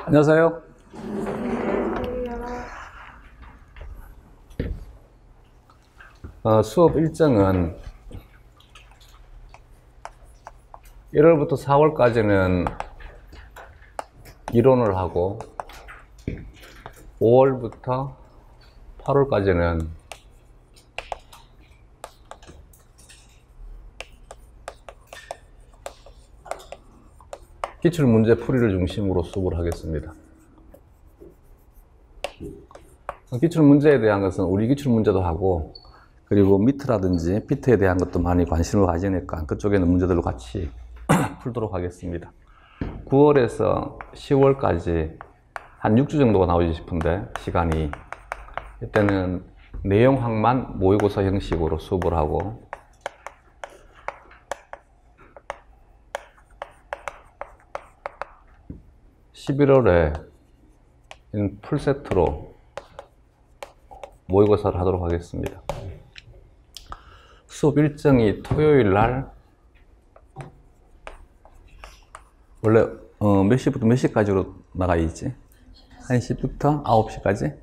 안녕하세요. 수업 일정은 1월부터 4월까지는 이론을 하고 5월부터 8월까지는 기출문제 풀이를 중심으로 수업을 하겠습니다. 기출문제에 대한 것은 우리 기출문제도 하고, 그리고 미트라든지 피트에 대한 것도 많이 관심을 가지니까 그쪽에는 문제들로 같이 풀도록 하겠습니다. 9월에서 10월까지 한 6주 정도가 나오지 싶은데, 시간이 이때는 내용학만 모의고사 형식으로 수업을 하고, 11월에 풀세트로 모의고사를 하도록 하겠습니다. 수업 일정이 토요일 날 원래 몇 시부터 몇 시까지로 나가 있지? 1시부터 9시까지?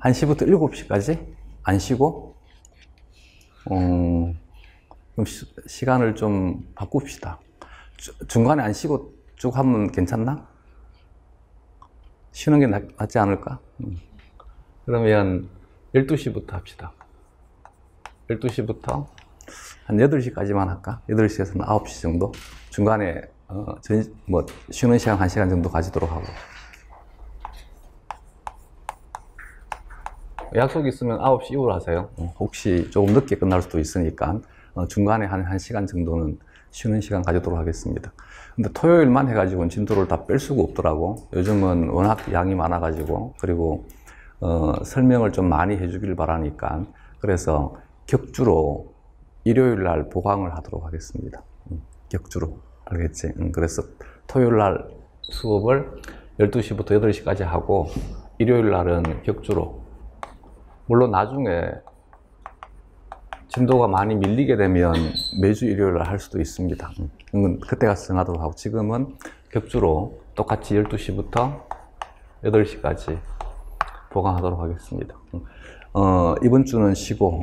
1시부터 7시까지? 안 쉬고? 그럼 시간을 좀 바꿉시다. 중간에 안 쉬고 쭉 하면 괜찮나? 쉬는 게 낫지 않을까? 그러면 12시부터 합시다. 12시부터 한 8시까지만 할까? 8시에서 9시 정도? 중간에 쉬는 시간 1시간 정도 가지도록 하고. 약속 있으면 9시 이후로 하세요. 혹시 조금 늦게 끝날 수도 있으니까 중간에 한 1시간 정도는 쉬는 시간 가지도록 하겠습니다. 근데 토요일만 해가지고는 진도를 다 뺄 수가 없더라고. 요즘은 워낙 양이 많아가지고, 그리고 설명을 좀 많이 해주길 바라니까, 그래서 격주로 일요일 날 보강을 하도록 하겠습니다. 격주로. 알겠지? 그래서 토요일 날 수업을 12시부터 8시까지 하고, 일요일 날은 격주로. 물론 나중에 진도가 많이 밀리게 되면 매주 일요일 할 수도 있습니다. 그때 가서 정하도록 하고, 지금은 격주로 똑같이 12시부터 8시까지 보강하도록 하겠습니다. 이번 주는 쉬고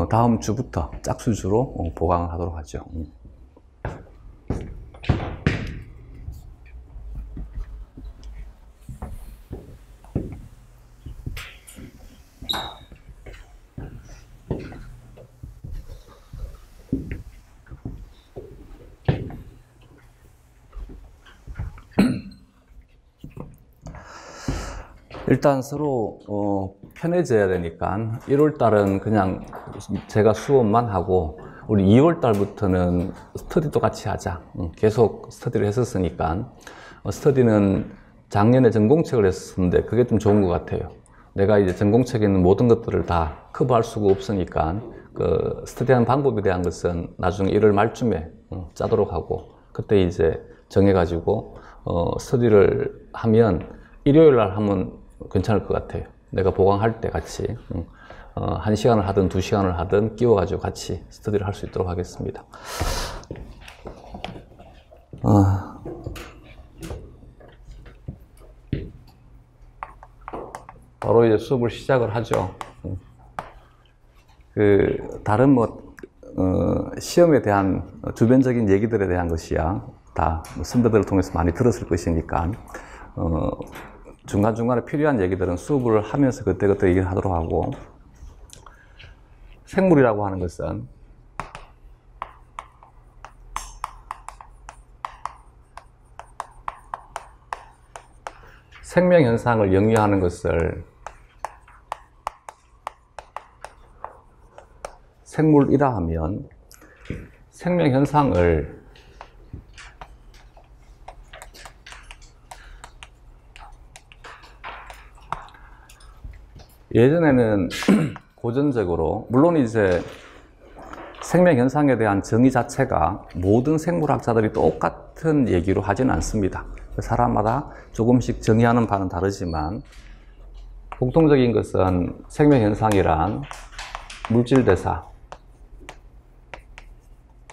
다음 주부터 짝수주로 보강을 하도록 하죠. 일단 서로 편해져야 되니까 1월 달은 그냥 제가 수업만 하고, 우리 2월 달부터는 스터디도 같이 하자. 계속 스터디를 했었으니까. 스터디는 작년에 전공책을 했었는데 그게 좀 좋은 것 같아요. 내가 이제 전공책에 있는 모든 것들을 다 커버할 수가 없으니까 그 스터디하는 방법에 대한 것은 나중에 1월 말쯤에 짜도록 하고, 그때 이제 정해가지고 스터디를 하면 일요일 날 하면 괜찮을 것 같아요. 내가 보강할 때 같이 1시간을 하든 2시간을 하든 끼워가지고 같이 스터디를 할 수 있도록 하겠습니다. 바로 이제 수업을 시작을 하죠. 다른 시험에 대한 주변적인 얘기들에 대한 것이야 다 선배들을 통해서 많이 들었을 것이니까 중간중간에 필요한 얘기들은 수업을 하면서 그때그때 얘기를 하도록 하고, 생물이라고 하는 것은 생명현상을 영위하는 것을 생물이라 하면, 생명현상을 예전에는 고전적으로, 물론 이제 생명현상에 대한 정의 자체가 모든 생물학자들이 똑같은 얘기로 하지는 않습니다. 사람마다 조금씩 정의하는 바는 다르지만, 공통적인 것은 생명현상이란 물질대사,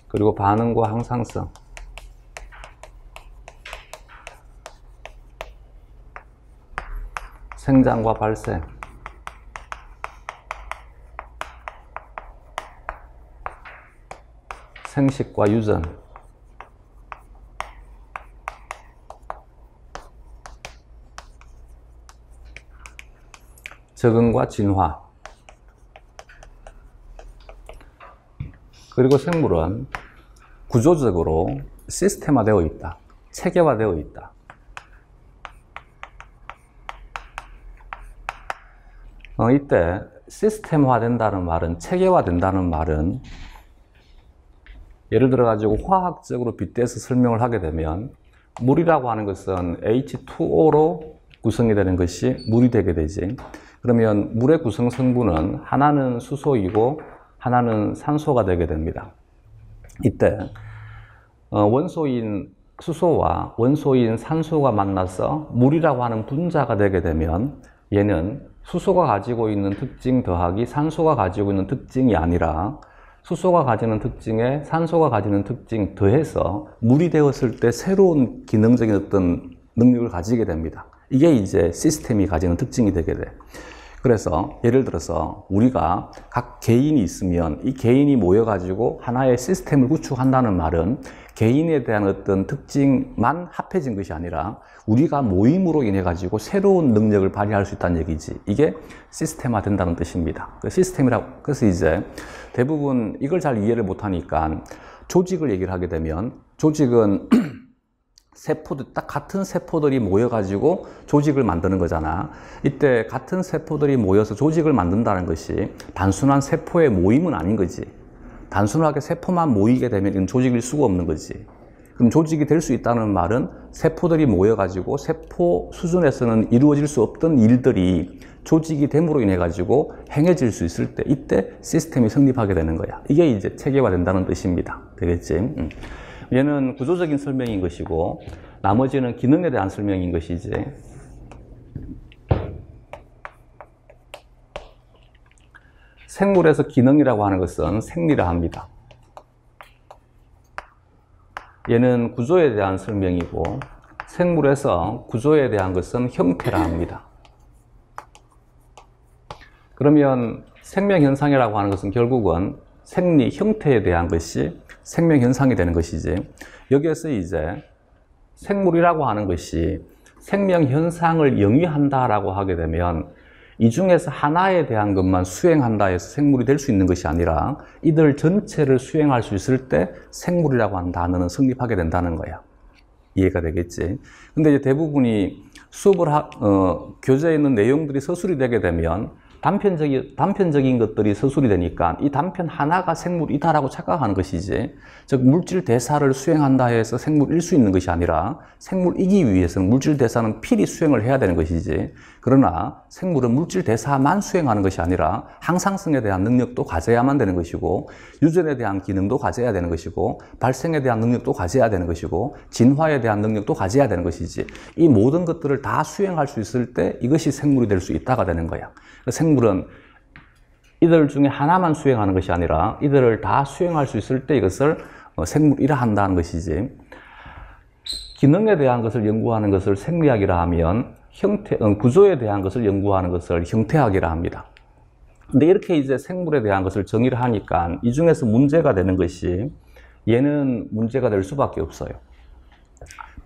그리고 반응과 항상성, 생장과 발생, 생식과 유전, 적응과 진화. 그리고 생물은 구조적으로 시스템화되어 있다. 체계화되어 있다. 이때 시스템화된다는 말은, 체계화된다는 말은 예를 들어 가지고 화학적으로 빗대서 설명을 하게 되면 물이라고 하는 것은 H2O로 구성이 되는 것이 물이 되게 되지. 그러면 물의 구성 성분은 하나는 수소이고 하나는 산소가 되게 됩니다. 이때 원소인 수소와 원소인 산소가 만나서 물이라고 하는 분자가 되게 되면 얘는 수소가 가지고 있는 특징 더하기 산소가 가지고 있는 특징이 아니라 수소가 가지는 특징에 산소가 가지는 특징 더해서 물이 되었을 때 새로운 기능적인 어떤 능력을 가지게 됩니다. 이게 이제 시스템이 가지는 특징이 되게 돼. 그래서 예를 들어서 우리가 각 개인이 있으면 이 개인이 모여가지고 하나의 시스템을 구축한다는 말은 개인에 대한 어떤 특징만 합해진 것이 아니라 우리가 모임으로 인해 가지고 새로운 능력을 발휘할 수 있다는 얘기지. 이게 시스템화 된다는 뜻입니다. 그 시스템이라고, 그래서 이제 대부분 이걸 잘 이해를 못하니까 조직을 얘기를 하게 되면 조직은 세포들, 딱 같은 세포들이 모여가지고 조직을 만드는 거잖아. 이때 같은 세포들이 모여서 조직을 만든다는 것이 단순한 세포의 모임은 아닌 거지. 단순하게 세포만 모이게 되면 이건 조직일 수가 없는 거지. 그럼 조직이 될 수 있다는 말은 세포들이 모여가지고 세포 수준에서는 이루어질 수 없던 일들이 조직이 됨으로 인해 가지고 행해질 수 있을 때 이때 시스템이 성립하게 되는 거야. 이게 이제 체계화된다는 뜻입니다. 되겠지? 얘는 구조적인 설명인 것이고 나머지는 기능에 대한 설명인 것이지. 생물에서 기능이라고 하는 것은 생리라 합니다. 얘는 구조에 대한 설명이고 생물에서 구조에 대한 것은 형태라 합니다. 그러면 생명현상이라고 하는 것은 결국은 생리, 형태에 대한 것이 생명현상이 되는 것이지. 여기에서 이제 생물이라고 하는 것이 생명현상을 영위한다라고 하게 되면 이 중에서 하나에 대한 것만 수행한다 해서 생물이 될 수 있는 것이 아니라 이들 전체를 수행할 수 있을 때 생물이라고 하는 단어는 성립하게 된다는 거야. 이해가 되겠지? 근데 이제 대부분이 수업을 교재에 있는 내용들이 서술이 되게 되면 단편적인 것들이 서술이 되니까 이 단편 하나가 생물이다라고 착각하는 것이지, 즉 물질 대사를 수행한다 해서 생물일 수 있는 것이 아니라 생물이기 위해서는 물질 대사는 필히 수행을 해야 되는 것이지, 그러나 생물은 물질 대사만 수행하는 것이 아니라 항상성에 대한 능력도 가져야만 되는 것이고 유전에 대한 기능도 가져야 되는 것이고 발생에 대한 능력도 가져야 되는 것이고 진화에 대한 능력도 가져야 되는 것이지, 이 모든 것들을 다 수행할 수 있을 때 이것이 생물이 될 수 있다가 되는 거야. 생물은 이들 중에 하나만 수행하는 것이 아니라 이들을 다 수행할 수 있을 때 이것을 생물이라 한다는 것이지. 기능에 대한 것을 연구하는 것을 생리학이라 하면 구조에 대한 것을 연구하는 것을 형태학이라 합니다. 근데 이렇게 이제 생물에 대한 것을 정의를 하니까 이 중에서 문제가 되는 것이, 얘는 문제가 될 수밖에 없어요.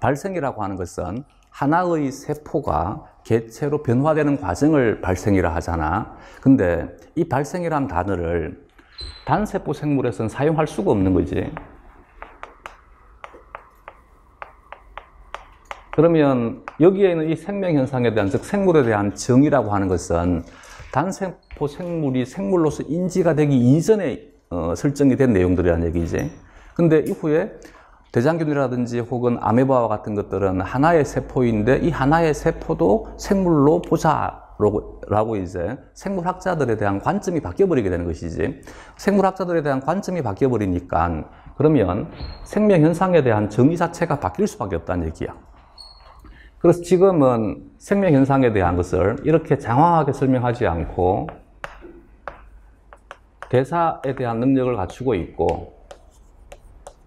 발생이라고 하는 것은 하나의 세포가 개체로 변화되는 과정을 발생이라 하잖아. 근데 이 발생이라는 단어를 단세포 생물에서는 사용할 수가 없는 거지. 그러면 여기에 있는 이 생명현상에 대한, 즉 생물에 대한 정의라고 하는 것은 단세포 생물이 생물로서 인지가 되기 이전에 설정이 된 내용들이라는 얘기지. 근데 이후에 대장균이라든지 혹은 아메바와 같은 것들은 하나의 세포인데 이 하나의 세포도 생물로 보자라고 이제 생물학자들에 대한 관점이 바뀌어버리게 되는 것이지. 생물학자들에 대한 관점이 바뀌어버리니까 그러면 생명현상에 대한 정의 자체가 바뀔 수밖에 없다는 얘기야. 그래서 지금은 생명현상에 대한 것을 이렇게 장황하게 설명하지 않고 대사에 대한 능력을 갖추고 있고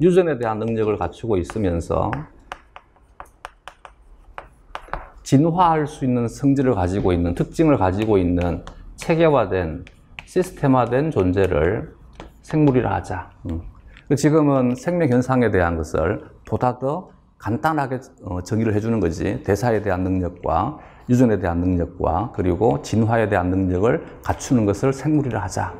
유전에 대한 능력을 갖추고 있으면서 진화할 수 있는 성질을 가지고 있는, 특징을 가지고 있는 체계화된, 시스템화된 존재를 생물이라 하자. 지금은 생명 현상에 대한 것을 보다 더 간단하게 정의를 해주는 거지. 대사에 대한 능력과 유전에 대한 능력과 그리고 진화에 대한 능력을 갖추는 것을 생물이라 하자.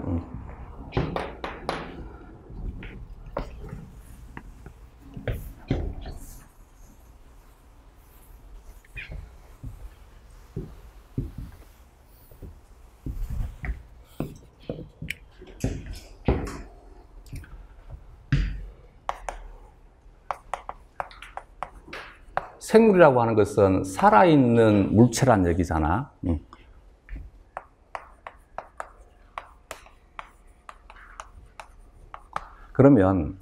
생물이라고 하는 것은 살아있는 물체란 얘기잖아. 그러면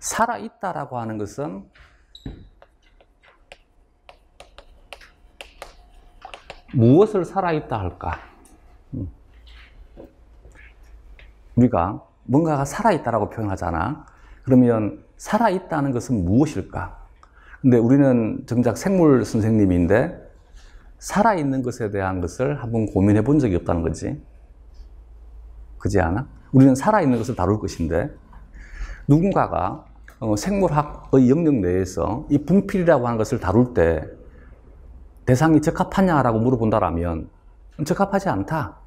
살아있다라고 하는 것은 무엇을 살아있다 할까? 우리가 뭔가가 살아있다라고 표현하잖아. 그러면 살아있다는 것은 무엇일까? 근데 우리는 정작 생물 선생님인데 살아있는 것에 대한 것을 한번 고민해 본 적이 없다는 거지. 그렇지 않아? 우리는 살아있는 것을 다룰 것인데 누군가가 생물학의 영역 내에서 이 분필이라고 하는 것을 다룰 때 대상이 적합하냐라고 물어본다라면 적합하지 않다.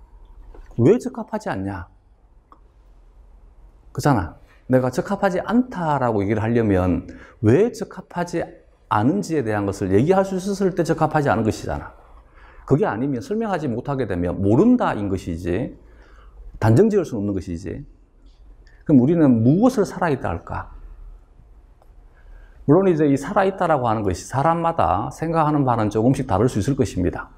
왜 적합하지 않냐? 그잖아. 내가 적합하지 않다라고 얘기를 하려면 왜 적합하지 않은지에 대한 것을 얘기할 수 있었을 때 적합하지 않은 것이잖아. 그게 아니면 설명하지 못하게 되면 모른다인 것이지 단정 지을 수 없는 것이지. 그럼 우리는 무엇을 살아있다 할까? 물론 이제 이 살아있다라고 하는 것이 사람마다 생각하는 바는 조금씩 다를 수 있을 것입니다.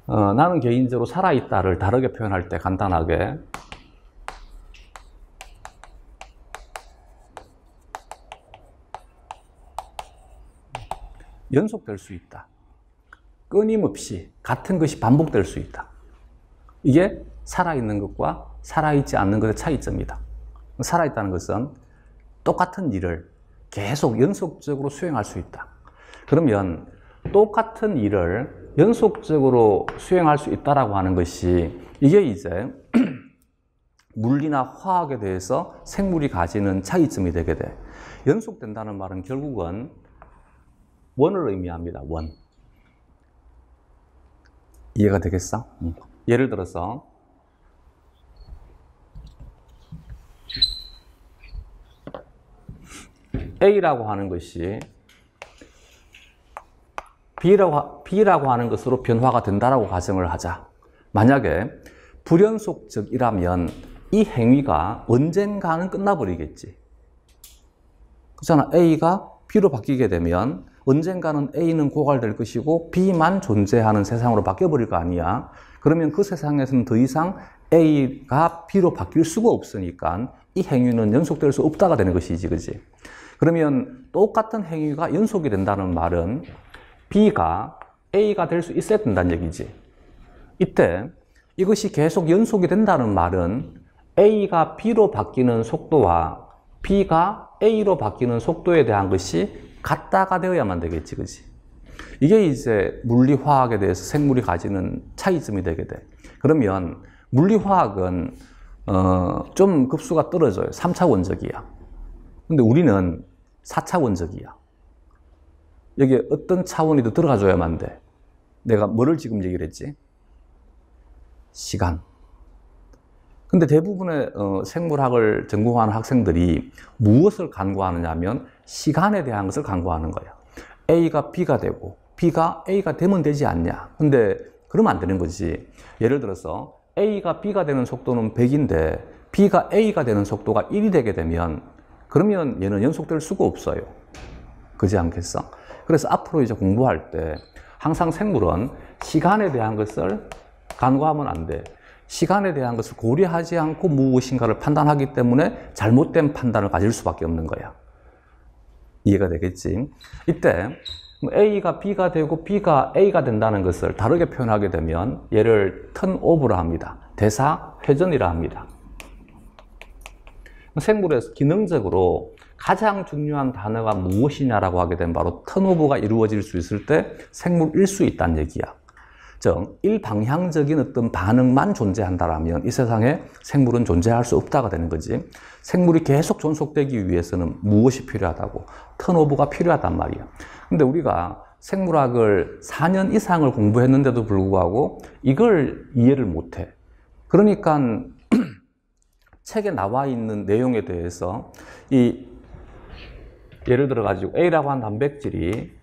나는 개인적으로 살아있다를 다르게 표현할 때 간단하게 연속될 수 있다. 끊임없이 같은 것이 반복될 수 있다. 이게 살아있는 것과 살아있지 않는 것의 차이점이다. 살아있다는 것은 똑같은 일을 계속 연속적으로 수행할 수 있다. 그러면 똑같은 일을 연속적으로 수행할 수 있다라고 하는 것이 이게 이제 물리나 화학에 대해서 생물이 가지는 차이점이 되게 돼. 연속된다는 말은 결국은 원을 의미합니다. 원. 이해가 되겠어? 예를 들어서 A라고 하는 것이 B라고 하는 것으로 변화가 된다라고 가정을 하자. 만약에 불연속적이라면 이 행위가 언젠가는 끝나버리겠지. 그렇잖아. A가 B로 바뀌게 되면 언젠가는 A는 고갈될 것이고 B만 존재하는 세상으로 바뀌어버릴 거 아니야. 그러면 그 세상에서는 더 이상 A가 B로 바뀔 수가 없으니까 이 행위는 연속될 수 없다가 되는 것이지, 그지? 그러면 똑같은 행위가 연속이 된다는 말은 B가 A가 될 수 있어야 된다는 얘기지. 이때 이것이 계속 연속이 된다는 말은 A가 B로 바뀌는 속도와 B가 A로 바뀌는 속도에 대한 것이 같다가 되어야만 되겠지, 그지? 이게 이제 물리화학에 대해서 생물이 가지는 차이점이 되게 돼. 그러면 물리화학은 좀 급수가 떨어져요. 3차 원적이야. 근데 우리는 4차 원적이야. 여기에 어떤 차원이 더 들어가줘야만 돼. 내가 뭐를 지금 얘기를 했지? 시간. 근데 대부분의 생물학을 전공하는 학생들이 무엇을 간구하느냐 하면 시간에 대한 것을 간구하는 거야. A가 B가 되고 B가 A가 되면 되지 않냐. 근데 그러면 안 되는 거지. 예를 들어서 A가 B가 되는 속도는 100인데 B가 A가 되는 속도가 1이 되게 되면 그러면 얘는 연속될 수가 없어요. 그렇지 않겠어? 그래서 앞으로 이제 공부할 때 항상 생물은 시간에 대한 것을 간구하면 안 돼. 시간에 대한 것을 고려하지 않고 무엇인가를 판단하기 때문에 잘못된 판단을 가질 수밖에 없는 거야. 이해가 되겠지? 이때 A가 B가 되고 B가 A가 된다는 것을 다르게 표현하게 되면 얘를 턴오버라 합니다. 대사 회전이라 합니다. 생물에서 기능적으로 가장 중요한 단어가 무엇이냐라고 하게 되면 바로 턴오버가 이루어질 수 있을 때 생물일 수 있다는 얘기야. 즉, 일방향적인 어떤 반응만 존재한다라면 이 세상에 생물은 존재할 수 없다가 되는 거지. 생물이 계속 존속되기 위해서는 무엇이 필요하다고? 턴오버가 필요하단 말이야. 근데 우리가 생물학을 4년 이상을 공부했는데도 불구하고 이걸 이해를 못해. 그러니까 책에 나와 있는 내용에 대해서 예를 들어 가지고 A라고 한 단백질이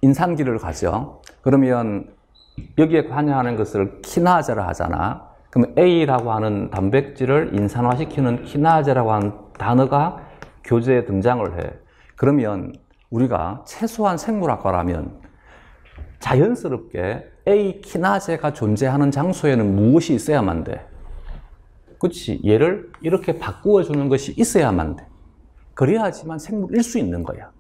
인산기를 가져. 그러면 여기에 관여하는 것을 키나제라 하잖아. 그럼 A라고 하는 단백질을 인산화시키는 키나제라고 하는 단어가 교재에 등장을 해. 그러면 우리가 최소한 생물학과라면 자연스럽게 A 키나제가 존재하는 장소에는 무엇이 있어야만 돼? 그렇지. 얘를 이렇게 바꾸어 주는 것이 있어야만 돼. 그래야지만 생물일 수 있는 거야.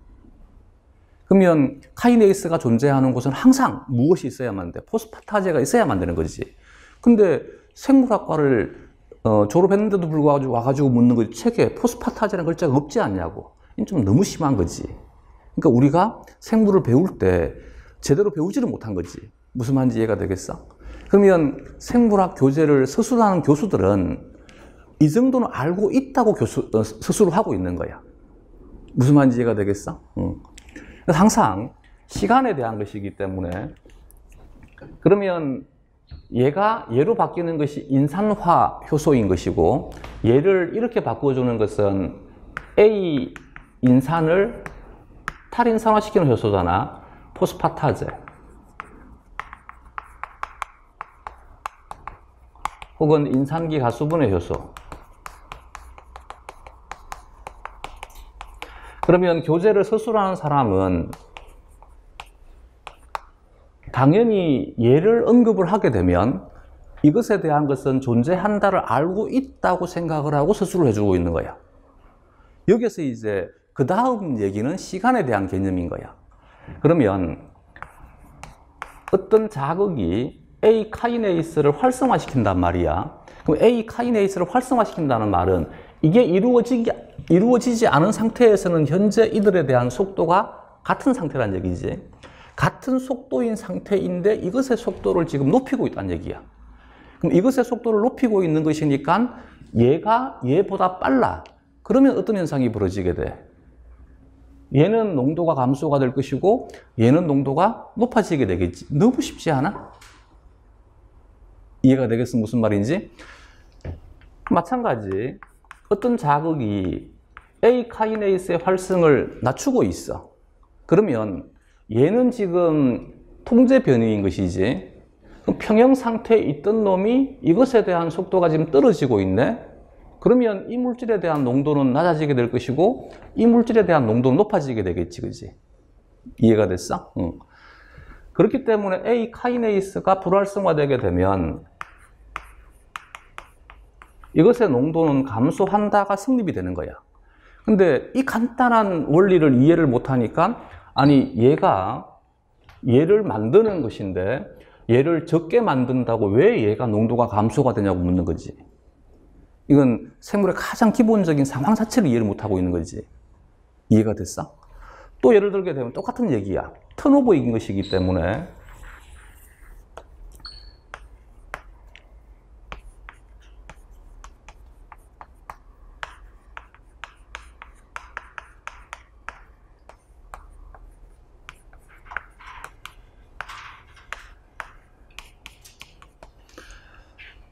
그러면 카이네이스가 존재하는 곳은 항상 무엇이 있어야만 돼? 포스파타제가 있어야만 되는 거지. 근데 생물학과를 졸업했는데도 불구하고 와가지고 묻는 거지. 책에 포스파타제라는 글자가 없지 않냐고. 이건 좀 너무 심한 거지. 그러니까 우리가 생물을 배울 때 제대로 배우지를 못한 거지. 무슨 말인지 이해가 되겠어? 그러면 생물학 교재를 서술하는 교수들은 이 정도는 알고 있다고 서술을 하고 있는 거야. 무슨 말인지 이해가 되겠어? 그래서 항상 시간에 대한 것이기 때문에 그러면 얘로 바뀌는 것이 인산화 효소인 것이고 얘를 이렇게 바꿔주는 것은 A 인산을 탈인산화시키는 효소잖아. 포스파타제 혹은 인산기 가수분해 효소. 그러면 교재를 서술하는 사람은 당연히 얘를 언급을 하게 되면 이것에 대한 것은 존재한다를 알고 있다고 생각을 하고 서술을 해주고 있는 거야. 여기서 이제 그 다음 얘기는 시간에 대한 개념인 거야. 그러면 어떤 자극이 A 카이네이스를 활성화시킨단 말이야. 그럼 A 카이네이스를 활성화시킨다는 말은 이게 이루어지지 않은 상태에서는 현재 이들에 대한 속도가 같은 상태란 얘기지. 같은 속도인 상태인데 이것의 속도를 지금 높이고 있다는 얘기야. 그럼 이것의 속도를 높이고 있는 것이니까 얘가 얘보다 빨라. 그러면 어떤 현상이 벌어지게 돼? 얘는 농도가 감소가 될 것이고 얘는 농도가 높아지게 되겠지. 너무 쉽지 않아? 이해가 되겠어? 무슨 말인지? 마찬가지 어떤 자극이 A 카이네이스의 활성을 낮추고 있어. 그러면 얘는 지금 통제 변이인 것이지. 그럼 평형 상태에 있던 놈이 이것에 대한 속도가 지금 떨어지고 있네. 그러면 이 물질에 대한 농도는 낮아지게 될 것이고 이 물질에 대한 농도는 높아지게 되겠지, 그지? 이해가 됐어? 응. 그렇기 때문에 A 카이네이스가 불활성화되게 되면 이것의 농도는 감소한다가 성립이 되는 거야. 근데 이 간단한 원리를 이해를 못하니까 아니 얘가 얘를 만드는 것인데 얘를 적게 만든다고 왜 얘가 농도가 감소가 되냐고 묻는 거지. 이건 생물의 가장 기본적인 상황 자체를 이해를 못하고 있는 거지. 이해가 됐어? 또 예를 들게 되면 똑같은 얘기야. 턴오버인 것이기 때문에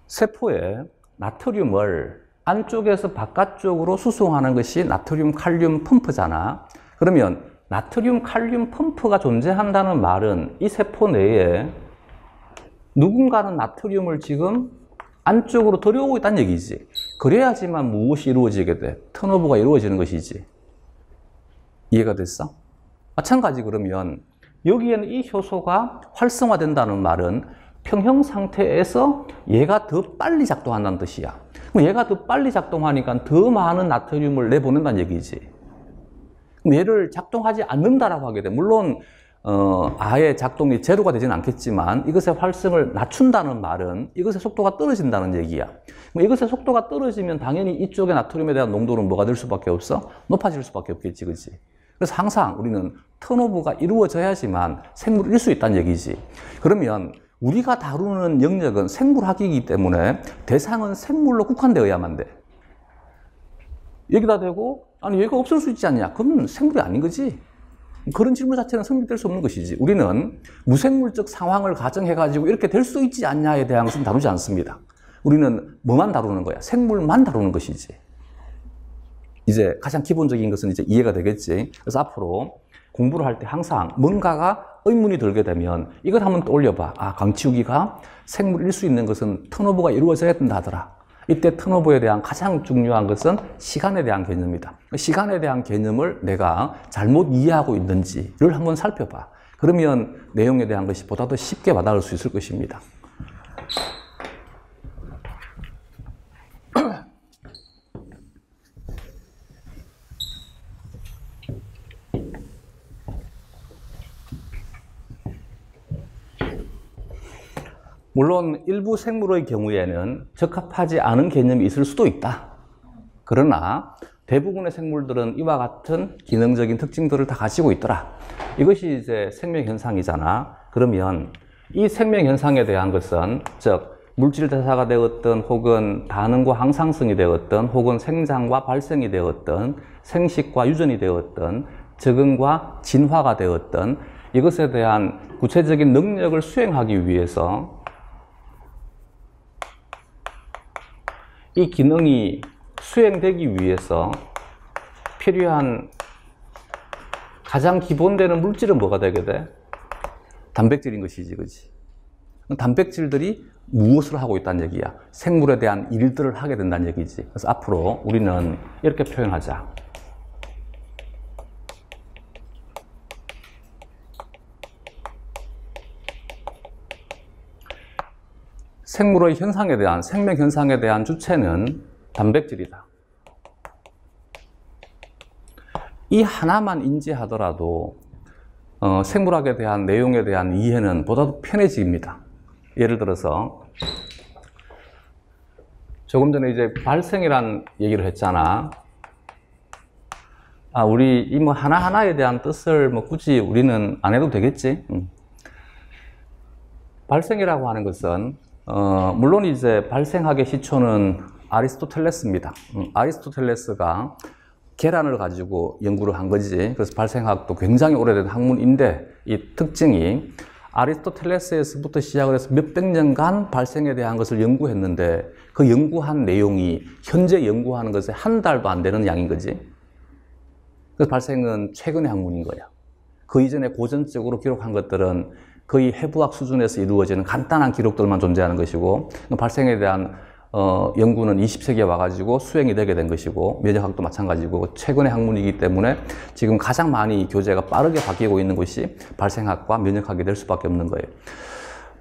세포에 나트륨을 안쪽에서 바깥쪽으로 수송하는 것이 나트륨 칼륨 펌프잖아. 그러면 나트륨 칼륨 펌프가 존재한다는 말은 이 세포 내에 누군가는 나트륨을 지금 안쪽으로 들여오고 있다는 얘기지. 그래야지만 무엇이 이루어지게 돼? 턴오버가 이루어지는 것이지. 이해가 됐어? 마찬가지 그러면 여기에는 이 효소가 활성화된다는 말은 평형 상태에서 얘가 더 빨리 작동한다는 뜻이야. 그럼 얘가 더 빨리 작동하니까 더 많은 나트륨을 내보낸다는 얘기지. 그럼 얘를 작동하지 않는다라고 하게 돼. 물론 아예 작동이 제로가 되지는 않겠지만 이것의 활성을 낮춘다는 말은 이것의 속도가 떨어진다는 얘기야. 이것의 속도가 떨어지면 당연히 이쪽의 나트륨에 대한 농도는 뭐가 될 수밖에 없어? 높아질 수밖에 없겠지, 그치? 그래서 항상 우리는 턴오버가 이루어져야지만 생물을 잃을 수 있다는 얘기지. 그러면 우리가 다루는 영역은 생물학이기 때문에 대상은 생물로 국한되어야만 돼. 여기다 대고 아니 얘가 없을 수 있지 않냐? 그건 생물이 아닌 거지. 그런 질문 자체는 성립될 수 없는 것이지. 우리는 무생물적 상황을 가정해가지고 이렇게 될 수 있지 않냐에 대한 것은 다루지 않습니다. 우리는 뭐만 다루는 거야? 생물만 다루는 것이지. 이제 가장 기본적인 것은 이제 이해가 되겠지. 그래서 앞으로 공부를 할 때 항상 뭔가가 의문이 들게 되면 이걸 한번 떠올려봐. 아, 강치우기가 생물일 수 있는 것은 턴오버가 이루어져야 된다 하더라. 이때 턴오버에 대한 가장 중요한 것은 시간에 대한 개념이다. 시간에 대한 개념을 내가 잘못 이해하고 있는지를 한번 살펴봐. 그러면 내용에 대한 것이 보다 더 쉽게 와닿을 수 있을 것입니다. 물론 일부 생물의 경우에는 적합하지 않은 개념이 있을 수도 있다. 그러나 대부분의 생물들은 이와 같은 기능적인 특징들을 다 가지고 있더라. 이것이 이제 생명현상이잖아. 그러면 이 생명현상에 대한 것은 즉 물질 대사가 되었든 혹은 반응과 항상성이 되었든 혹은 생장과 발생이 되었든 생식과 유전이 되었든 적응과 진화가 되었든 이것에 대한 구체적인 능력을 수행하기 위해서 이 기능이 수행되기 위해서 필요한 가장 기본되는 물질은 뭐가 되게 돼? 단백질인 것이지, 그렇지? 단백질들이 무엇을 하고 있다는 얘기야? 생물에 대한 일들을 하게 된다는 얘기지. 그래서 앞으로 우리는 이렇게 표현하자. 생물의 현상에 대한, 생명 현상에 대한 주체는 단백질이다. 이 하나만 인지하더라도 생물학에 대한 내용에 대한 이해는 보다 더 편해집니다. 예를 들어서 조금 전에 이제 발생이란 얘기를 했잖아. 아, 우리 이 뭐 하나하나에 대한 뜻을 뭐 굳이 우리는 안 해도 되겠지. 발생이라고 하는 것은 물론 이제 발생학의 시초는 아리스토텔레스입니다. 아리스토텔레스가 계란을 가지고 연구를 한 거지. 그래서 발생학도 굉장히 오래된 학문인데 이 특징이 아리스토텔레스에서부터 시작을 해서 몇백 년간 발생에 대한 것을 연구했는데 그 연구한 내용이 현재 연구하는 것에 한 달도 안 되는 양인 거지. 그래서 발생은 최근의 학문인 거야. 그 이전에 고전적으로 기록한 것들은 거의 해부학 수준에서 이루어지는 간단한 기록들만 존재하는 것이고 발생에 대한 연구는 20세기에 와가지고 수행이 되게 된 것이고 면역학도 마찬가지고 최근의 학문이기 때문에 지금 가장 많이 교재가 빠르게 바뀌고 있는 것이 발생학과 면역학이 될 수밖에 없는 거예요.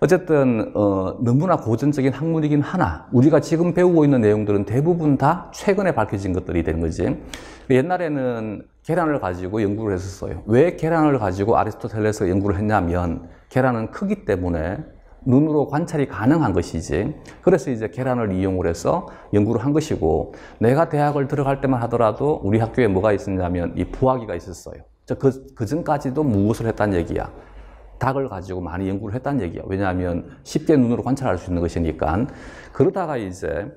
어쨌든 너무나 고전적인 학문이긴 하나 우리가 지금 배우고 있는 내용들은 대부분 다 최근에 밝혀진 것들이 되는 거지. 옛날에는 계란을 가지고 연구를 했었어요. 왜 계란을 가지고 아리스토텔레스가 연구를 했냐면 계란은 크기 때문에 눈으로 관찰이 가능한 것이지. 그래서 이제 계란을 이용을 해서 연구를 한 것이고 내가 대학을 들어갈 때만 하더라도 우리 학교에 뭐가 있었냐면 이 부화기가 있었어요. 그 전까지도 무엇을 했다는 얘기야. 닭을 가지고 많이 연구를 했다는 얘기야. 왜냐하면 쉽게 눈으로 관찰할 수 있는 것이니까. 그러다가 이제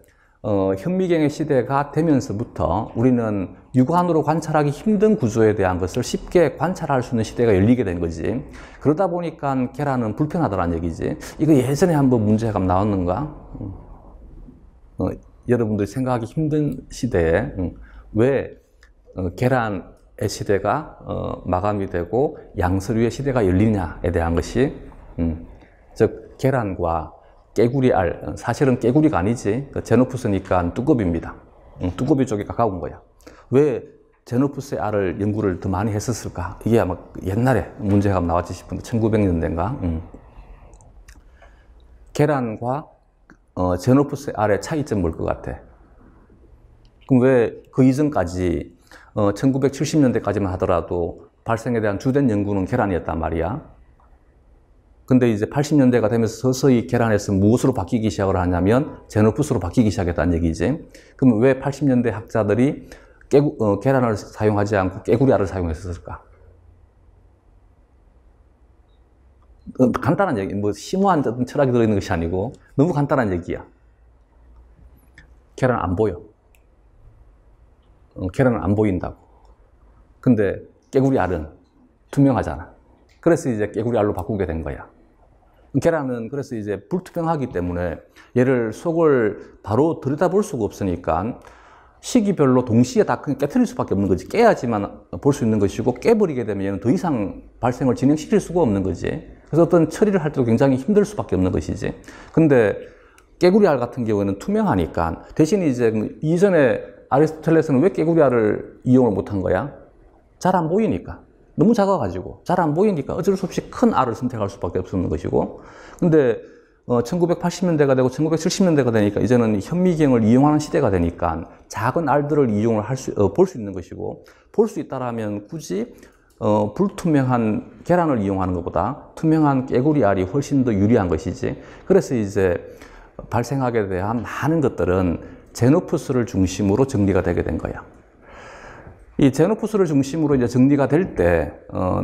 현미경의 시대가 되면서부터 우리는 육안으로 관찰하기 힘든 구조에 대한 것을 쉽게 관찰할 수 있는 시대가 열리게 된 거지. 그러다 보니까 계란은 불편하다는 얘기지. 이거 예전에 한번 문제가 나왔는가? 여러분들이 생각하기 힘든 시대에 왜 계란의 시대가 마감이 되고 양서류의 시대가 열리냐에 대한 것이 즉 계란과 깨구리 알, 사실은 깨구리가 아니지. 제노푸스니까 뚜껑입니다. 뚜껑이 쪽에 가까운 거야. 왜 제노푸스의 알을 연구를 더 많이 했었을까? 이게 아마 옛날에 문제가 나왔지 싶은데 1900년대인가? 계란과 제노푸스의 알의 차이점 뭘 것 같아? 그럼 왜 그 이전까지 1970년대까지만 하더라도 발생에 대한 주된 연구는 계란이었단 말이야. 근데 이제 80년대가 되면서 서서히 계란에서 무엇으로 바뀌기 시작을 하냐면 제노푸스로 바뀌기 시작했다는 얘기지. 그럼 왜 80년대 학자들이 계란을 사용하지 않고 깨구리알을 사용했을까? 간단한 얘기, 뭐 심오한 철학이 들어있는 것이 아니고 너무 간단한 얘기야. 계란은 안 보여. 계란은 안 보인다고. 근데 깨구리알은 투명하잖아. 그래서 이제 깨구리알로 바꾸게 된 거야. 계란은 그래서 이제 불투명하기 때문에 얘를 속을 바로 들여다볼 수가 없으니까 시기별로 동시에 다 깨트릴 수밖에 없는 거지. 깨야지만 볼 수 있는 것이고 깨버리게 되면 얘는 더 이상 발생을 진행시킬 수가 없는 거지. 그래서 어떤 처리를 할 때도 굉장히 힘들 수밖에 없는 것이지. 근데 깨구리알 같은 경우에는 투명하니까 대신 이제 이전에 아리스토텔레스는 왜 깨구리알을 이용을 못한 거야? 잘 안 보이니까. 너무 작아가지고 잘 안 보이니까 어쩔 수 없이 큰 알을 선택할 수밖에 없는 것이고, 근데 1980년대가 되고 1970년대가 되니까 이제는 현미경을 이용하는 시대가 되니까 작은 알들을 이용을 볼 수 있는 것이고, 볼 수 있다라면 굳이 불투명한 계란을 이용하는 것보다 투명한 깨구리 알이 훨씬 더 유리한 것이지. 그래서 이제 발생하게 대한 많은 것들은 제노푸스를 중심으로 정리가 되게 된 거야. 이 제노푸스를 중심으로 이제 정리가 될 때,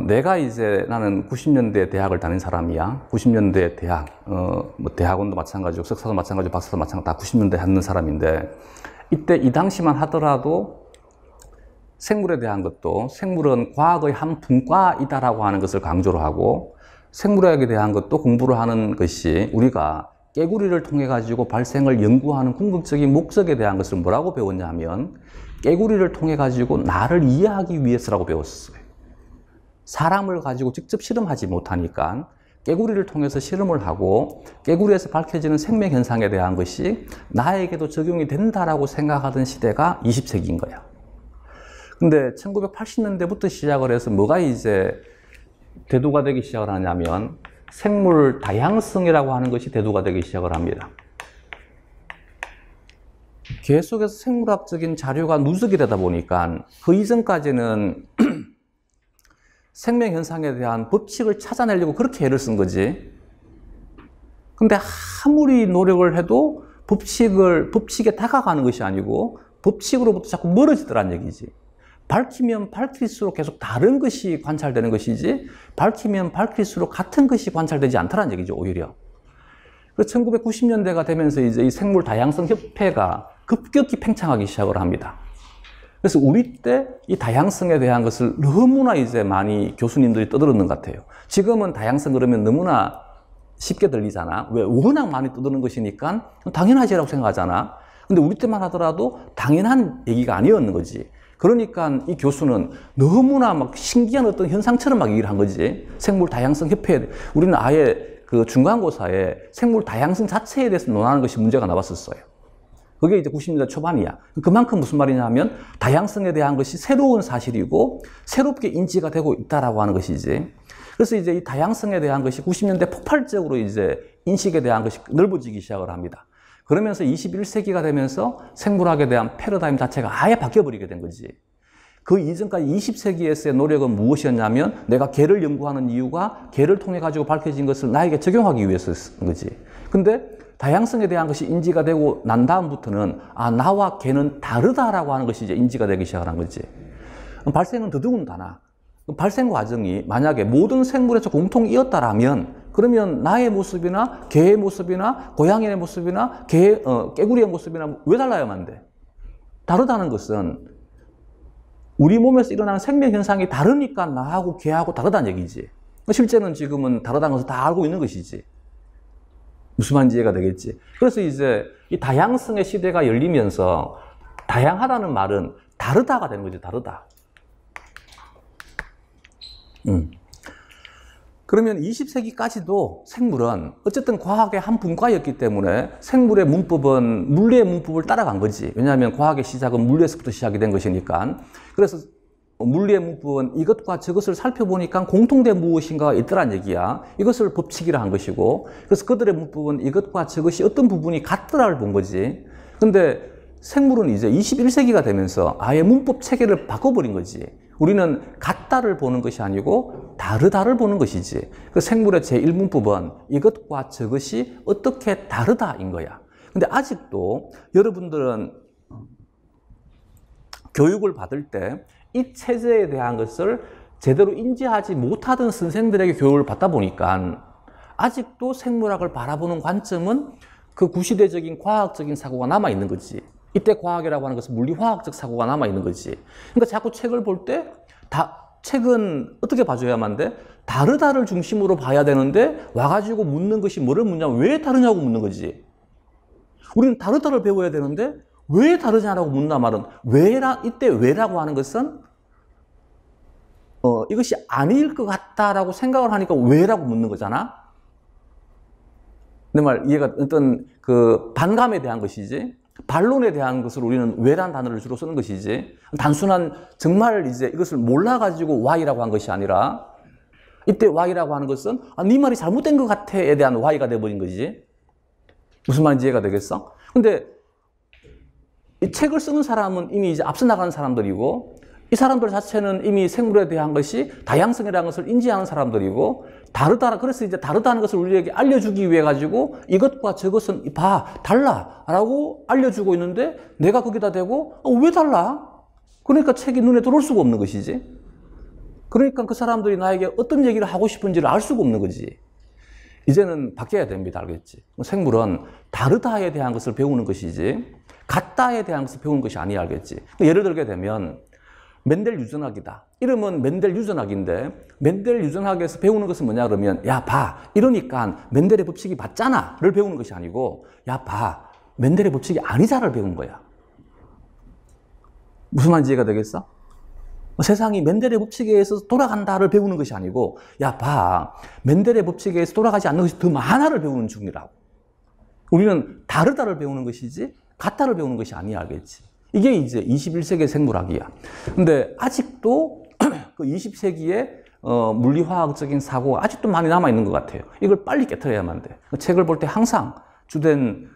내가 이제 나는 90년대 대학을 다닌 사람이야. 90년대 대학, 뭐 대학원도 마찬가지고, 석사도 마찬가지고, 박사도 마찬가지고, 다 90년대 하는 사람인데, 이때 이 당시만 하더라도 생물에 대한 것도 생물은 과학의 한 분과이다라고 하는 것을 강조를 하고, 생물학에 대한 것도 공부를 하는 것이 우리가 깨구리를 통해 가지고 발생을 연구하는 궁극적인 목적에 대한 것을 뭐라고 배웠냐 하면 깨구리를 통해 가지고 나를 이해하기 위해서라고 배웠어요. 사람을 가지고 직접 실험하지 못하니까 깨구리를 통해서 실험을 하고 깨구리에서 밝혀지는 생명 현상에 대한 것이 나에게도 적용이 된다라고 생각하던 시대가 20세기인 거야. 근데 1980년대부터 시작을 해서 뭐가 이제 대두가 되기 시작을 하냐면 생물 다양성이라고 하는 것이 대두가 되기 시작을 합니다. 계속해서 생물학적인 자료가 누적이 되다 보니까 그 이전까지는 생명 현상에 대한 법칙을 찾아내려고 그렇게 애를 쓴 거지. 근데 아무리 노력을 해도 법칙에 다가가는 것이 아니고 법칙으로부터 자꾸 멀어지더란 얘기지. 밝히면 밝힐수록 계속 다른 것이 관찰되는 것이지, 밝히면 밝힐수록 같은 것이 관찰되지 않다는 얘기죠, 오히려. 그래서 1990년대가 되면서 이제 이 생물 다양성 협회가 급격히 팽창하기 시작을 합니다. 그래서 우리 때 이 다양성에 대한 것을 너무나 이제 많이 교수님들이 떠들었는 것 같아요. 지금은 다양성 그러면 너무나 쉽게 들리잖아. 왜? 워낙 많이 떠드는 것이니까 당연하지라고 생각하잖아. 근데 우리 때만 하더라도 당연한 얘기가 아니었는 거지. 그러니까 이 교수는 너무나 막 신기한 어떤 현상처럼 막 얘기를 한 거지. 생물 다양성 협회에, 우리는 아예 그 중간고사에 생물 다양성 자체에 대해서 논하는 것이 문제가 나왔었어요. 그게 이제 90년대 초반이야. 그만큼 무슨 말이냐 하면 다양성에 대한 것이 새로운 사실이고 새롭게 인지가 되고 있다라고 하는 것이지. 그래서 이제 이 다양성에 대한 것이 90년대 폭발적으로 이제 인식에 대한 것이 넓어지기 시작을 합니다. 그러면서 21세기가 되면서 생물학에 대한 패러다임 자체가 아예 바뀌어버리게 된 거지. 그 이전까지 20세기에서의 노력은 무엇이었냐면 내가 개를 연구하는 이유가 개를 통해 가지고 밝혀진 것을 나에게 적용하기 위해서였던 거지. 근데 다양성에 대한 것이 인지가 되고 난 다음부터는 나와 개는 다르다라고 하는 것이 이제 인지가 되기 시작한 거지. 발생은 더더군다나 발생 과정이 만약에 모든 생물에서 공통이었다라면 그러면 나의 모습이나 개의 모습이나 고양이의 모습이나 깨구리의 모습이나 왜 달라야만 돼? 다르다는 것은 우리 몸에서 일어나는 생명 현상이 다르니까 나하고 개하고 다르다는 얘기지. 실제는 지금은 다르다는 것을 다 알고 있는 것이지. 무슨 말인지 이해가 되겠지. 그래서 이제 이 다양성의 시대가 열리면서 다양하다는 말은 다르다가 되는 거지. 다르다. 그러면 20세기까지도 생물은 어쨌든 과학의 한 분과였기 때문에 생물의 문법은 물리의 문법을 따라간 거지. 왜냐하면 과학의 시작은 물리에서부터 시작이 된 것이니까. 그래서 물리의 문법은 이것과 저것을 살펴보니까 공통된 무엇인가가 있더란 얘기야. 이것을 법칙이라 한 것이고, 그래서 그들의 문법은 이것과 저것이 어떤 부분이 같더라를 본 거지. 근데 생물은 이제 21세기가 되면서 아예 문법 체계를 바꿔버린 거지. 우리는 같다를 보는 것이 아니고 다르다를 보는 것이지. 그 생물의 제1문법은 이것과 저것이 어떻게 다르다인 거야. 근데 아직도 여러분들은 교육을 받을 때 이 체제에 대한 것을 제대로 인지하지 못하던 선생들에게 교육을 받다 보니까 아직도 생물학을 바라보는 관점은 그 구시대적인 과학적인 사고가 남아있는 거지. 이때 과학이라고 하는 것은 물리화학적 사고가 남아있는 거지. 그러니까 자꾸 책을 볼 때 책은 어떻게 봐줘야만 돼? 다르다를 중심으로 봐야 되는데 와가지고 묻는 것이 뭐를 묻냐면 왜 다르냐고 묻는 거지. 우리는 다르다를 배워야 되는데 왜 다르냐라고 묻나 말은 이때 왜라고 하는 것은 이것이 아닐 것 같다라고 생각을 하니까 왜라고 묻는 거잖아. 내 말 이해가 어떤 그 반감에 대한 것이지. 반론에 대한 것을 우리는 왜란 단어를 주로 쓰는 것이지. 단순한 정말 이제 이것을 몰라가지고 why라고 한 것이 아니라 이때 why라고 하는 것은 네 말이 잘못된 것 같아에 대한 why가 돼버린 거지. 무슨 말인지 이해가 되겠어? 근데 이 책을 쓰는 사람은 이미 이제 앞서 나가는 사람들이고 이 사람들 자체는 이미 생물에 대한 것이 다양성이라는 것을 인지하는 사람들이고 그래서 이제 다르다는 것을 우리에게 알려주기 위해 가지고 이것과 저것은 달라라고 알려주고 있는데 내가 거기다 대고 왜 달라? 그러니까 책이 눈에 들어올 수가 없는 것이지. 그러니까 그 사람들이 나에게 어떤 얘기를 하고 싶은지를 알 수가 없는 거지. 이제는 바뀌어야 됩니다. 알겠지? 생물은 다르다에 대한 것을 배우는 것이지 같다에 대한 것을 배우는 것이 아니야. 알겠지? 예를 들게 되면 멘델 유전학이다. 이름은 멘델 유전학인데 멘델 유전학에서 배우는 것은 뭐냐 그러면 이러니까 멘델의 법칙이 맞잖아를 배우는 것이 아니고 멘델의 법칙이 아니자를 배우는 거야. 무슨 말인지 이해가 되겠어? 세상이 멘델의 법칙에 의해서 돌아간다를 배우는 것이 아니고 멘델의 법칙에 의해서 돌아가지 않는 것이 더 많아를 배우는 중이라고. 우리는 다르다를 배우는 것이지 같다를 배우는 것이 아니야. 알겠지? 이게 이제 21세기의 생물학이야. 근데 아직도 그 20세기의 물리화학적인 사고가 아직도 많이 남아있는 것 같아요. 이걸 빨리 깨트려야만 돼. 책을 볼 때 항상 주된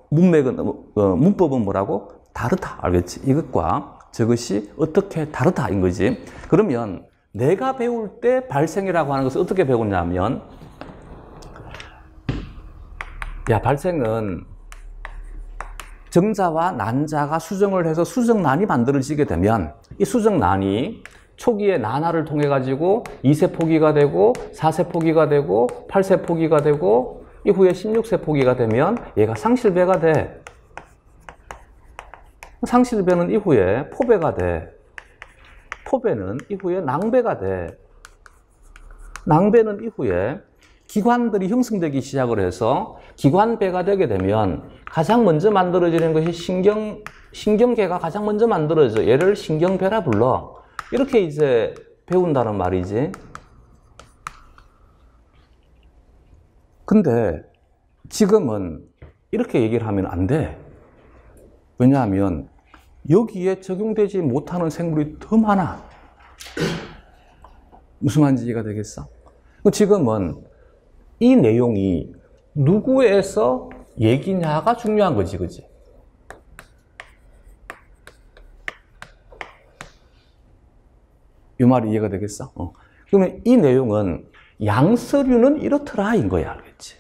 문법은 뭐라고? 다르다. 알겠지? 이것과 저것이 어떻게 다르다인 거지. 그러면 내가 배울 때 발생이라고 하는 것을 어떻게 배웠냐면 발생은 정자와 난자가 수정을 해서 수정란이 만들어지게 되면 이 수정란이 초기에 난화를 통해 가지고 2세 포기가 되고 4세 포기가 되고 8세 포기가 되고 이후에 16세 포기가 되면 얘가 상실배가 돼. 상실배는 이후에 포배가 돼. 포배는 이후에 낭배가 돼. 낭배는 이후에 기관들이 형성되기 시작을 해서 기관배가 되게 되면 가장 먼저 만들어지는 것이 신경계가 가장 먼저 만들어져. 얘를 신경배라 불러. 이렇게 이제 배운다는 말이지. 근데 지금은 이렇게 얘기를 하면 안 돼. 왜냐하면 여기에 적용되지 못하는 생물이 더 많아. 무슨 말인지 이해가 되겠어? 지금은 이 내용이 누구에서 얘기냐가 중요한 거지, 그지? 이 말이 이해가 되겠어? 그러면 이 내용은 양서류는 이렇더라인 거야, 알겠지?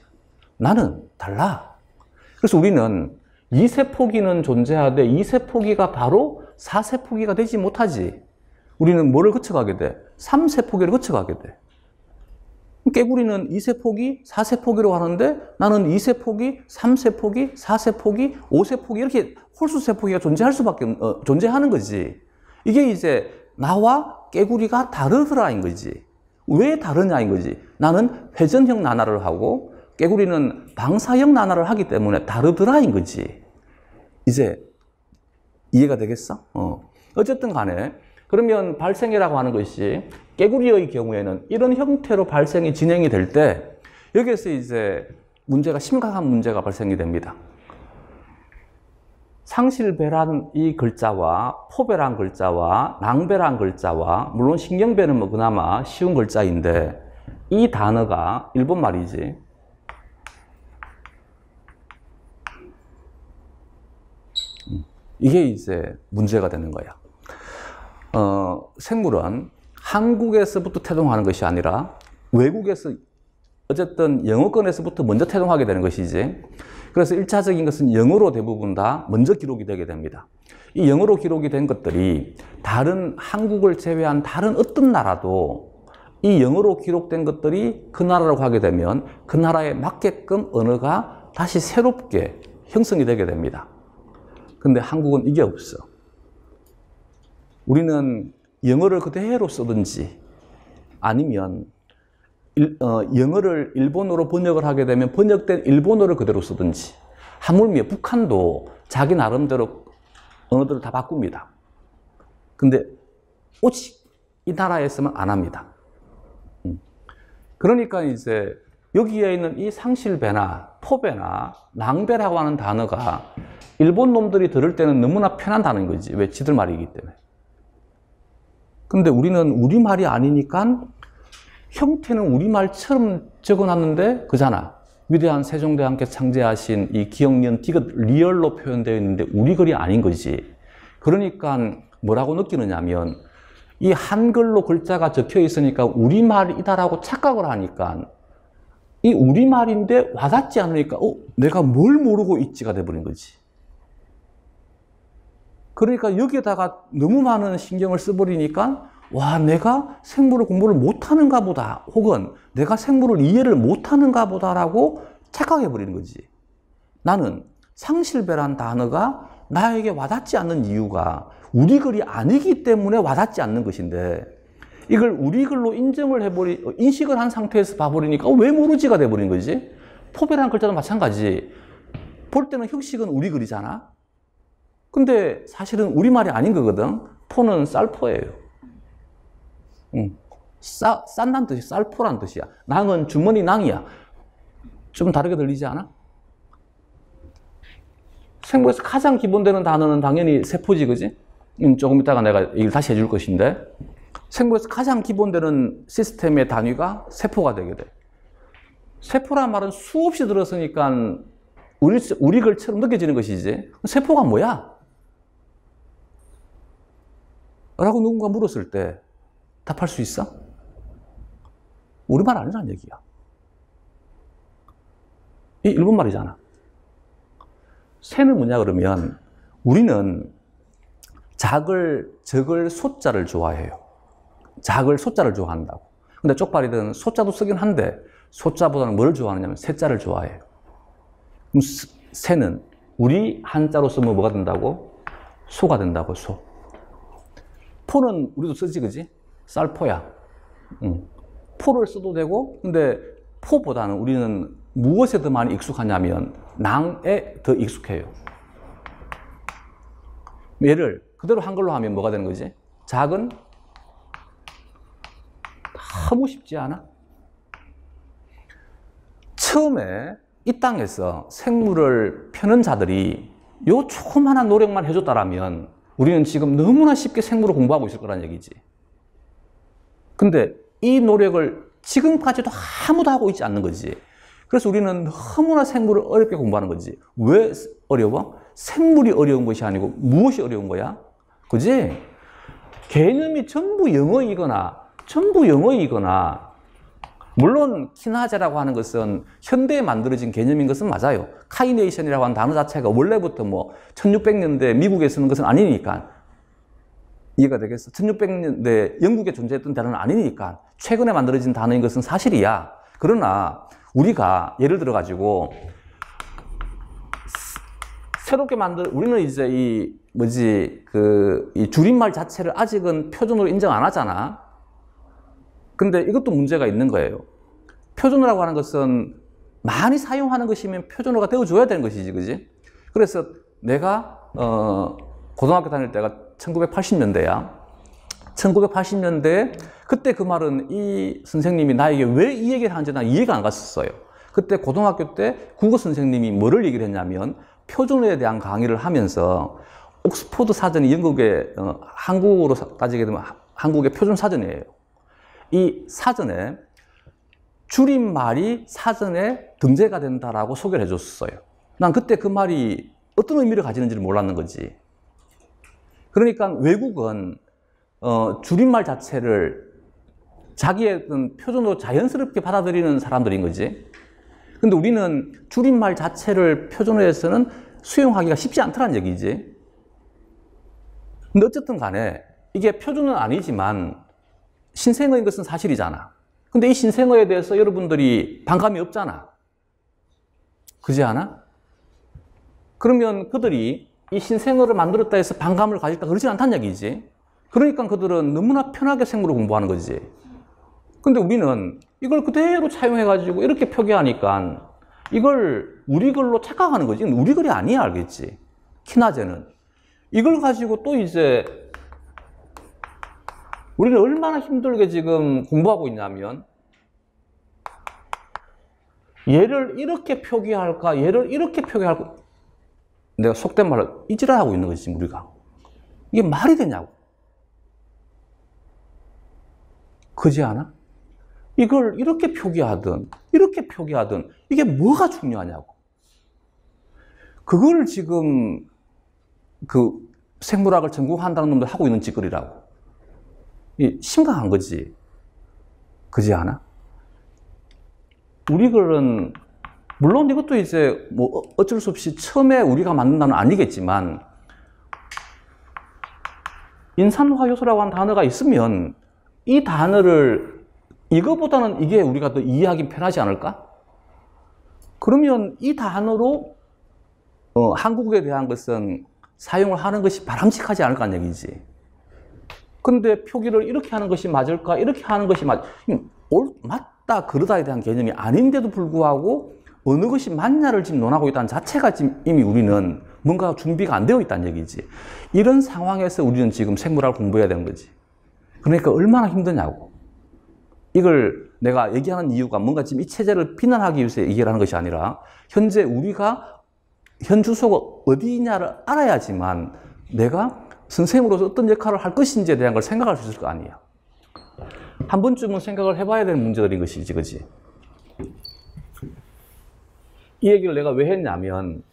나는 달라. 그래서 우리는 2세 포기는 존재하되 2세 포기가 바로 4세 포기가 되지 못하지. 우리는 뭐를 거쳐가게 돼? 3세 포기를 거쳐가게 돼. 깨구리는 2세 포기, 4세 포기로 하는데 나는 2세 포기, 3세 포기, 4세 포기, 5세 포기 이렇게 홀수세 포기가 존재하는 거지. 이게 이제 나와 깨구리가 다르더라인 거지. 왜 다르냐인 거지. 나는 회전형 난화를 하고 깨구리는 방사형 난화를 하기 때문에 다르더라인 거지. 이제 이해가 되겠어? 어쨌든 간에 그러면 발생이라고 하는 것이 깨구리의 경우에는 이런 형태로 발생이 진행이 될 때 여기에서 이제 심각한 문제가 발생이 됩니다. 상실배란 이 글자와 포배란 글자와 낭배란 글자와 물론 신경배는 뭐 그나마 쉬운 글자인데 이 단어가 일본 말이지. 이게 이제 문제가 되는 거야. 생물은 한국에서부터 태동하는 것이 아니라 외국에서 어쨌든 영어권에서부터 먼저 태동하게 되는 것이지. 그래서 1차적인 것은 영어로 대부분 다 먼저 기록이 되게 됩니다. 이 영어로 기록이 된 것들이 다른 한국을 제외한 다른 어떤 나라도 이 영어로 기록된 것들이 그 나라라고 하게 되면 그 나라에 맞게끔 언어가 다시 새롭게 형성이 되게 됩니다. 근데 한국은 이게 없어. 우리는 영어를 그대로 쓰든지 아니면 영어를 일본어로 번역을 하게 되면 번역된 일본어를 그대로 쓰든지, 하물며 북한도 자기 나름대로 언어들을 다 바꿉니다. 근데 오직 이 나라에서만 안 합니다. 그러니까 이제 여기에 있는 이 상실배나 포배나 낭배라고 하는 단어가 일본 놈들이 들을 때는 너무나 편한 단어인 거지. 왜? 지들 말이기 때문에. 근데 우리는 우리말이 아니니까 형태는 우리말처럼 적어놨는데 그잖아. 위대한 세종대왕께서 창제하신 이 기억년 디귿 리얼로 표현되어 있는데 우리 글이 아닌 거지. 그러니까 뭐라고 느끼느냐면 이 한글로 글자가 적혀 있으니까 우리말이다라고 착각을 하니까 이 우리말인데 와닿지 않으니까 내가 뭘 모르고 있지가 돼버린 거지. 그러니까 여기에다가 너무 많은 신경을 써버리니까 와, 내가 생물을 공부를 못하는가 보다, 혹은 내가 생물을 이해를 못하는가 보다라고 착각해버리는 거지. 나는 상실배란 단어가 나에게 와닿지 않는 이유가 우리 글이 아니기 때문에 와닿지 않는 것인데, 이걸 우리 글로 인식을 한 상태에서 봐버리니까 왜 모르지가 돼버린 거지? 포배라는 글자도 마찬가지. 볼 때는 혁식은 우리 글이잖아? 근데 사실은 우리말이 아닌 거거든. 포는 쌀포예요. 싼다는 뜻이 쌀포란 뜻이야. 낭은 주머니 낭이야. 좀 다르게 들리지 않아? 생물에서 가장 기본되는 단어는 당연히 세포지, 그지? 조금 이따가 내가 얘기를 다시 해줄 것인데, 생물에서 가장 기본되는 시스템의 단위가 세포가 되게 돼. 세포란 말은 수없이 들었으니까 우리 글처럼 느껴지는 것이지. 세포가 뭐야? 라고 누군가 물었을 때 답할 수 있어? 우리말 아니라는 얘기야. 이 일본말이잖아. 새는 뭐냐 그러면 우리는 작을, 적을, 소자를 좋아해요. 작을, 소자를 좋아한다고. 근데 쪽발이든 소자도 쓰긴 한데 소자보다는 뭘 좋아하느냐면 새자를 좋아해요. 그럼 새는 우리 한자로 쓰면 뭐가 된다고? 소가 된다고, 소. 포는 우리도 쓰지, 그지? 쌀포야. 포를 써도 되고, 근데 포보다는 우리는 무엇에 더 많이 익숙하냐면 낭에 더 익숙해요. 얘를 그대로 한글로 하면 뭐가 되는 거지? 작은? 너무 쉽지 않아? 처음에 이 땅에서 생물을 펴는 자들이 요 조그만한 노력만 해줬다라면 우리는 지금 너무나 쉽게 생물을 공부하고 있을 거란 얘기지. 근데 이 노력을 지금까지도 아무도 하고 있지 않는 거지. 그래서 우리는 너무나 생물을 어렵게 공부하는 거지. 왜 어려워? 생물이 어려운 것이 아니고 무엇이 어려운 거야? 그지? 개념이 전부 영어이거나 물론 키나제라고 하는 것은 현대에 만들어진 개념인 것은 맞아요. 카이네이션이라고 하는 단어 자체가 원래부터 1600년대 미국에 쓰는 것은 아니니까. 이해가 되겠어? 1600년대 영국에 존재했던 단어는 아니니까. 최근에 만들어진 단어인 것은 사실이야. 그러나 우리가 예를 들어 가지고 새롭게 우리는 이제 이 줄임말 자체를 아직은 표준어로 인정 안 하잖아. 근데 이것도 문제가 있는 거예요. 표준어라고 하는 것은 많이 사용하는 것이면 표준어가 되어줘야 되는 것이지, 그지? 그래서 내가, 고등학교 다닐 때가 1980년대야. 1980년대에 그때 그 말은 이 선생님이 나에게 왜 이 얘기를 하는지 난 이해가 안 갔었어요. 그때 고등학교 때 국어 선생님이 뭐를 얘기를 했냐면 표준어에 대한 강의를 하면서 옥스포드 사전이 영국의, 한국어로 따지게 되면 한국의 표준 사전이에요. 이 사전에 줄임말이 사전에 등재가 된다라고 소개를 해줬어요. 난 그때 그 말이 어떤 의미를 가지는지를 몰랐는 거지. 그러니까 외국은 줄임말 자체를 자기의 어떤 표준으로 자연스럽게 받아들이는 사람들인 거지. 근데 우리는 줄임말 자체를 표준어에서는 수용하기가 쉽지 않다는 얘기지. 근데 어쨌든 간에 이게 표준어는 아니지만 신생어인 것은 사실이잖아. 근데 이 신생어에 대해서 여러분들이 반감이 없잖아. 그지 않아? 그러면 그들이 이 신생어를 만들었다 해서 반감을 가질까? 그렇지 않다는 얘기지. 그러니까 그들은 너무나 편하게 생물을 공부하는 거지. 근데 우리는 이걸 그대로 차용해가지고 이렇게 표기하니까 이걸 우리 글로 착각하는 거지. 우리 글이 아니야, 알겠지? 키나제는. 이걸 가지고 또 이제 우리는 얼마나 힘들게 지금 공부하고 있냐면 얘를 이렇게 표기할까, 얘를 이렇게 표기할까. 내가 속된 말로 이지랄하고 있는 거지, 우리가. 이게 말이 되냐고. 그지 않아? 이걸 이렇게 표기하든 이렇게 표기하든 이게 뭐가 중요하냐고. 그걸 지금 그 생물학을 전공한다는 놈들 하고 있는 짓거리라고. 이 심각한 거지. 그지 않아? 우리 글은 물론 이것도 이제 뭐 어쩔 수 없이 처음에 우리가 만든 단어는 아니겠지만 인산화 요소라고 하는 단어가 있으면 이 단어를 이거보다는 이게 우리가 더 이해하기 편하지 않을까? 그러면 이 단어로 한국에 대한 것은 사용을 하는 것이 바람직하지 않을까 하는 얘기지. 근데 표기를 이렇게 하는 것이 맞을까? 이렇게 하는 것이 맞다, 그러다에 대한 개념이 아닌데도 불구하고 어느 것이 맞냐를 지금 논하고 있다는 자체가 지금 이미 우리는 뭔가 준비가 안 되어 있다는 얘기지. 이런 상황에서 우리는 지금 생물학을 공부해야 되는 거지. 그러니까 얼마나 힘드냐고. 이걸 내가 얘기하는 이유가 뭔가 지금 이 체제를 비난하기 위해서 얘기를 하는 것이 아니라 현재 우리가 현 주소가 어디냐를 알아야지만 내가 선생으로서 어떤 역할을 할 것인지에 대한 걸 생각할 수 있을 거 아니야. 한 번쯤은 생각을 해봐야 되는 문제들인 것이지, 그지? 이 얘기를 내가 왜 했냐면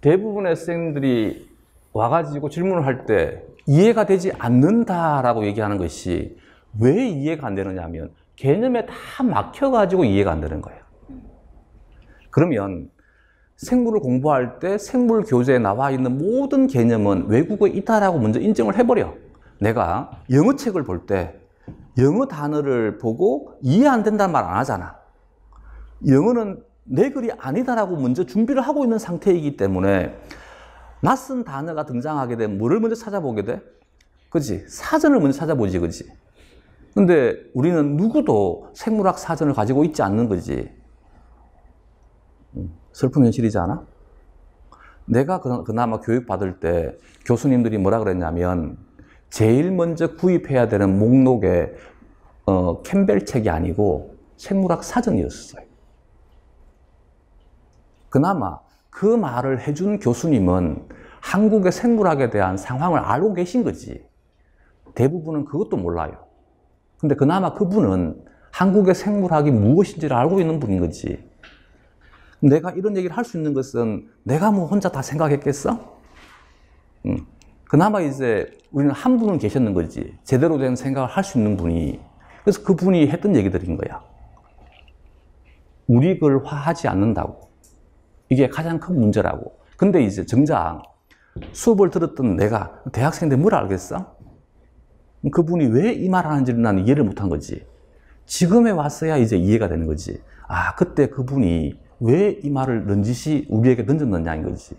대부분의 학생들이 와가지고 질문을 할 때 이해가 되지 않는다라고 얘기하는 것이 왜 이해가 안 되느냐 하면 개념에 다 막혀가지고 이해가 안 되는 거예요. 그러면 생물을 공부할 때 생물 교재에 나와 있는 모든 개념은 외국어에 있다라고 먼저 인정을 해버려. 내가 영어 책을 볼 때 영어 단어를 보고 이해 안 된다는 말 안 하잖아. 영어는 내 글이 아니다라고 먼저 준비를 하고 있는 상태이기 때문에 낯선 단어가 등장하게 되면 뭐를 먼저 찾아보게 돼? 그치? 사전을 먼저 찾아보지, 그치? 근데 우리는 누구도 생물학 사전을 가지고 있지 않는 거지. 슬픈 현실이지 않아? 내가 그나마 교육받을 때 교수님들이 뭐라 그랬냐면 제일 먼저 구입해야 되는 목록에 캠벨 책이 아니고 생물학 사전이었어요. 그나마 그 말을 해준 교수님은 한국의 생물학에 대한 상황을 알고 계신 거지. 대부분은 그것도 몰라요. 근데 그나마 그분은 한국의 생물학이 무엇인지를 알고 있는 분인 거지. 내가 이런 얘기를 할 수 있는 것은 내가 뭐 혼자 다 생각했겠어? 그나마 이제 우리는 한 분은 계셨는 거지. 제대로 된 생각을 할 수 있는 분이. 그래서 그분이 했던 얘기들인 거야. 우리 걸 화하지 않는다고. 이게 가장 큰 문제라고. 근데 이제 정작 수업을 들었던 내가 대학생인데 뭘 알겠어? 그분이 왜 이 말 하는지를 나는 이해를 못한 거지. 지금에 왔어야 이제 이해가 되는 거지. 아, 그때 그분이 왜 이 말을 넌지시 우리에게 던졌느냐인 거지.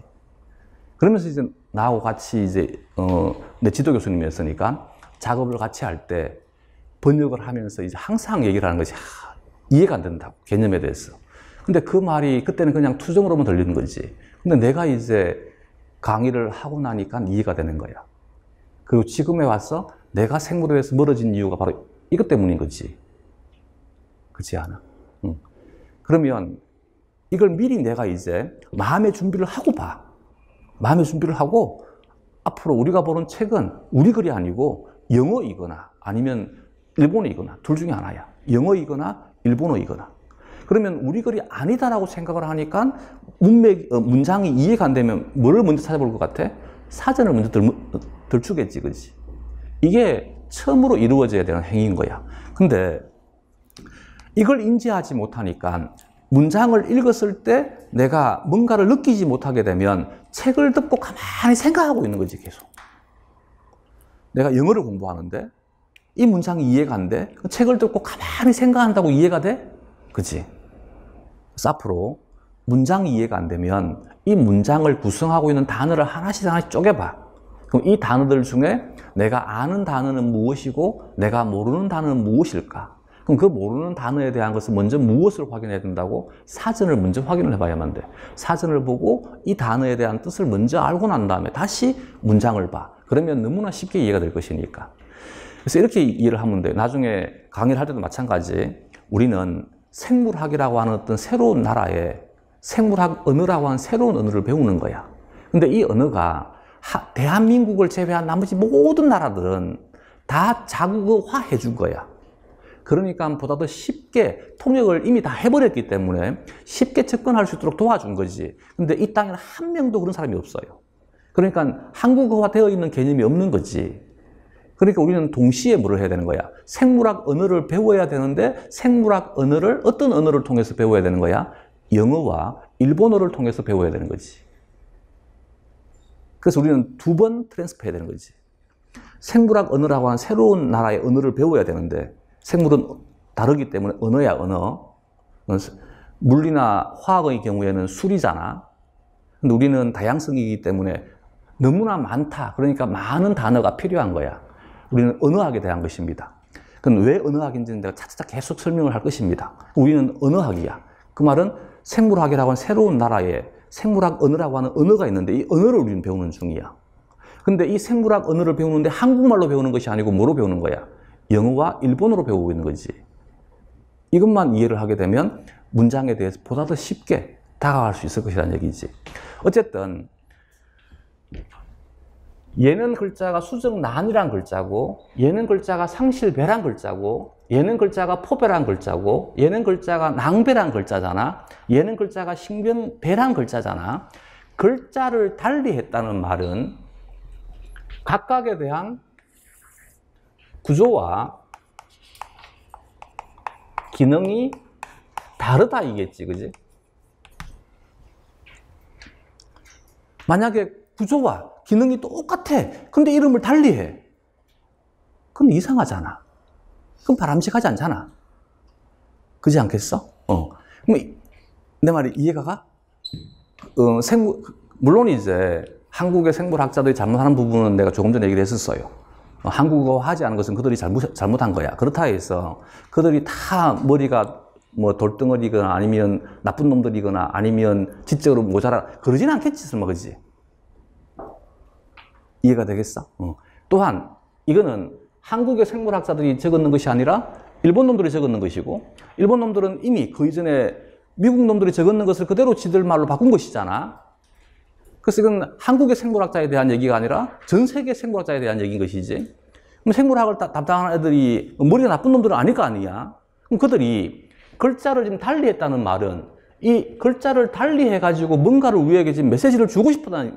그러면서 이제 나하고 같이 이제 내 지도 교수님이었으니까 작업을 같이 할 때 번역을 하면서 이제 항상 얘기를 하는 것이 이해가 안 된다고, 개념에 대해서. 근데 그 말이 그때는 그냥 투정으로만 들리는 거지. 근데 내가 이제 강의를 하고 나니까 이해가 되는 거야. 그리고 지금에 와서 내가 생물에 대해서 멀어진 이유가 바로 이것 때문인 거지. 그렇지 않아? 그러면 이걸 미리 내가 이제 마음의 준비를 하고 봐. 마음의 준비를 하고 앞으로 우리가 보는 책은 우리 글이 아니고 영어이거나 아니면 일본어이거나 둘 중에 하나야. 영어이거나 일본어이거나. 그러면 우리 글이 아니다라고 생각을 하니까 문장이 이해가 안 되면 뭐를 먼저 찾아볼 것 같아? 사전을 먼저 들추겠지, 그지? 이게 처음으로 이루어져야 되는 행위인 거야. 근데 이걸 인지하지 못하니까 문장을 읽었을 때 내가 뭔가를 느끼지 못하게 되면 책을 덮고 가만히 생각하고 있는 거지, 계속. 내가 영어를 공부하는데 이 문장이 이해가 안 돼? 책을 덮고 가만히 생각한다고 이해가 돼? 그치? 그래서 앞으로 문장이 이해가 안 되면 이 문장을 구성하고 있는 단어를 하나씩 하나씩 쪼개봐. 그럼 이 단어들 중에 내가 아는 단어는 무엇이고 내가 모르는 단어는 무엇일까? 그럼 그 모르는 단어에 대한 것을 먼저 무엇을 확인해야 된다고? 사전을 먼저 확인을 해봐야만 돼. 사전을 보고 이 단어에 대한 뜻을 먼저 알고 난 다음에 다시 문장을 봐. 그러면 너무나 쉽게 이해가 될 것이니까. 그래서 이렇게 이해를 하면 돼요. 나중에 강의를 할 때도 마찬가지. 우리는 생물학이라고 하는 어떤 새로운 나라에 생물학 언어라고 하는 새로운 언어를 배우는 거야. 근데 이 언어가 대한민국을 제외한 나머지 모든 나라들은 다 자국어화 해준 거야. 그러니까 보다 더 쉽게 통역을 이미 다 해버렸기 때문에 쉽게 접근할 수 있도록 도와준 거지. 근데 이 땅에는 한 명도 그런 사람이 없어요. 그러니까 한국어화 되어 있는 개념이 없는 거지. 그러니까 우리는 동시에 뭐를 해야 되는 거야? 생물학 언어를 배워야 되는데 생물학 언어를 어떤 언어를 통해서 배워야 되는 거야? 영어와 일본어를 통해서 배워야 되는 거지. 그래서 우리는 두 번 트랜스퍼해야 되는 거지. 생물학 언어라고 하는 새로운 나라의 언어를 배워야 되는데 생물은 다르기 때문에 언어야, 언어. 물리나 화학의 경우에는 술이잖아. 근데 우리는 다양성이기 때문에 너무나 많다. 그러니까 많은 단어가 필요한 거야. 우리는 언어학에 대한 것입니다. 그건 왜 언어학인지는 내가 차차차 계속 설명을 할 것입니다. 우리는 언어학이야. 그 말은 생물학이라고 하는 새로운 나라에 생물학 언어라고 하는 언어가 있는데 이 언어를 우리는 배우는 중이야. 근데 이 생물학 언어를 배우는데 한국말로 배우는 것이 아니고 뭐로 배우는 거야? 영어와 일본어로 배우고 있는 거지. 이것만 이해를 하게 되면 문장에 대해서 보다 더 쉽게 다가갈 수 있을 것이라는 얘기지. 어쨌든 얘는 글자가 수정난이란 글자고 얘는 글자가 상실배란 글자고 얘는 글자가 포배란 글자고 얘는 글자가 낭배란 글자잖아. 얘는 글자가 신변배란 글자잖아. 글자를 달리했다는 말은 각각에 대한 구조와 기능이 다르다 이겠지, 그지? 만약에 구조와 기능이 똑같아. 근데 이름을 달리해. 그럼 이상하잖아. 그럼 바람직하지 않잖아. 그지 않겠어? 그럼 내 말이 이해가 가? 물론 이제 한국의 생물학자들이 잘못하는 부분은 내가 조금 전에 얘기를 했었어요. 한국어 하지 않은 것은 그들이 잘못한 거야. 그렇다 해서 그들이 다 머리가 뭐 돌덩어리거나 아니면 나쁜 놈들이거나 아니면 지적으로 모자라 그러진 않겠지, 설마, 그지? 이해가 되겠어? 또한 이거는 한국의 생물학자들이 적었는 것이 아니라 일본 놈들이 적었는 것이고 일본 놈들은 이미 그 이전에 미국 놈들이 적었는 것을 그대로 지들 말로 바꾼 것이잖아. 그래서 이건 한국의 생물학자에 대한 얘기가 아니라 전 세계 생물학자에 대한 얘기인 것이지. 그럼 생물학을 담당하는 애들이 머리가 나쁜 놈들은 아닐 거 아니야. 그럼 그들이 글자를 지금 달리했다는 말은 이 글자를 달리해가지고 뭔가를 우리에게 지금 메시지를 주고 싶다는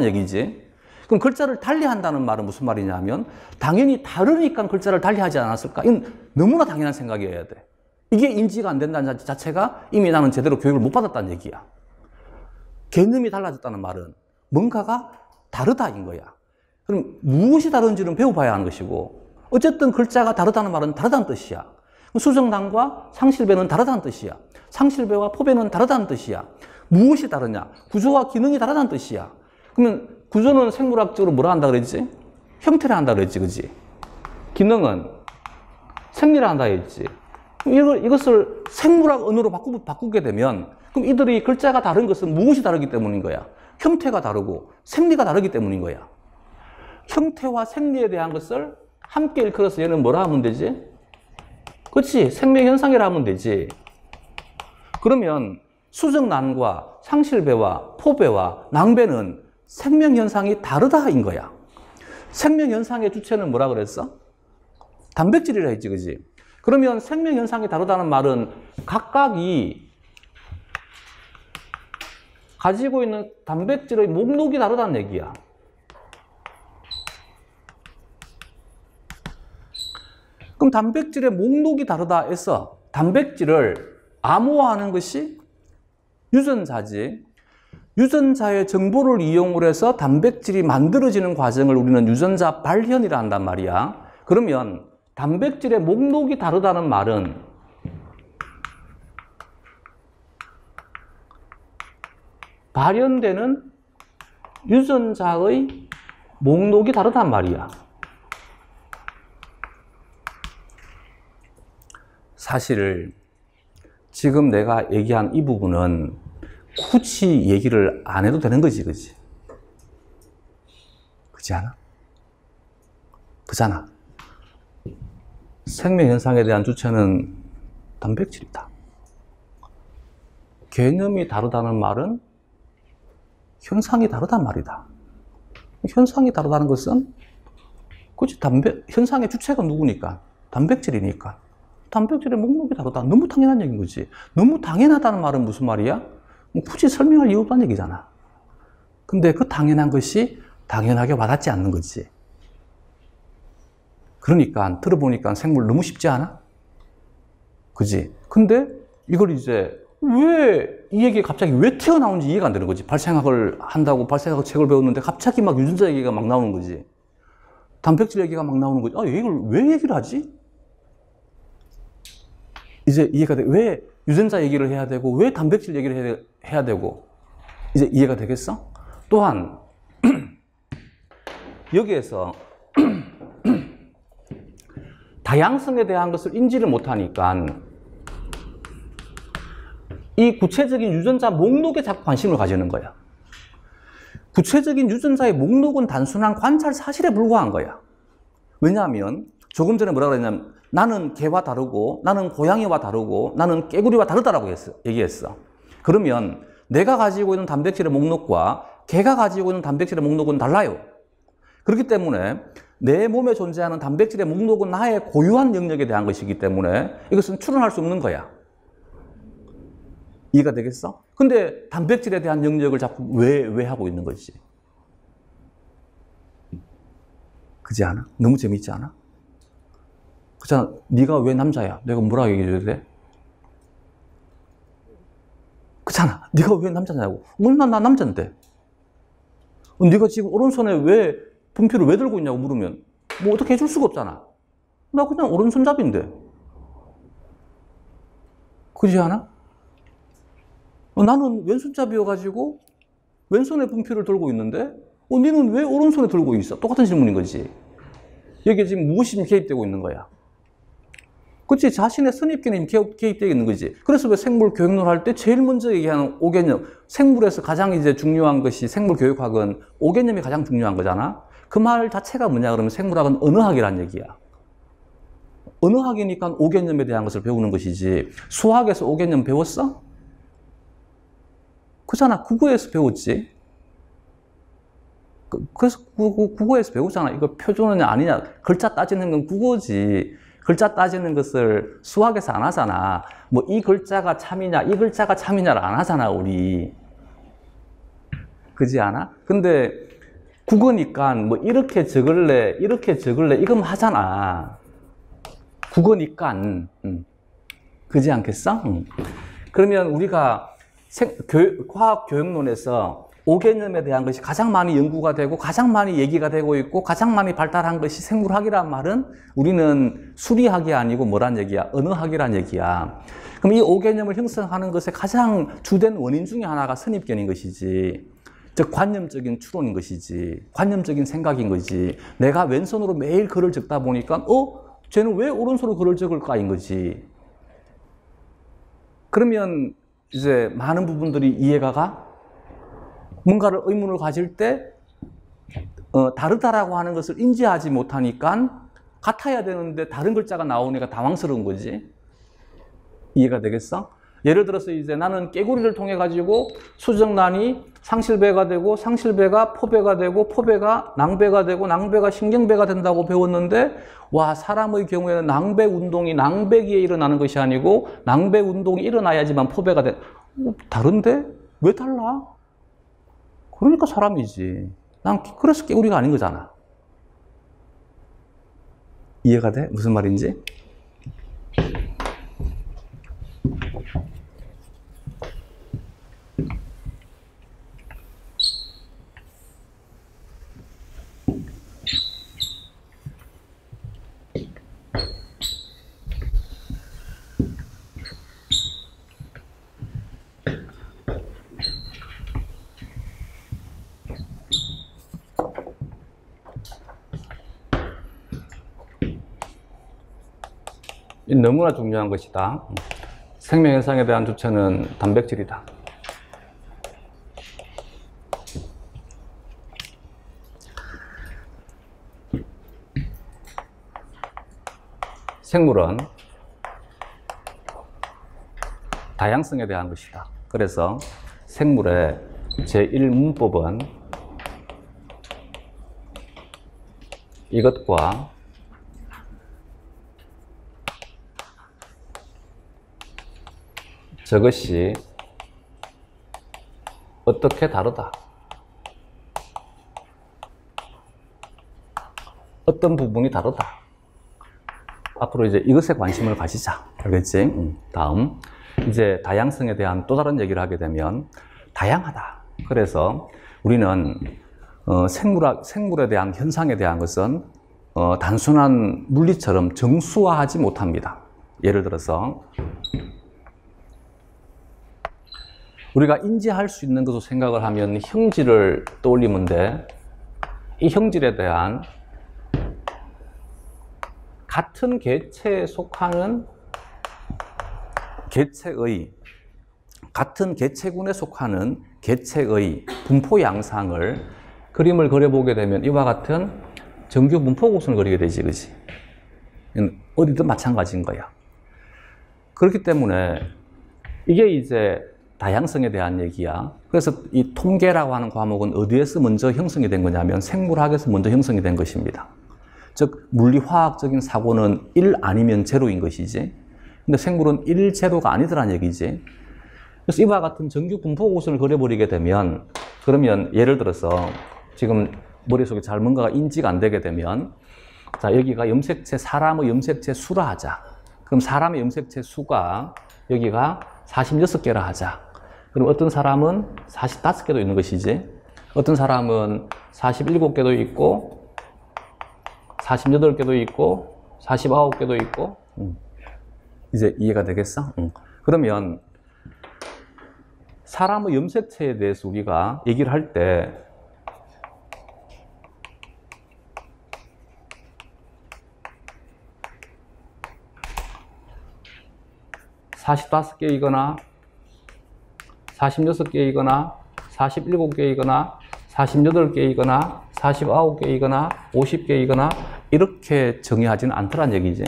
얘기지. 그럼 글자를 달리한다는 말은 무슨 말이냐면 당연히 다르니까 글자를 달리하지 않았을까? 이건 너무나 당연한 생각이어야 돼. 이게 인지가 안 된다는 자체가 이미 나는 제대로 교육을 못 받았다는 얘기야. 개념이 달라졌다는 말은 뭔가가 다르다인 거야. 그럼 무엇이 다른지는 배워봐야 하는 것이고 어쨌든 글자가 다르다는 말은 다르다는 뜻이야. 수정난과 상실배는 다르다는 뜻이야. 상실배와 포배는 다르다는 뜻이야. 무엇이 다르냐? 구조와 기능이 다르다는 뜻이야. 그러면 구조는 생물학적으로 뭐라 한다 그랬지? 형태를 한다 그랬지, 그지? 기능은 생리를 한다 했지. 이것을 생물학 언어로 바꾸게 되면 그럼 이들이 글자가 다른 것은 무엇이 다르기 때문인 거야? 형태가 다르고 생리가 다르기 때문인 거야. 형태와 생리에 대한 것을 함께 일컬어서 얘는 뭐라 하면 되지? 그렇지, 생명현상이라 하면 되지. 그러면 수정난과 상실배와 포배와 낭배는 생명현상이 다르다인 거야. 생명현상의 주체는 뭐라 그랬어? 단백질이라 했지, 그지? 그러면 생명현상이 다르다는 말은 각각이 가지고 있는 단백질의 목록이 다르다는 얘기야. 그럼 단백질의 목록이 다르다 해서 단백질을 암호화하는 것이 유전자지. 유전자의 정보를 이용을 해서 단백질이 만들어지는 과정을 우리는 유전자 발현이라 한단 말이야. 그러면 단백질의 목록이 다르다는 말은 발현되는 유전자의 목록이 다르단 말이야. 사실 지금 내가 얘기한 이 부분은 굳이 얘기를 안 해도 되는 거지, 그지? 그렇지 않아? 그잖아. 생명현상에 대한 주체는 단백질이다. 개념이 다르다는 말은 현상이 다르단 말이다. 현상이 다르다는 것은 그렇지, 현상의 주체가 누구니까? 단백질이니까. 단백질의 목록이 다르다. 너무 당연한 얘기인 거지. 너무 당연하다는 말은 무슨 말이야? 뭐 굳이 설명할 이유가 없다는 얘기잖아. 근데 그 당연한 것이 당연하게 와닿지 않는 거지. 그러니까 들어보니까 생물 너무 쉽지 않아? 그지? 근데 이걸 이제 왜 이 얘기가 갑자기 왜 튀어나오는지 이해가 안 되는 거지. 발생학을 한다고 발생학 책을 배웠는데 갑자기 막 유전자 얘기가 막 나오는 거지. 단백질 얘기가 막 나오는 거지. 아, 이걸 왜 얘기를 하지? 이제 이해가 돼. 왜 유전자 얘기를 해야 되고 왜 단백질 얘기를 해야 되고 이제 이해가 되겠어? 또한 여기에서 다양성에 대한 것을 인지를 못하니까 이 구체적인 유전자 목록에 자꾸 관심을 가지는 거야. 구체적인 유전자의 목록은 단순한 관찰 사실에 불과한 거야. 왜냐하면 조금 전에 뭐라 그랬냐면 나는 개와 다르고 나는 고양이와 다르고 나는 깨구리와 다르다라고 얘기했어. 그러면 내가 가지고 있는 단백질의 목록과 개가 가지고 있는 단백질의 목록은 달라요. 그렇기 때문에 내 몸에 존재하는 단백질의 목록은 나의 고유한 영역에 대한 것이기 때문에 이것은 추론할 수 없는 거야. 이해가 되겠어? 근데 단백질에 대한 영역을 자꾸 왜 하고 있는 거지? 그지 않아? 너무 재밌지 않아? 그렇잖아. 네가 왜 남자야? 내가 뭐라고 얘기해줘야 돼? 그렇잖아. 네가 왜 남자냐고. 나 남자인데. 네가 지금 오른손에 왜 분필을 왜 들고 있냐고 물으면 뭐 어떻게 해줄 수가 없잖아. 나 그냥 오른손잡이인데. 그렇지 않아? 나는 왼손잡이여가지고 왼손에 분필을 들고 있는데 너는 왜 오른손에 들고 있어? 똑같은 질문인 거지. 여기에 지금 무엇이 개입되고 있는 거야? 그치? 자신의 선입 개념이 개입되어 있는 거지. 그래서 왜 생물 교육론 할 때 제일 먼저 얘기하는 5개념, 생물에서 가장 이제 중요한 것이 생물 교육학은 5개념이 가장 중요한 거잖아. 그 말 자체가 뭐냐 그러면 생물학은 언어학이란 얘기야. 언어학이니까 5개념에 대한 것을 배우는 것이지. 수학에서 5개념 배웠어? 그잖아. 국어에서 배웠지. 그래서 국어에서 배우잖아. 이거 표준어냐 아니냐. 글자 따지는 건 국어지. 글자 따지는 것을 수학에서 안 하잖아. 뭐 이 글자가 참이냐, 이 글자가 참이냐를 안 하잖아, 우리. 그지 않아? 근데 국어니까 뭐 이렇게 적을래, 이렇게 적을래, 이건 하잖아. 국어니까. 그지 않겠어? 그러면 우리가 과학 교육론에서 5개념에 대한 것이 가장 많이 연구가 되고 가장 많이 얘기가 되고 있고 가장 많이 발달한 것이 생물학이란 말은 우리는 수리학이 아니고 뭐란 얘기야? 언어학이란 얘기야. 그럼 이 5개념을 형성하는 것의 가장 주된 원인 중에 하나가 선입견인 것이지. 즉 관념적인 추론인 것이지. 관념적인 생각인 거지. 내가 왼손으로 매일 글을 적다 보니까 쟤는 왜 오른손으로 글을 적을까인 거지. 그러면 이제 많은 부분들이 이해가 가? 뭔가를 의문을 가질 때 다르다라고 하는 것을 인지하지 못하니까 같아야 되는데 다른 글자가 나오니까 당황스러운 거지. 이해가 되겠어? 예를 들어서 이제 나는 깨구리를 통해 가지고 수정란이 상실배가 되고 상실배가 포배가 되고 포배가 낭배가 되고 낭배가 신경배가 된다고 배웠는데 와, 사람의 경우에는 낭배 운동이 낭배기에 일어나는 것이 아니고 낭배 운동이 일어나야지만 포배가 돼. 다른데? 왜 달라? 그러니까 사람이지. 난 그래서 깨구리가 아닌 거잖아. 이해가 돼? 무슨 말인지? 너무나 중요한 것이다. 생명현상에 대한 주체는 단백질이다. 생물은 다양성에 대한 것이다. 그래서 생물의 제1문법은 이것과 저것이 어떻게 다르다. 어떤 부분이 다르다. 앞으로 이제 이것에 관심을 가지자. 알겠지? 다음. 이제 다양성에 대한 또 다른 얘기를 하게 되면 다양하다. 그래서 우리는 생물에 대한 현상에 대한 것은 단순한 물리처럼 정수화하지 못합니다. 예를 들어서 우리가 인지할 수 있는 것으로 생각을 하면 형질을 떠올리면 돼. 이 형질에 대한 같은 개체에 속하는 같은 개체군에 속하는 개체의 분포 양상을 그림을 그려보게 되면 이와 같은 정규 분포 곡선을 그리게 되지, 그지? 어디든 마찬가지인 거야. 그렇기 때문에 이게 이제 다양성에 대한 얘기야. 그래서 이 통계라고 하는 과목은 어디에서 먼저 형성이 된 거냐면 생물학에서 먼저 형성이 된 것입니다. 즉 물리화학적인 사고는 1 아니면 제로인 것이지. 근데 생물은 1 제로가 아니더란 얘기지. 그래서 이와 같은 정규 분포 곡선을 그려버리게 되면 그러면 예를 들어서 지금 머릿속에 잘 뭔가가 인지가 안 되게 되면 자 여기가 염색체 사람의 염색체 수라 하자. 그럼 사람의 염색체 수가 여기가 46개라 하자. 그럼 어떤 사람은 45개도 있는 것이지. 어떤 사람은 47개도 있고 48개도 있고 49개도 있고 이제 이해가 되겠어? 그러면 사람의 염색체에 대해서 우리가 얘기를 할 때 (45개이거나) 46개이거나 47개이거나 48개이거나 49개이거나 50개이거나 이렇게 정의하지는 않더란 얘기지.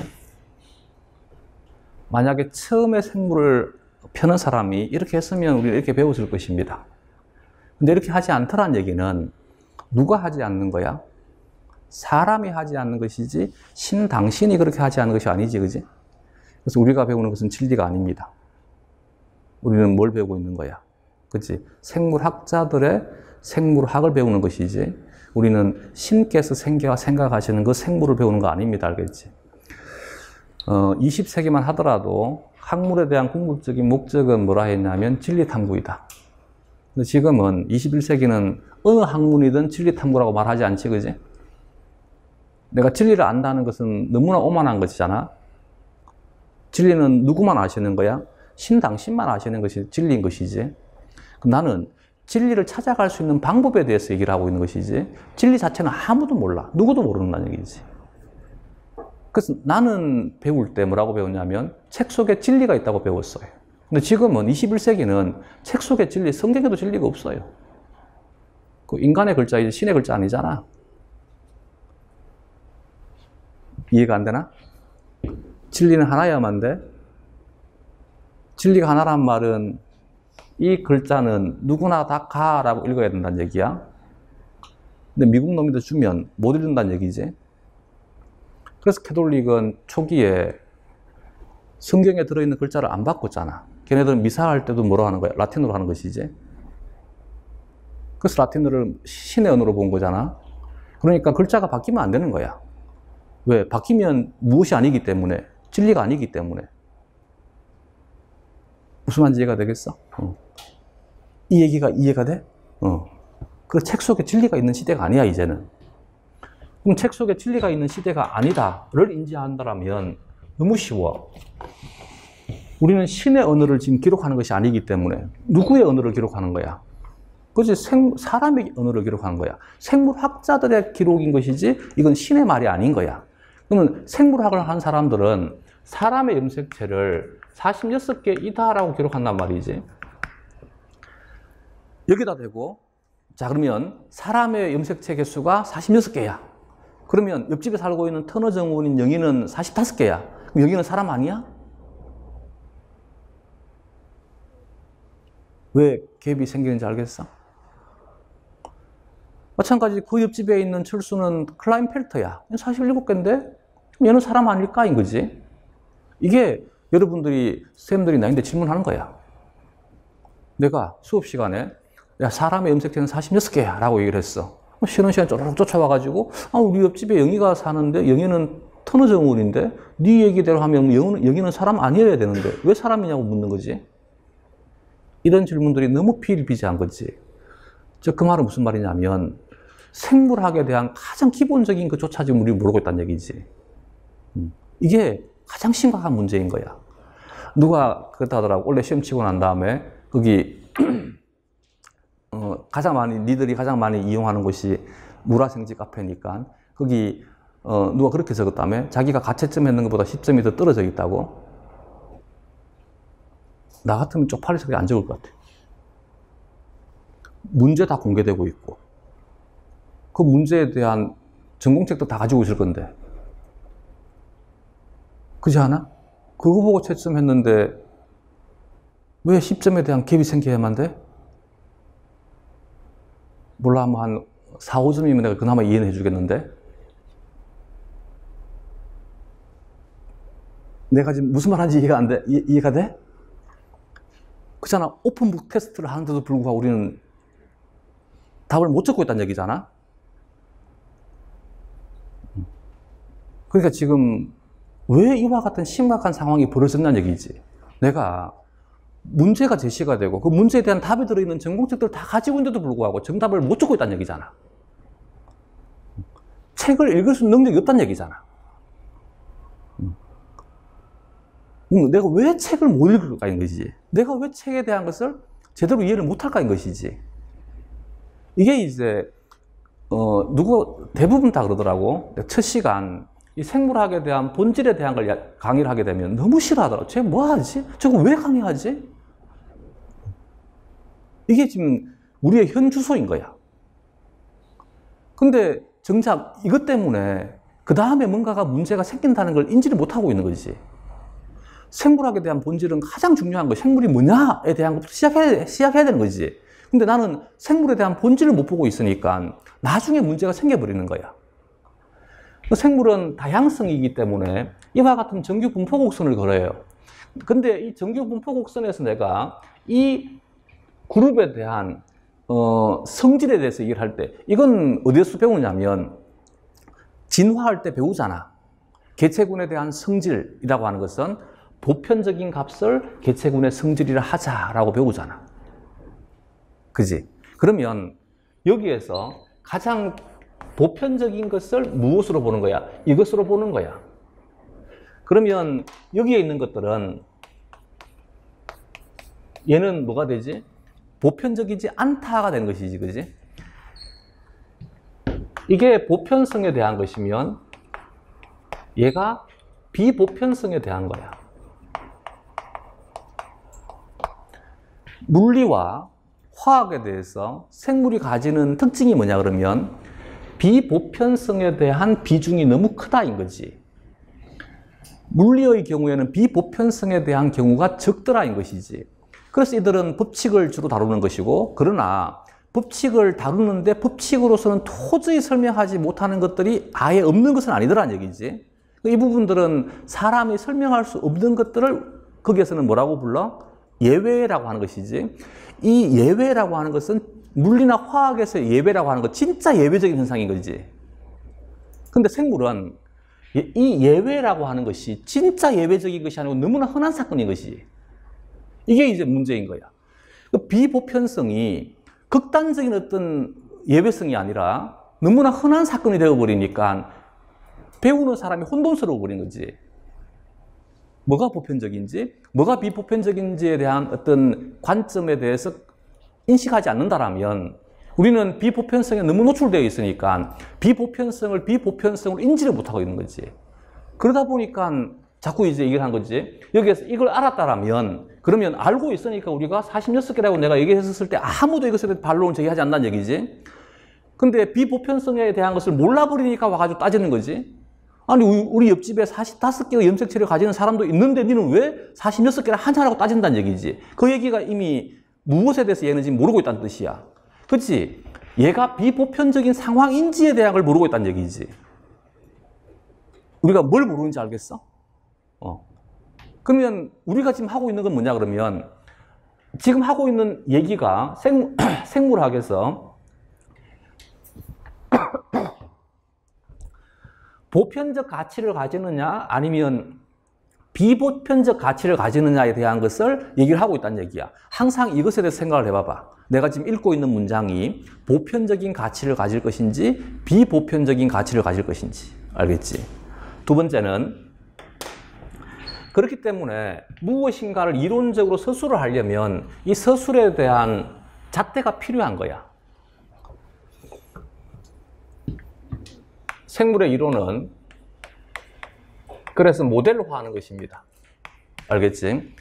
만약에 처음에 생물을 펴는 사람이 이렇게 했으면 우리는 이렇게 배웠을 것입니다. 근데 이렇게 하지 않더란 얘기는 누가 하지 않는 거야? 사람이 하지 않는 것이지 신 당신이 그렇게 하지 않는 것이 아니지, 그지? 그래서 우리가 배우는 것은 진리가 아닙니다. 우리는 뭘 배우고 있는 거야? 그치? 생물학자들의 생물학을 배우는 것이지 우리는 신께서 생각하시는 그 생물을 배우는 거 아닙니다. 알겠지? 20세기만 하더라도 학문에 대한 궁극적인 목적은 뭐라 했냐면 진리 탐구이다. 근데 지금은 21세기는 어느 학문이든 진리 탐구라고 말하지 않지, 그지? 내가 진리를 안다는 것은 너무나 오만한 것이잖아. 진리는 누구만 아시는 거야? 신 당신만 아시는 것이 진리인 것이지. 그럼 나는 진리를 찾아갈 수 있는 방법에 대해서 얘기를 하고 있는 것이지 진리 자체는 아무도 몰라. 누구도 모르는 얘기지. 그래서 나는 배울 때 뭐라고 배웠냐면 책 속에 진리가 있다고 배웠어요. 근데 지금은 21세기는 책 속에 진리, 성경에도 진리가 없어요. 그 인간의 글자, 이제 신의 글자 아니잖아. 이해가 안 되나? 진리는 하나야만 돼. 진리가 하나란 말은 이 글자는 누구나 다 가라고 읽어야 된다는 얘기야. 근데 미국 놈들 주면 못 읽는다는 얘기지. 그래서 캐톨릭은 초기에 성경에 들어있는 글자를 안 바꿨잖아. 걔네들은 미사할 때도 뭐로 하는 거야? 라틴어로 하는 것이지. 그래서 라틴어를 신의 언어로 본 거잖아. 그러니까 글자가 바뀌면 안 되는 거야. 왜? 바뀌면 무엇이 아니기 때문에, 진리가 아니기 때문에. 무슨 말인지 이해가 되겠어? 이 얘기가 이해가 돼? 그 책 속에 진리가 있는 시대가 아니야, 이제는. 그럼 책 속에 진리가 있는 시대가 아니다를 인지한다면 너무 쉬워. 우리는 신의 언어를 지금 기록하는 것이 아니기 때문에 누구의 언어를 기록하는 거야? 그렇지, 사람의 언어를 기록하는 거야. 생물학자들의 기록인 것이지 이건 신의 말이 아닌 거야. 그러면 생물학을 한 사람들은 사람의 염색체를 46개이다라고 기록한단 말이지. 여기다 대고, 자, 그러면 사람의 염색체 개수가 46개야. 그러면 옆집에 살고 있는 터너 정원인 영희는 45개야. 그럼 영희는 사람 아니야? 왜 갭이 생기는지 알겠어? 마찬가지 그 옆집에 있는 철수는 클라인펠터야. 47개인데 얘는 사람 아닐까인 거지. 이게 여러분들이, 쌤들이 나한테 질문하는 거야. 내가 수업 시간에 야, 사람의 염색체는 46개야 라고 얘기를 했어. 쉬는 시간에 쪼르륵 쫓아와가지고 우리 옆집에 영희가 사는데 영희는 터너 정원인데 네 얘기대로 하면 영희는 사람 아니어야 되는데 왜 사람이냐고 묻는 거지. 이런 질문들이 너무 비일비재한 거지. 그 말은 무슨 말이냐면 생물학에 대한 가장 기본적인 것조차 지금 우리 모르고 있다는 얘기지. 이게 가장 심각한 문제인 거야. 누가 그렇다 하더라고. 원래 시험 치고 난 다음에 거기 가장 많이, 니들이 가장 많이 이용하는 곳이 물화생지 카페니까 거기 누가 그렇게 적었다며? 자기가 가채점 했는 것보다 10점이 더 떨어져 있다고? 나 같으면 쪽팔려서 그게 안 적을 것 같아. 문제 다 공개되고 있고 그 문제에 대한 전공책도 다 가지고 있을 건데 그렇지 않아? 그거 보고 채점했는데 왜 10점에 대한 갭이 생겨야만 돼? 몰라, 뭐 한 4, 5점이면 내가 그나마 이해는 해주겠는데? 내가 지금 무슨 말 하는지 이해가 안 돼? 이해가 돼? 그렇잖아. 오픈북 테스트를 하는데도 불구하고 우리는 답을 못 적고 있다는 얘기잖아? 그러니까 지금 왜 이와 같은 심각한 상황이 벌어졌냐는 얘기지. 내가 문제가 제시가 되고 그 문제에 대한 답이 들어있는 전공책들을 다 가지고 있는데도 불구하고 정답을 못 적고 있다는 얘기잖아. 책을 읽을 수 있는 능력이 없다는 얘기잖아. 내가 왜 책을 못 읽을까인 것이지. 내가 왜 책에 대한 것을 제대로 이해를 못할까인 것이지. 이게 이제 대부분 다 그러더라고. 첫 시간 이 생물학에 대한 본질에 대한 걸 강의를 하게 되면 너무 싫어하더라고. 쟤 뭐 하지? 저거 왜 강의하지? 이게 지금 우리의 현 주소인 거야. 근데 정작 이것 때문에 그 다음에 뭔가가 문제가 생긴다는 걸 인지를 못하고 있는 거지. 생물학에 대한 본질은 가장 중요한 거, 생물이 뭐냐에 대한 것부터 시작해야 되는 거지. 근데 나는 생물에 대한 본질을 못 보고 있으니까 나중에 문제가 생겨버리는 거야. 생물은 다양성이기 때문에 이와 같은 정규 분포 곡선을 걸어요. 근데 이 정규 분포 곡선에서 내가 이 그룹에 대한 성질에 대해서 얘기를 할 때 이건 어디에서 배우냐면 진화할 때 배우잖아. 개체군에 대한 성질이라고 하는 것은 보편적인 값을 개체군의 성질이라 하자라고 배우잖아. 그지? 그러면 여기에서 가장 보편적인 것을 무엇으로 보는 거야? 이것으로 보는 거야. 그러면 여기에 있는 것들은 얘는 뭐가 되지? 보편적이지 않다가 되는 것이지, 그지? 이게 보편성에 대한 것이면 얘가 비보편성에 대한 거야. 물리와 화학에 대해서 생물이 가지는 특징이 뭐냐 그러면 비보편성에 대한 비중이 너무 크다인 거지. 물리의 경우에는 비보편성에 대한 경우가 적더라인 것이지. 그래서 이들은 법칙을 주로 다루는 것이고, 그러나 법칙을 다루는데 법칙으로서는 도저히 설명하지 못하는 것들이 아예 없는 것은 아니더라는 얘기지. 이 부분들은 사람이 설명할 수 없는 것들을 거기에서는 뭐라고 불러? 예외라고 하는 것이지. 이 예외라고 하는 것은 물리나 화학에서 예외라고 하는 것 진짜 예외적인 현상인 거지. 근데 생물은 이 예외라고 하는 것이 진짜 예외적인 것이 아니고 너무나 흔한 사건인 것이. 이게 이제 문제인 거야. 그 비보편성이 극단적인 어떤 예외성이 아니라 너무나 흔한 사건이 되어버리니까 배우는 사람이 혼돈스러워 버린 거지. 뭐가 보편적인지, 뭐가 비보편적인지에 대한 어떤 관점에 대해서 인식하지 않는다라면 우리는 비보편성에 너무 노출되어 있으니까 비보편성을 인지를 못하고 있는 거지. 그러다 보니까 자꾸 이제 얘기를 한 거지. 여기에서 이걸 알았다라면 그러면 알고 있으니까 우리가 46개라고 내가 얘기했었을 때 아무도 이것에 대해 반론을 제기하지 않는다는 얘기지. 근데 비보편성에 대한 것을 몰라버리니까 와가지고 따지는 거지. 아니 우리 옆집에 45개의 염색체를 가지는 사람도 있는데 니는 왜 46개를 하냐라고 따진다는 얘기지. 그 얘기가 이미 무엇에 대해서 얘는 지금 모르고 있다는 뜻이야. 그렇지? 얘가 비보편적인 상황인지에 대한 걸 모르고 있다는 얘기지. 우리가 뭘 모르는지 알겠어? 그러면 우리가 지금 하고 있는 건 뭐냐 그러면 지금 하고 있는 얘기가 생물학에서 보편적 가치를 가지느냐 아니면 비보편적 가치를 가지느냐에 대한 것을 얘기를 하고 있다는 얘기야. 항상 이것에 대해서 생각을 해봐봐. 내가 지금 읽고 있는 문장이 보편적인 가치를 가질 것인지 비보편적인 가치를 가질 것인지. 알겠지? 두 번째는 그렇기 때문에 무엇인가를 이론적으로 서술을 하려면 이 서술에 대한 잣대가 필요한 거야. 생물의 이론은 그래서 모델화하는 것입니다. 알겠지?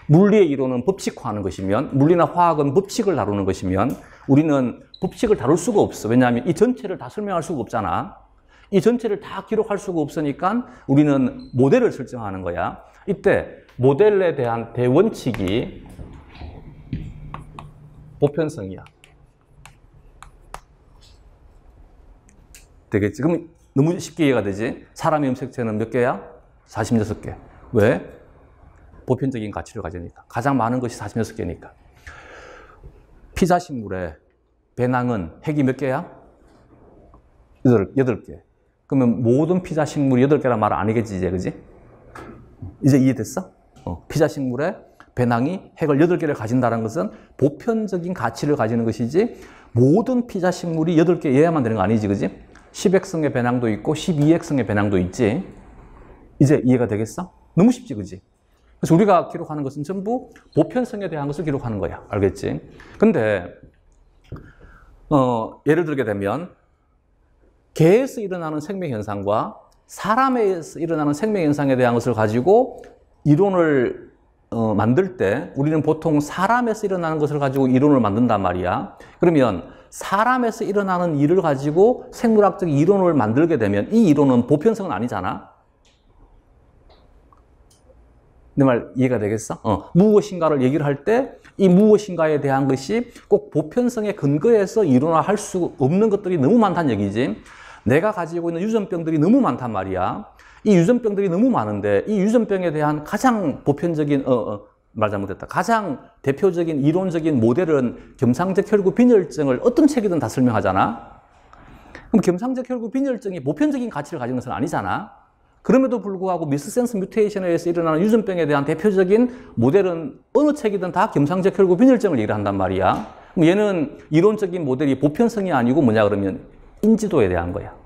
물리의 이론은 법칙화하는 것이면 물리나 화학은 법칙을 다루는 것이면 우리는 법칙을 다룰 수가 없어. 왜냐하면 이 전체를 다 설명할 수가 없잖아. 이 전체를 다 기록할 수가 없으니까 우리는 모델을 설정하는 거야. 이때 모델에 대한 대원칙이 보편성이야. 되겠지? 그럼 너무 쉽게 이해가 되지? 사람의 염색체는 몇 개야? 46개. 왜? 보편적인 가치를 가지니까. 가장 많은 것이 46개니까. 피자식물의 배낭은 핵이 몇 개야? 8개. 그러면 모든 피자식물이 8개란 말은 아니겠지, 이제, 그지? 이제 이해됐어? 피자식물의 배낭이 핵을 8개를 가진다는 것은 보편적인 가치를 가지는 것이지 모든 피자식물이 8개여야만 되는 거 아니지, 그지? 10핵성의 배낭도 있고 12핵성의 배낭도 있지. 이제 이해가 되겠어? 너무 쉽지, 그지? 그래서 우리가 기록하는 것은 전부 보편성에 대한 것을 기록하는 거야. 알겠지? 근데 예를 들게 되면 개에서 일어나는 생명현상과 사람에서 일어나는 생명현상에 대한 것을 가지고 이론을 만들 때 우리는 보통 사람에서 일어나는 것을 가지고 이론을 만든단 말이야. 그러면 사람에서 일어나는 일을 가지고 생물학적 이론을 만들게 되면 이 이론은 보편성은 아니잖아. 내 말 이해가 되겠어? 무엇인가를 얘기를 할 때 이 무엇인가에 대한 것이 꼭 보편성에 근거해서 이론화할 수 없는 것들이 너무 많다는 얘기지. 내가 가지고 있는 유전병들이 너무 많단 말이야. 이 유전병들이 너무 많은데 이 유전병에 대한 가장 보편적인 말 잘못했다. 가장 대표적인 이론적인 모델은 겸상적 혈구 빈혈증을 어떤 책이든 다 설명하잖아. 그럼 겸상적 혈구 빈혈증이 보편적인 가치를 가지는 것은 아니잖아. 그럼에도 불구하고 미스센스 뮤테이션에 의해서 일어나는 유전병에 대한 대표적인 모델은 어느 책이든 다 겸상적 혈구 빈혈증을 얘기를 한단 말이야. 그럼 얘는 이론적인 모델이 보편성이 아니고 뭐냐 그러면 인지도에 대한 거야.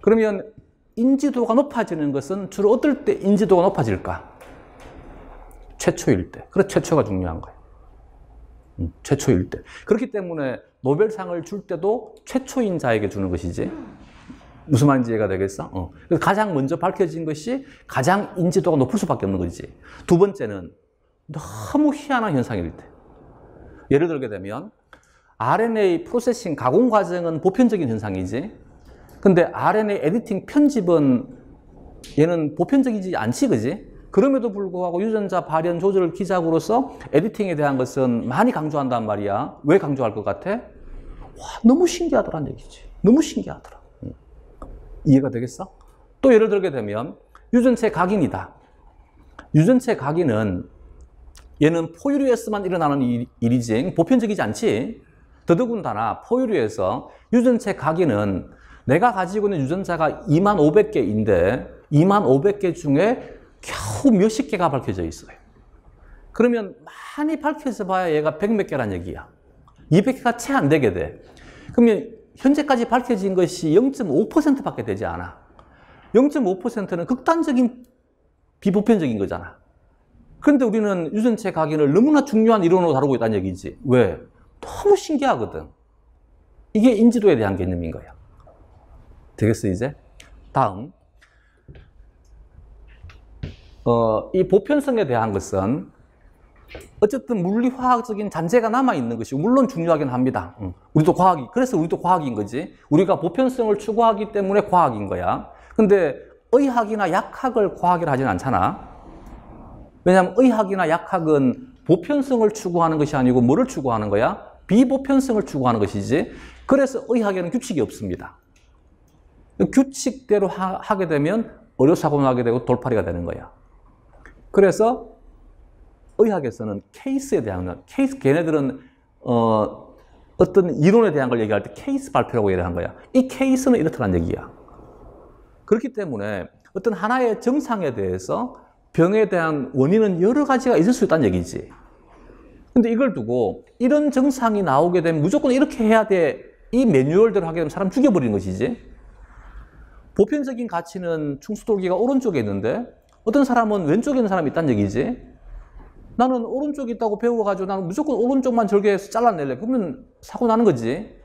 그러면 인지도가 높아지는 것은 주로 어떨 때 인지도가 높아질까? 최초일 때. 그래서 최초가 중요한 거예요. 최초일 때. 그렇기 때문에 노벨상을 줄 때도 최초인 자에게 주는 것이지. 무슨 말인지 이해가 되겠어? 그래서 가장 먼저 밝혀진 것이 가장 인지도가 높을 수밖에 없는 거지. 두 번째는 너무 희한한 현상일 때. 예를 들게 되면 RNA 프로세싱 가공 과정은 보편적인 현상이지. 근데 RNA 에디팅 편집은 얘는 보편적이지 않지, 그지? 그럼에도 불구하고 유전자 발현 조절 기작으로서 에디팅에 대한 것은 많이 강조한단 말이야. 왜 강조할 것 같아? 와, 너무 신기하더란 얘기지. 너무 신기하더라. 이해가 되겠어? 또 예를 들게 되면 유전체 각인이다. 유전체 각인은 얘는 포유류에서만 일어나는 일이지 보편적이지 않지. 더더군다나 포유류에서 유전체 각인은 내가 가지고 있는 유전자가 25,000개인데 25,000개 중에 겨우 몇십 개가 밝혀져 있어요. 그러면 많이 밝혀져 봐야 얘가 100몇 개란 얘기야. 200개가 채 안 되게 돼. 그러면 현재까지 밝혀진 것이 0.5%밖에 되지 않아. 0.5%는 극단적인 비보편적인 거잖아. 그런데 우리는 유전체 각인을 너무나 중요한 이론으로 다루고 있다는 얘기지. 왜? 너무 신기하거든. 이게 인지도에 대한 개념인 거야. 되겠어, 이제? 다음. 이 보편성에 대한 것은 어쨌든 물리화학적인 잔재가 남아있는 것이 물론 중요하긴 합니다. 우리도 과학이, 그래서 우리도 과학인 거지. 우리가 보편성을 추구하기 때문에 과학인 거야. 근데 의학이나 약학을 과학이라 하진 않잖아. 왜냐하면 의학이나 약학은 보편성을 추구하는 것이 아니고 뭐를 추구하는 거야? 비보편성을 추구하는 것이지. 그래서 의학에는 규칙이 없습니다. 규칙대로 하게 되면 어려사고 나게 되고 돌팔이가 되는 거야. 그래서 의학에서는 케이스에 대한, 걔네들은 어떤 이론에 대한 걸 얘기할 때 케이스 발표라고 얘기를 한 거야. 이 케이스는 이렇다는 얘기야. 그렇기 때문에 어떤 하나의 증상에 대해서 병에 대한 원인은 여러 가지가 있을 수 있다는 얘기지. 근데 이걸 두고 이런 증상이 나오게 되면 무조건 이렇게 해야 돼. 이 매뉴얼대로 하게 되면 사람 죽여버리는 것이지. 보편적인 가치는 충수돌기가 오른쪽에 있는데 어떤 사람은 왼쪽에 있는 사람이 있다는 얘기지. 나는 오른쪽에 있다고 배워가지고 나는 무조건 오른쪽만 절개해서 잘라낼래. 그러면 사고 나는 거지.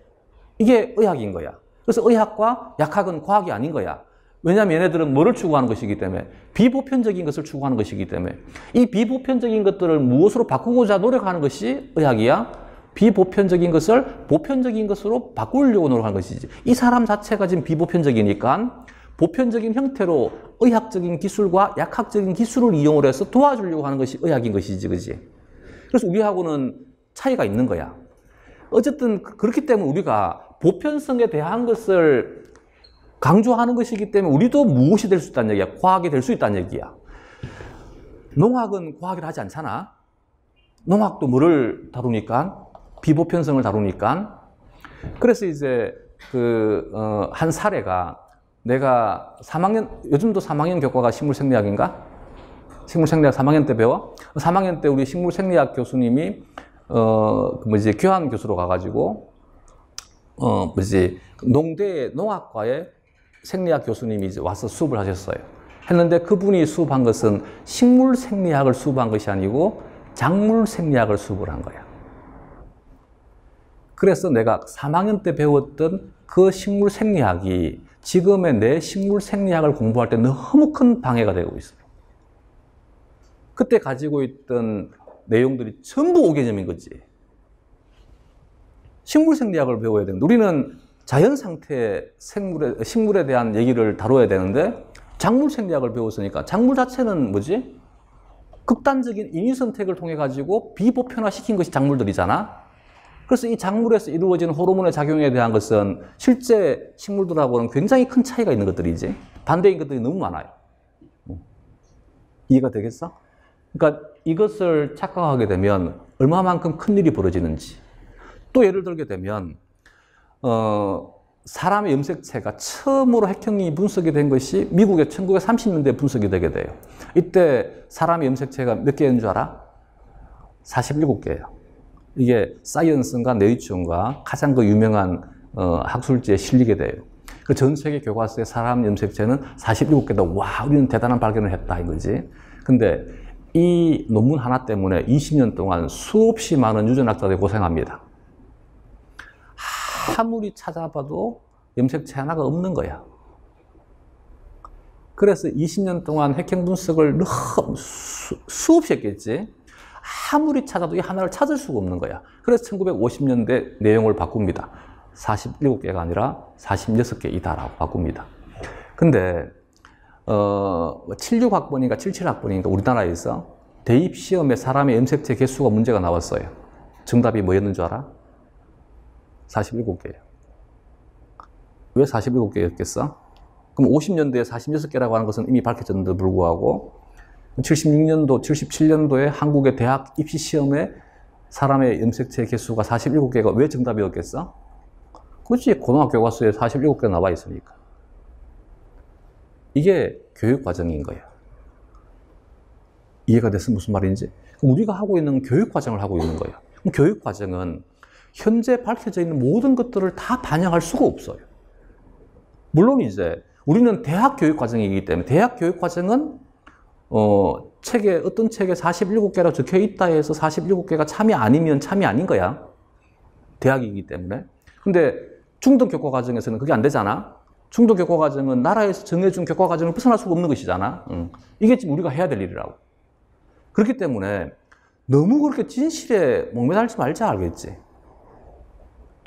이게 의학인 거야. 그래서 의학과 약학은 과학이 아닌 거야. 왜냐하면 얘네들은 뭐를 추구하는 것이기 때문에 비보편적인 것을 추구하는 것이기 때문에 이 비보편적인 것들을 무엇으로 바꾸고자 노력하는 것이 의학이야. 비보편적인 것을 보편적인 것으로 바꾸려고 노력하는 것이지. 이 사람 자체가 지금 비보편적이니까 보편적인 형태로 의학적인 기술과 약학적인 기술을 이용을 해서 도와주려고 하는 것이 의학인 것이지, 그지? 그래서 우리하고는 차이가 있는 거야. 어쨌든 그렇기 때문에 우리가 보편성에 대한 것을 강조하는 것이기 때문에 우리도 무엇이 될 수 있다는 얘기야. 과학이 될 수 있다는 얘기야. 농학은 과학을 하지 않잖아. 농학도 뭐를 다루니까? 비보편성을 다루니까. 그래서 이제 한 사례가 내가 3학년, 요즘도 3학년 교과가 식물생리학인가? 식물생리학 3학년 때 배워? 3학년 때 우리 식물생리학 교수님이, 교환 교수로 가가지고, 농대 농학과에 생리학 교수님이 이제 와서 수업을 하셨어요. 했는데 그분이 수업한 것은 식물생리학을 수업한 것이 아니고 작물생리학을 수업을 한 거야. 그래서 내가 3학년 때 배웠던 그 식물생리학이 지금의 내 식물생리학을 공부할 때 너무 큰 방해가 되고 있어요. 그때 가지고 있던 내용들이 전부 오개념인 거지. 식물생리학을 배워야 되는데 우리는 자연상태 식물에 대한 얘기를 다뤄야 되는데 작물생리학을 배웠으니까 작물 자체는 뭐지? 극단적인 인위선택을 통해 가지고 비보편화시킨 것이 작물들이잖아. 그래서 이 작물에서 이루어지는 호르몬의 작용에 대한 것은 실제 식물들하고는 굉장히 큰 차이가 있는 것들이지. 반대인 것들이 너무 많아요. 이해가 되겠어? 그러니까 이것을 착각하게 되면 얼마만큼 큰 일이 벌어지는지. 또 예를 들게 되면 사람의 염색체가 처음으로 핵형이 분석이 된 것이 미국의 1930년대에 분석이 되게 돼요. 이때 사람의 염색체가 몇 개인 줄 알아? 47개예요. 이게 사이언스인가 네이처인가 가장 유명한 학술지에 실리게 돼요. 그 전 세계 교과서에 사람 염색체는 47개다. 와, 우리는 대단한 발견을 했다 이거지. 근데 이 논문 하나 때문에 20년 동안 수없이 많은 유전학자들이 고생합니다. 아무리 찾아봐도 염색체 하나가 없는 거야. 그래서 20년 동안 핵형 분석을 수없이 했겠지. 아무리 찾아도 이 하나를 찾을 수가 없는 거야. 그래서 1950년대 내용을 바꿉니다. 47개가 아니라 46개이다라고 바꿉니다. 근데 76학번인가 77학번인가 우리나라에서 대입 시험에 사람의 염색체 개수가 문제가 나왔어요. 정답이 뭐였는 줄 알아? 47개예요. 왜 47개였겠어? 그럼 50년대에 46개라고 하는 것은 이미 밝혀졌는데도 불구하고 76년도, 77년도에 한국의 대학 입시 시험에 사람의 염색체 개수가 47개가 왜 정답이었겠어? 그렇지. 고등학교 교과서에 47개 나와 있으니까. 이게 교육 과정인 거예요. 이해가 됐어? 무슨 말인지? 우리가 하고 있는 교육 과정을 하고 있는 거예요. 교육 과정은 현재 밝혀져 있는 모든 것들을 다 반영할 수가 없어요. 물론 이제 우리는 대학 교육 과정이기 때문에 대학 교육 과정은 어떤 책에 47개라고 적혀 있다 해서 47개가 참이 아니면 참이 아닌 거야. 대학이기 때문에. 근데 중등 교과 과정에서는 그게 안 되잖아. 중등 교과 과정은 나라에서 정해준 교과 과정을 벗어날 수가 없는 것이잖아. 이게 지금 우리가 해야 될 일이라고. 그렇기 때문에 너무 그렇게 진실에 목매달지 말자, 알겠지?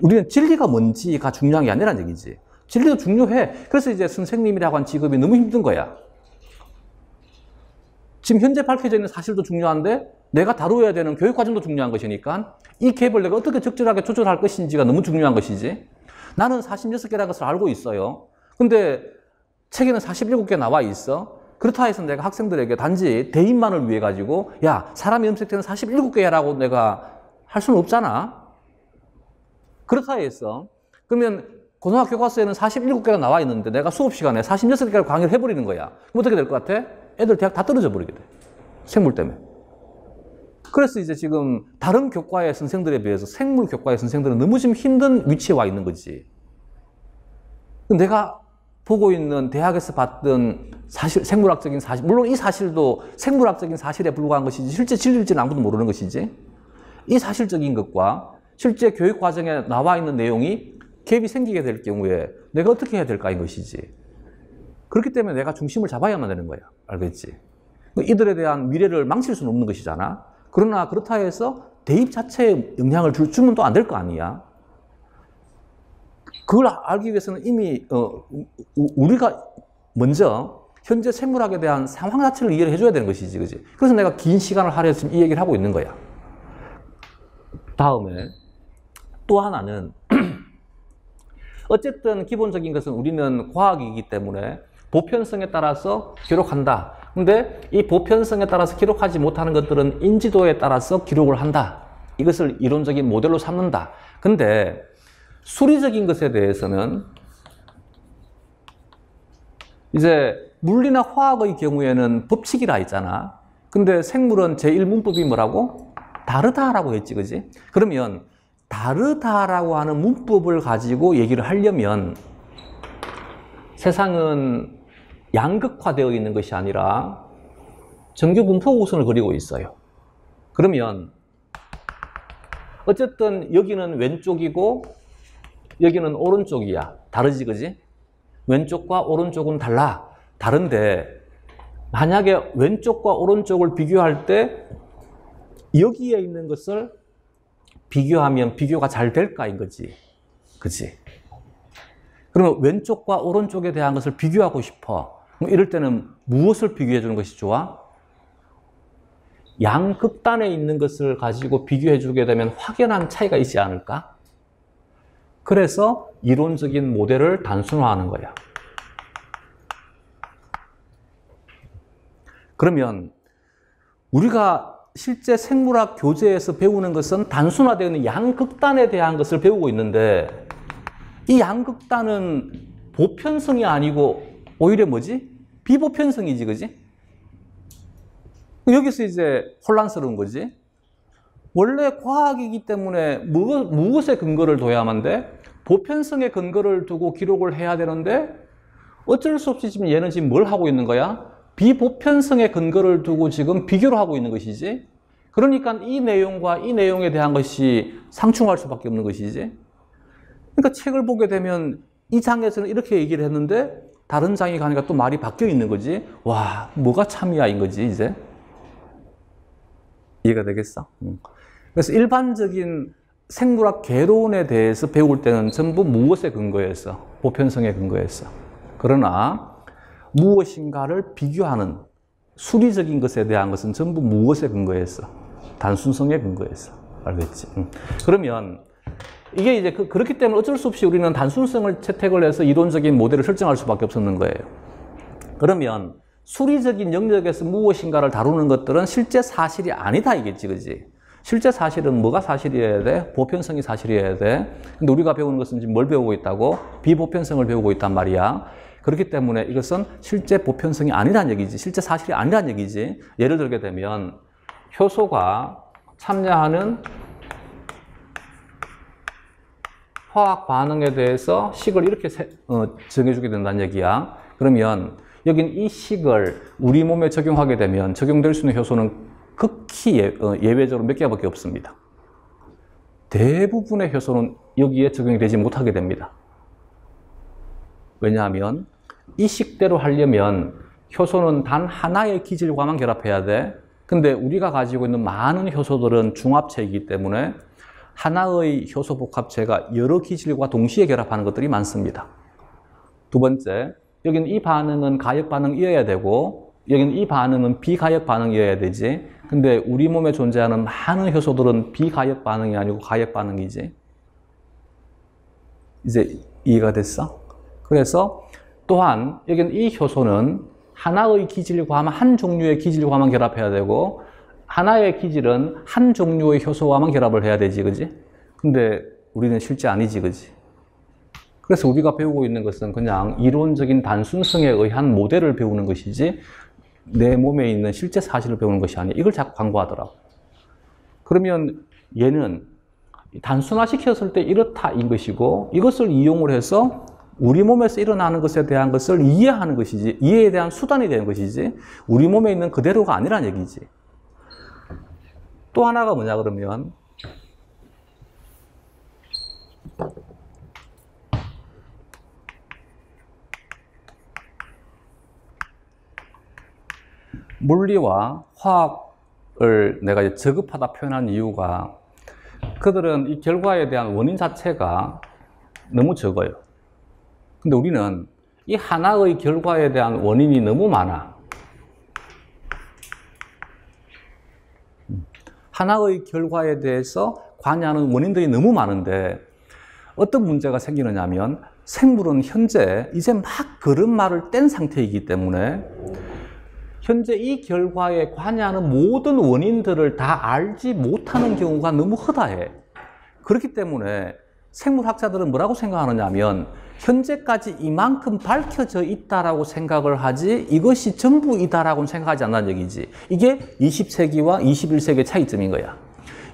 우리는 진리가 뭔지가 중요한 게 아니라는 얘기지. 진리도 중요해. 그래서 이제 선생님이라고 한 직업이 너무 힘든 거야. 지금 현재 밝혀져 있는 사실도 중요한데 내가 다루어야 되는 교육 과정도 중요한 것이니까 이 갭을 내가 어떻게 적절하게 조절할 것인지가 너무 중요한 것이지. 나는 46개라는 것을 알고 있어요. 근데 책에는 47개 나와 있어. 그렇다 해서 내가 학생들에게 단지 대입만을 위해 가지고 야, 사람의 염색체는 47개라고 내가 할 수는 없잖아. 그렇다 해서 그러면 고등학교 교과서에는 47개가 나와 있는데 내가 수업 시간에 46개를 강의를 해버리는 거야. 그럼 어떻게 될 것 같아? 애들 대학 다 떨어져 버리게 돼. 생물 때문에. 그래서 이제 지금 다른 교과의 선생들에 비해서 생물 교과의 선생들은 너무 지금 힘든 위치에 와 있는 거지. 내가 보고 있는 대학에서 봤던 사실, 생물학적인 사실, 물론 이 사실도 생물학적인 사실에 불과한 것이지 실제 진리일지는 아무도 모르는 것이지. 이 사실적인 것과 실제 교육 과정에 나와 있는 내용이 갭이 생기게 될 경우에 내가 어떻게 해야 될까인 것이지. 그렇기 때문에 내가 중심을 잡아야만 되는 거야. 알겠지? 이들에 대한 미래를 망칠 수는 없는 것이잖아. 그러나 그렇다 해서 대입 자체에 영향을 주면 또 안 될 거 아니야. 그걸 알기 위해서는 이미 우리가 먼저 현재 생물학에 대한 상황 자체를 이해를 해줘야 되는 것이지, 그지? 그래서 내가 긴 시간을 할애해서 지금 이 얘기를 하고 있는 거야. 다음에 또 하나는 어쨌든 기본적인 것은 우리는 과학이기 때문에 보편성에 따라서 기록한다. 근데 이 보편성에 따라서 기록하지 못하는 것들은 인지도에 따라서 기록을 한다. 이것을 이론적인 모델로 삼는다. 근데 수리적인 것에 대해서는 이제 물리나 화학의 경우에는 법칙이라 있잖아. 근데 생물은 제1문법이 뭐라고? 다르다라고 했지, 그지? 그러면 다르다라고 하는 문법을 가지고 얘기를 하려면 세상은 양극화되어 있는 것이 아니라 정규분포구선을 그리고 있어요. 그러면 어쨌든 여기는 왼쪽이고 여기는 오른쪽이야. 다르지, 그지? 왼쪽과 오른쪽은 달라. 다른데 만약에 왼쪽과 오른쪽을 비교할 때 여기에 있는 것을 비교하면 비교가 잘 될까인 거지. 그치? 그러면 왼쪽과 오른쪽에 대한 것을 비교하고 싶어. 이럴 때는 무엇을 비교해 주는 것이 좋아? 양극단에 있는 것을 가지고 비교해 주게 되면 확연한 차이가 있지 않을까? 그래서 이론적인 모델을 단순화하는 거야. 그러면 우리가 실제 생물학 교재에서 배우는 것은 단순화되어 있는 양극단에 대한 것을 배우고 있는데 이 양극단은 보편성이 아니고 오히려 뭐지? 비보편성이지, 그지? 여기서 이제 혼란스러운 거지. 원래 과학이기 때문에 무엇에 근거를 둬야만 돼? 보편성에 근거를 두고 기록을 해야 되는데 어쩔 수 없이 지금 얘는 지금 뭘 하고 있는 거야? 비보편성에 근거를 두고 지금 비교를 하고 있는 것이지. 그러니까 이 내용과 이 내용에 대한 것이 상충할 수밖에 없는 것이지. 그러니까 책을 보게 되면 이 장에서는 이렇게 얘기를 했는데 다른 장에 가니까 또 말이 바뀌어 있는 거지. 와, 뭐가 참이야인 거지, 이제. 이해가 되겠어? 그래서 일반적인 생물학 개론에 대해서 배울 때는 전부 무엇에 근거해서? 보편성에 근거해서. 그러나 무엇인가를 비교하는 수리적인 것에 대한 것은 전부 무엇에 근거해서? 단순성에 근거해서. 알겠지? 그러면 이게 이제 그렇기 때문에 어쩔 수 없이 우리는 단순성을 채택을 해서 이론적인 모델을 설정할 수밖에 없었는 거예요. 그러면 수리적인 영역에서 무엇인가를 다루는 것들은 실제 사실이 아니다 이겠지, 그지? 실제 사실은 뭐가 사실이어야 돼? 보편성이 사실이어야 돼. 근데 우리가 배우는 것은 지금 뭘 배우고 있다고? 비보편성을 배우고 있단 말이야. 그렇기 때문에 이것은 실제 보편성이 아니란 얘기지. 실제 사실이 아니란 얘기지. 예를 들게 되면 효소가 참여하는 화학 반응에 대해서 식을 이렇게 정해주게 된다는 얘기야. 그러면 여긴 이 식을 우리 몸에 적용하게 되면 적용될 수 있는 효소는 극히 예외적으로 몇 개밖에 없습니다. 대부분의 효소는 여기에 적용이 되지 못하게 됩니다. 왜냐하면 이 식대로 하려면 효소는 단 하나의 기질과만 결합해야 돼. 근데 우리가 가지고 있는 많은 효소들은 중합체이기 때문에 하나의 효소 복합체가 여러 기질과 동시에 결합하는 것들이 많습니다. 두 번째, 여기는 이 반응은 가역 반응이어야 되고 여기는 이 반응은 비가역 반응이어야 되지. 근데 우리 몸에 존재하는 많은 효소들은 비가역 반응이 아니고 가역 반응이지. 이제 이해가 됐어? 그래서 또한 여기는 이 효소는 하나의 기질과만 한 종류의 기질과만 결합해야 되고 하나의 기질은 한 종류의 효소와만 결합을 해야 되지, 그지? 근데 우리는 실제 아니지, 그지? 그래서 우리가 배우고 있는 것은 그냥 이론적인 단순성에 의한 모델을 배우는 것이지 내 몸에 있는 실제 사실을 배우는 것이 아니야. 이걸 자꾸 광고하더라고. 그러면 얘는 단순화시켰을 때 이렇다인 것이고 이것을 이용을 해서 우리 몸에서 일어나는 것에 대한 것을 이해하는 것이지 이해에 대한 수단이 되는 것이지 우리 몸에 있는 그대로가 아니란 얘기지. 또 하나가 뭐냐 그러면 물리와 화학을 내가 이제 저급하다 표현한 이유가 그들은 이 결과에 대한 원인 자체가 너무 적어요. 근데 우리는 이 하나의 결과에 대한 원인이 너무 많아. 하나의 결과에 대해서 관여하는 원인들이 너무 많은데 어떤 문제가 생기느냐 하면 생물은 현재 이제 막 걸음마를 뗀 상태이기 때문에 현재 이 결과에 관여하는 모든 원인들을 다 알지 못하는 경우가 너무 허다해. 그렇기 때문에 생물학자들은 뭐라고 생각하느냐 하면 현재까지 이만큼 밝혀져 있다라고 생각을 하지 이것이 전부이다라고 생각하지 않는다는 얘기지. 이게 20세기와 21세기의 차이점인 거야.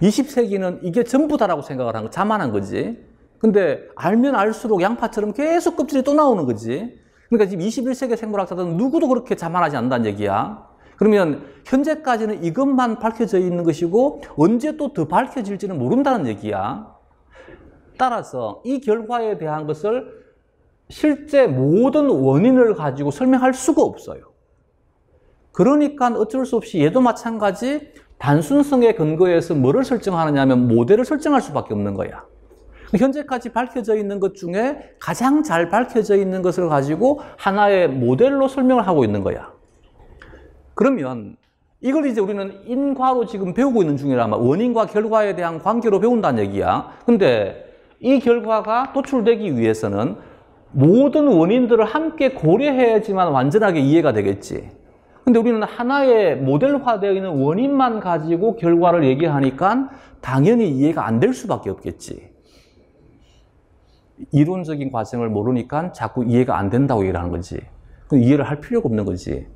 20세기는 이게 전부다라고 생각을 한 거, 자만한 거지. 근데 알면 알수록 양파처럼 계속 껍질이 또 나오는 거지. 그러니까 지금 21세기 생물학자들은 누구도 그렇게 자만하지 않는다는 얘기야. 그러면 현재까지는 이것만 밝혀져 있는 것이고 언제 또 더 밝혀질지는 모른다는 얘기야. 따라서 이 결과에 대한 것을 실제 모든 원인을 가지고 설명할 수가 없어요. 그러니까 어쩔 수 없이 얘도 마찬가지 단순성에 근거해서 뭐를 설정하느냐 하면 모델을 설정할 수밖에 없는 거야. 현재까지 밝혀져 있는 것 중에 가장 잘 밝혀져 있는 것을 가지고 하나의 모델로 설명을 하고 있는 거야. 그러면 이걸 이제 우리는 인과로 지금 배우고 있는 중이란 말이야. 원인과 결과에 대한 관계로 배운다는 얘기야. 근데 이 결과가 도출되기 위해서는 모든 원인들을 함께 고려해야지만 완전하게 이해가 되겠지. 근데 우리는 하나의 모델화되어 있는 원인만 가지고 결과를 얘기하니까 당연히 이해가 안 될 수밖에 없겠지. 이론적인 과정을 모르니까 자꾸 이해가 안 된다고 얘기를 하는 거지. 이해를 할 필요가 없는 거지.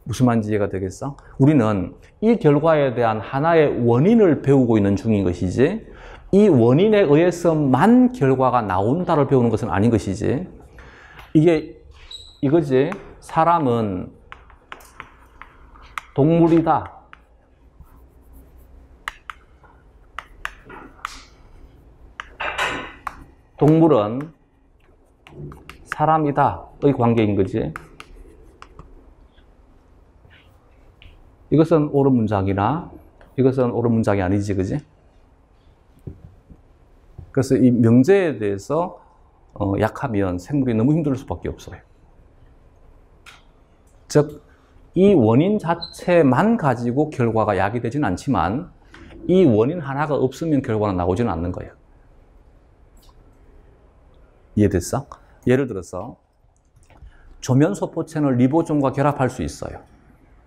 무슨 말인지 이해가 되겠어? 우리는 이 결과에 대한 하나의 원인을 배우고 있는 중인 것이지 이 원인에 의해서만 결과가 나온다를 배우는 것은 아닌 것이지. 이거지. 사람은 동물이다. 동물은 사람이다의 관계인 거지. 이것은 옳은 문장이나 이것은 옳은 문장이 아니지, 그지? 그래서 이 명제에 대해서 약하면 생물이 너무 힘들 수밖에 없어요. 즉, 이 원인 자체만 가지고 결과가 야기되지는 않지만 이 원인 하나가 없으면 결과는 나오지는 않는 거예요. 이해됐어? 예를 들어서 조면소포체는 리보좀과 결합할 수 있어요.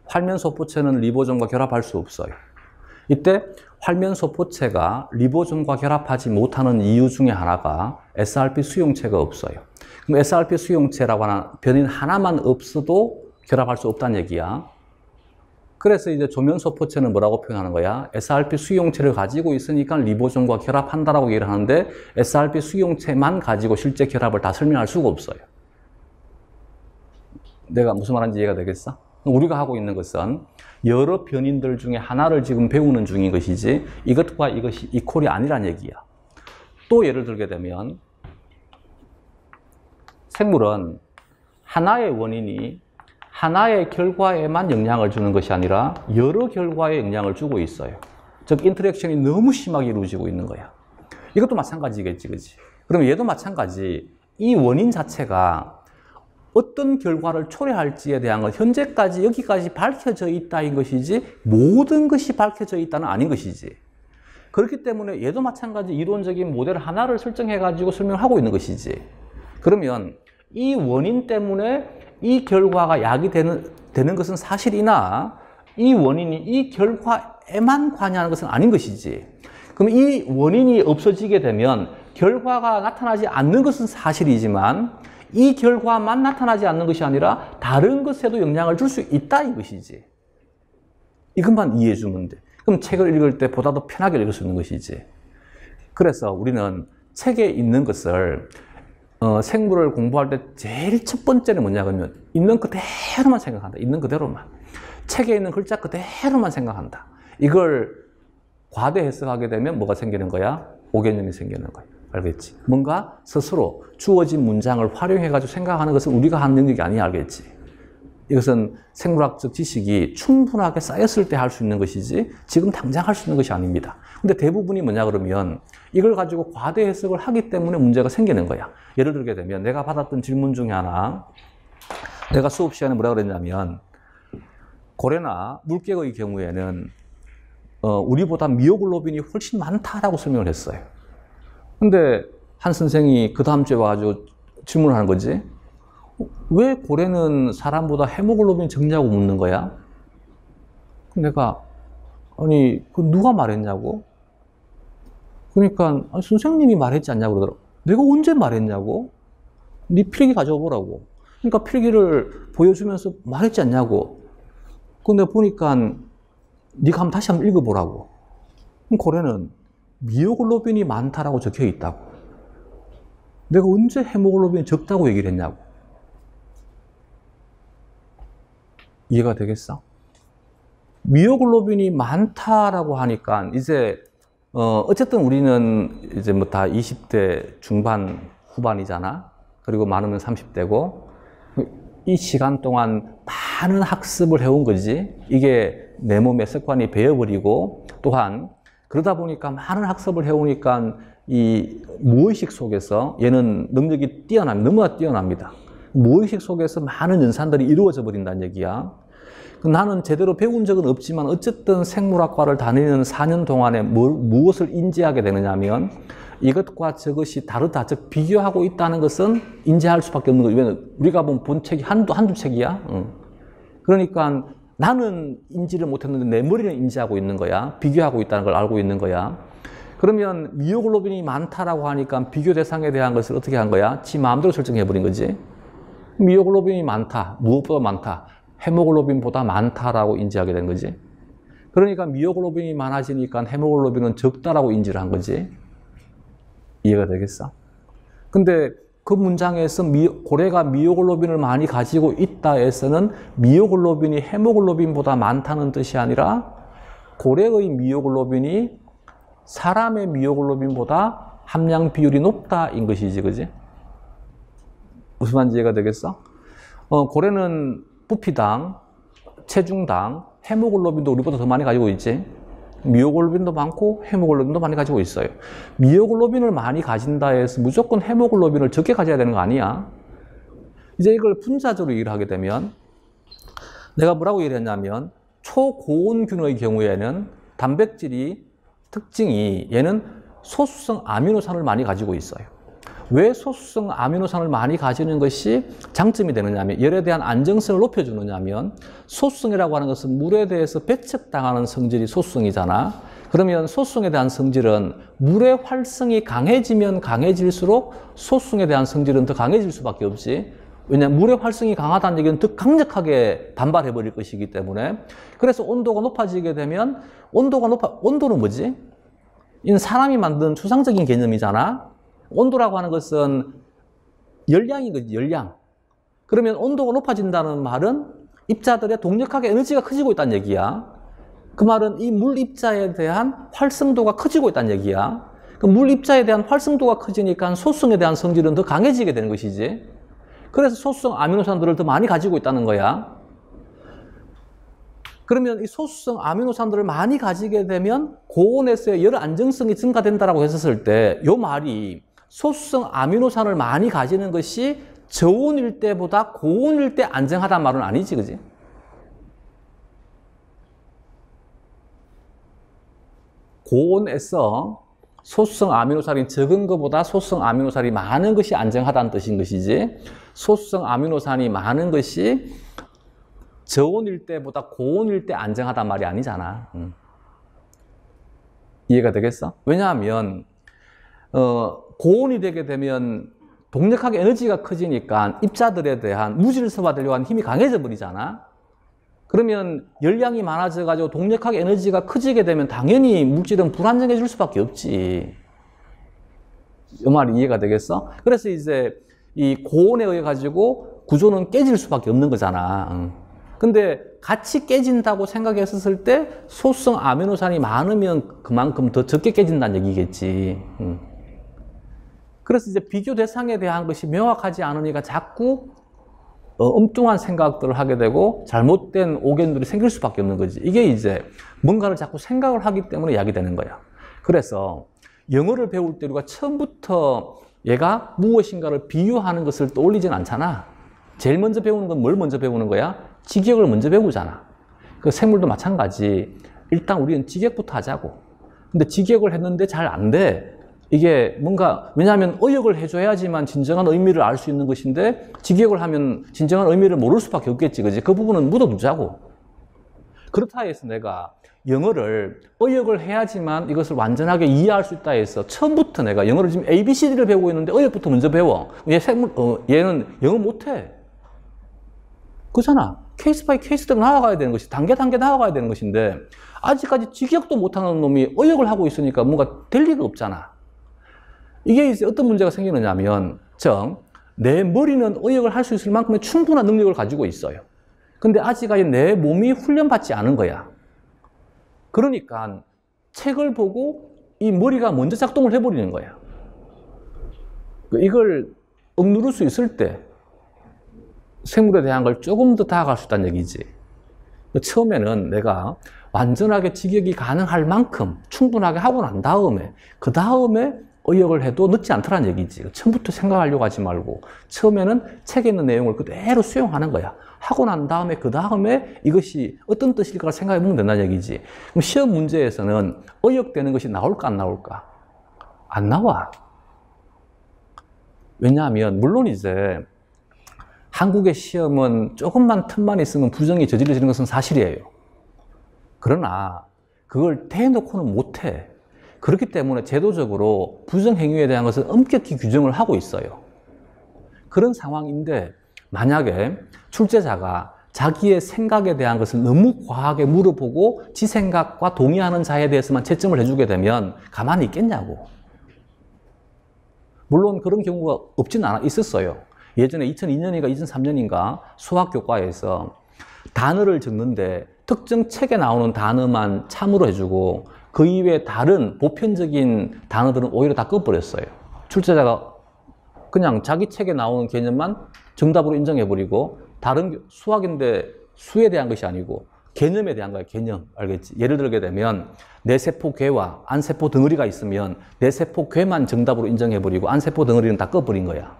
활면소포체는 리보좀과 결합할 수 없어요. 이때 활면소포체가 리보존과 결합하지 못하는 이유 중에 하나가 SRP 수용체가 없어요. 그럼 SRP 수용체라고 하는 변인 하나만 없어도 결합할 수 없다는 얘기야. 그래서 이제 조면소포체는 뭐라고 표현하는 거야? SRP 수용체를 가지고 있으니까 리보존과 결합한다라고 얘기를 하는데 SRP 수용체만 가지고 실제 결합을 다 설명할 수가 없어요. 내가 무슨 말인지 이해가 되겠어? 우리가 하고 있는 것은 여러 변인들 중에 하나를 지금 배우는 중인 것이지 이것과 이것이 이퀄이 아니란 얘기야. 또 예를 들게 되면 생물은 하나의 원인이 하나의 결과에만 영향을 주는 것이 아니라 여러 결과에 영향을 주고 있어요. 즉 인터랙션이 너무 심하게 이루어지고 있는 거야. 이것도 마찬가지겠지, 그치? 그럼 얘도 마찬가지. 이 원인 자체가 어떤 결과를 초래할지에 대한 건 현재까지 여기까지 밝혀져 있다인 것이지 모든 것이 밝혀져 있다는 아닌 것이지. 그렇기 때문에 얘도 마찬가지 이론적인 모델 하나를 설정해가지고 설명하고 있는 것이지. 그러면 이 원인 때문에 이 결과가 야기되는 것은 사실이나 이 원인이 이 결과에만 관여하는 것은 아닌 것이지. 그럼 이 원인이 없어지게 되면 결과가 나타나지 않는 것은 사실이지만 이 결과만 나타나지 않는 것이 아니라 다른 것에도 영향을 줄 수 있다 이 것이지. 이것만 이해해 주면 돼. 그럼 책을 읽을 때 보다 더 편하게 읽을 수 있는 것이지. 그래서 우리는 책에 있는 것을 생물을 공부할 때 제일 첫 번째는 뭐냐 그러면 있는 그대로만 생각한다. 있는 그대로만. 책에 있는 글자 그대로만 생각한다. 이걸 과대 해석하게 되면 뭐가 생기는 거야? 오개념이 생기는 거야. 알겠지? 뭔가 스스로 주어진 문장을 활용해가지고 생각하는 것은 우리가 하는 능력이 아니야. 알겠지? 이것은 생물학적 지식이 충분하게 쌓였을 때 할 수 있는 것이지 지금 당장 할 수 있는 것이 아닙니다. 근데 대부분이 뭐냐 그러면 이걸 가지고 과대 해석을 하기 때문에 문제가 생기는 거야. 예를 들게 되면 내가 받았던 질문 중에 하나, 내가 수업 시간에 뭐라 그랬냐면 고래나 물개의 경우에는 우리보다 미오글로빈이 훨씬 많다라고 설명을 했어요. 근데 한 선생이 그 다음 주에 와가지고 질문을 하는 거지. 왜 고래는 사람보다 헤모글로빈이 적냐고 묻는 거야? 내가 아니 그 누가 말했냐고? 그러니까 아니, 선생님이 말했지 않냐고 그러더라고. 내가 언제 말했냐고? 네 필기 가져와 보라고. 그러니까 필기를 보여주면서 말했지 않냐고. 근데 보니까 네가 한번 다시 한번 읽어보라고. 그럼 고래는 미오글로빈이 많다라고 적혀 있다고. 내가 언제 헤모글로빈이 적다고 얘기를 했냐고. 이해가 되겠어? 미오글로빈이 많다라고 하니까 이제 어쨌든 우리는 이제 뭐 다 20대 중반 후반이잖아. 그리고 많으면 30대고 이 시간 동안 많은 학습을 해온 거지. 이게 내 몸에 습관이 배어버리고 또한 그러다 보니까 많은 학습을 해오니까 이 무의식 속에서 얘는 능력이 너무나 뛰어납니다. 무의식 속에서 많은 연산들이 이루어져 버린다는 얘기야. 나는 제대로 배운 적은 없지만 어쨌든 생물학과를 다니는 4년 동안에 무엇을 인지하게 되느냐면 이것과 저것이 다르다, 즉 비교하고 있다는 것은 인지할 수밖에 없는 거죠. 왜냐면 우리가 본 책이 한두 책이야. 그러니까 나는 인지를 못했는데 내 머리는 인지하고 있는 거야. 비교하고 있다는 걸 알고 있는 거야. 그러면 미오글로빈이 많다라고 하니까 비교 대상에 대한 것을 어떻게 한 거야? 지 마음대로 설정해버린 거지. 미오글로빈이 많다. 무엇보다 많다. 헤모글로빈보다 많다라고 인지하게 된 거지. 그러니까 미오글로빈이 많아지니까 헤모글로빈은 적다라고 인지를 한 거지. 이해가 되겠어? 근데 그 문장에서 고래가 미오글로빈을 많이 가지고 있다에서는 미오글로빈이 헤모글로빈보다 많다는 뜻이 아니라 고래의 미오글로빈이 사람의 미오글로빈보다 함량 비율이 높다인 것이지, 그지? 무슨 말인지 이해가 되겠어? 고래는 부피당, 체중당, 헤모글로빈도 우리보다 더 많이 가지고 있지. 미오글로빈도 많고 헤모글로빈도 많이 가지고 있어요. 미오글로빈을 많이 가진다 해서 무조건 헤모글로빈을 적게 가져야 되는 거 아니야. 이제 이걸 분자적으로 얘기를 하게 되면 내가 뭐라고 얘기했냐면 초고온균의 경우에는 단백질이 특징이 얘는 소수성 아미노산을 많이 가지고 있어요. 왜 소수성 아미노산을 많이 가지는 것이 장점이 되느냐면 열에 대한 안정성을 높여주느냐면 소수성이라고 하는 것은 물에 대해서 배척당하는 성질이 소수성이잖아. 그러면 소수성에 대한 성질은 물의 활성이 강해지면 강해질수록 소수성에 대한 성질은 더 강해질 수밖에 없지. 왜냐하면 물의 활성이 강하다는 얘기는 더 강력하게 반발해 버릴 것이기 때문에. 그래서 온도가 높아지게 되면 온도는 뭐지? 이는 사람이 만든 추상적인 개념이잖아. 온도라고 하는 것은 열량인 거지, 열량. 그러면 온도가 높아진다는 말은 입자들의 동력학의 에너지가 커지고 있다는 얘기야. 그 말은 이 물 입자에 대한 활성도가 커지고 있다는 얘기야. 그 물 입자에 대한 활성도가 커지니까 소수성에 대한 성질은 더 강해지게 되는 것이지. 그래서 소수성 아미노산들을 더 많이 가지고 있다는 거야. 그러면 이 소수성 아미노산들을 많이 가지게 되면 고온에서의 열 안정성이 증가된다라고 했었을 때 이 말이 소수성 아미노산을 많이 가지는 것이 저온일 때보다 고온일 때 안정하다는 말은 아니지, 그지? 고온에서 소수성 아미노산이 적은 것보다 소수성 아미노산이 많은 것이 안정하다는 뜻인 것이지, 소수성 아미노산이 많은 것이 저온일 때보다 고온일 때 안정하단 말이 아니잖아. 이해가 되겠어? 왜냐하면 고온이 되게 되면 동력학의 에너지가 커지니까 입자들에 대한 무질을 흡수하려고 하는 힘이 강해져 버리잖아. 그러면 열량이 많아져가지고 동력학의 에너지가 커지게 되면 당연히 물질은 불안정해질 수밖에 없지. 이 말이 이해가 되겠어? 그래서 이제 이 고온에 의해 가지고 구조는 깨질 수밖에 없는 거잖아. 근데 같이 깨진다고 생각했었을 때 소수성 아미노산이 많으면 그만큼 더 적게 깨진다는 얘기겠지. 그래서 이제 비교 대상에 대한 것이 명확하지 않으니까 자꾸 엉뚱한 생각들을 하게 되고 잘못된 오견들이 생길 수밖에 없는 거지. 이게 이제 뭔가를 자꾸 생각을 하기 때문에 야기되는 거야. 그래서 영어를 배울 때 우리가 처음부터 얘가 무엇인가를 비유하는 것을 떠올리진 않잖아. 제일 먼저 배우는 건 뭘 먼저 배우는 거야? 직역을 먼저 배우잖아. 그 생물도 마찬가지. 일단 우리는 직역부터 하자고. 근데 직역을 했는데 잘 안 돼. 이게 뭔가, 왜냐하면 의역을 해줘야지만 진정한 의미를 알 수 있는 것인데 직역을 하면 진정한 의미를 모를 수밖에 없겠지, 그지? 그 부분은 묻어두자고. 그렇다 해서 내가 영어를 의역을 해야지만 이것을 완전하게 이해할 수 있다 해서 처음부터 내가 영어를 지금 ABCD를 배우고 있는데 의역부터 먼저 배워. 얘는 영어 못해. 그렇잖아. 케이스 바이 케이스대로 나아가야 되는 것이, 단계 나아가야 되는 것인데 아직까지 직역도 못하는 놈이 의역을 하고 있으니까 뭔가 될 리가 없잖아. 이게 이제 어떤 문제가 생기느냐 하면, 내 머리는 의역을 할 수 있을 만큼의 충분한 능력을 가지고 있어요. 근데 아직까지 내 몸이 훈련받지 않은 거야. 그러니까 책을 보고 이 머리가 먼저 작동을 해버리는 거야. 이걸 억누를 수 있을 때 생물에 대한 걸 조금 더 다가갈 수 있다는 얘기지. 처음에는 내가 완전하게 직역이 가능할 만큼 충분하게 하고 난 다음에, 그 다음에 의역을 해도 늦지 않더란 얘기지. 처음부터 생각하려고 하지 말고 처음에는 책에 있는 내용을 그대로 수용하는 거야. 하고 난 다음에 그 다음에 이것이 어떤 뜻일까 생각해 보면 된다는 얘기지. 그럼 시험 문제에서는 의역되는 것이 나올까 안 나올까? 안 나와. 왜냐하면 물론 이제 한국의 시험은 조금만 틈만 있으면 부정이 저질러지는 것은 사실이에요. 그러나 그걸 대놓고는 못해. 그렇기 때문에 제도적으로 부정행위에 대한 것을 엄격히 규정을 하고 있어요. 그런 상황인데 만약에 출제자가 자기의 생각에 대한 것을 너무 과하게 물어보고 지 생각과 동의하는 자에 대해서만 채점을 해주게 되면 가만히 있겠냐고. 물론 그런 경우가 없지는 않아 있었어요. 예전에 2002년인가 2003년인가 수학교과에서 단어를 적는데 특정 책에 나오는 단어만 참으로 해주고 그 이외에 다른 보편적인 단어들은 오히려 다 꺼버렸어요. 출제자가 그냥 자기 책에 나오는 개념만 정답으로 인정해버리고 다른 수학인데 수에 대한 것이 아니고 개념에 대한 거야. 개념. 알겠지? 예를 들게 되면 뇌세포괴와 안세포 덩어리가 있으면 뇌세포괴만 정답으로 인정해버리고 안세포 덩어리는 다 꺼버린 거야.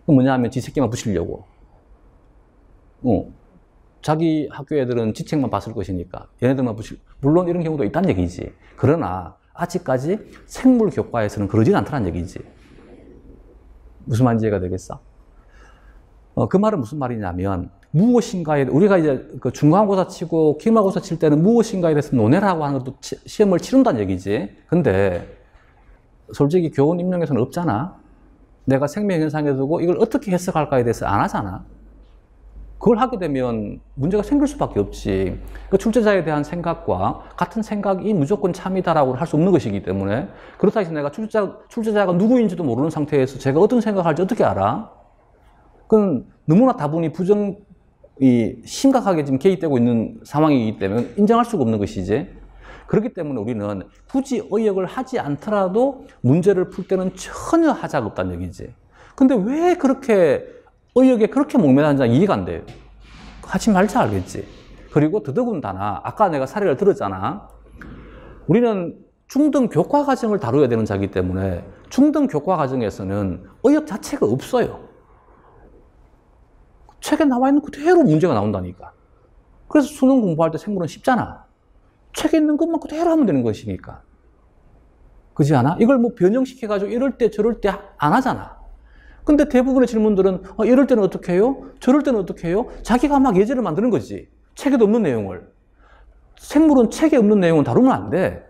그럼 뭐냐 하면 지 새끼만 붙이려고. 자기 학교 애들은 지책만 봤을 것이니까 얘네들만 물론 이런 경우도 있다는 얘기지. 그러나 아직까지 생물 교과에서는 그러진 않다는 얘기지. 무슨 말인지 이해가 되겠어? 그 말은 무슨 말이냐면 무엇인가에, 우리가 이제 그 중간고사 치고 기말고사 칠 때는 무엇인가에 대해서 논해라고 하는 것도 시험을 치른다는 얘기지. 근데 솔직히 교원 임용에서는 없잖아. 내가 생명현상에 두고 이걸 어떻게 해석할까에 대해서 안 하잖아. 그걸 하게 되면 문제가 생길 수밖에 없지. 그 출제자에 대한 생각과 같은 생각이 무조건 참이다라고 할 수 없는 것이기 때문에, 그렇다 해서 내가 출제자가 누구인지도 모르는 상태에서 제가 어떤 생각을 할지 어떻게 알아? 그건 너무나 다분히 심각하게 지금 개입되고 있는 상황이기 때문에 인정할 수가 없는 것이지. 그렇기 때문에 우리는 굳이 의역을 하지 않더라도 문제를 풀 때는 전혀 하자가 없다는 얘기지. 근데 왜 그렇게 의역에 그렇게 목매는지 이해가 안 돼요. 하지 말자 알겠지. 그리고 더더군다나 아까 내가 사례를 들었잖아. 우리는 중등 교과 과정을 다뤄야 되는 자이기 때문에 중등 교과 과정에서는 의역 자체가 없어요. 책에 나와 있는 그대로 문제가 나온다니까. 그래서 수능 공부할 때 생물은 쉽잖아. 책에 있는 것만 그대로 하면 되는 것이니까. 그렇지 않아? 이걸 뭐 변형시켜가지고 이럴 때 저럴 때 안 하잖아. 근데 대부분의 질문들은 이럴 때는 어떻게 해요? 저럴 때는 어떻게 해요? 자기가 막 예제를 만드는 거지. 책에도 없는 내용을. 생물은 책에 없는 내용은 다루면 안 돼.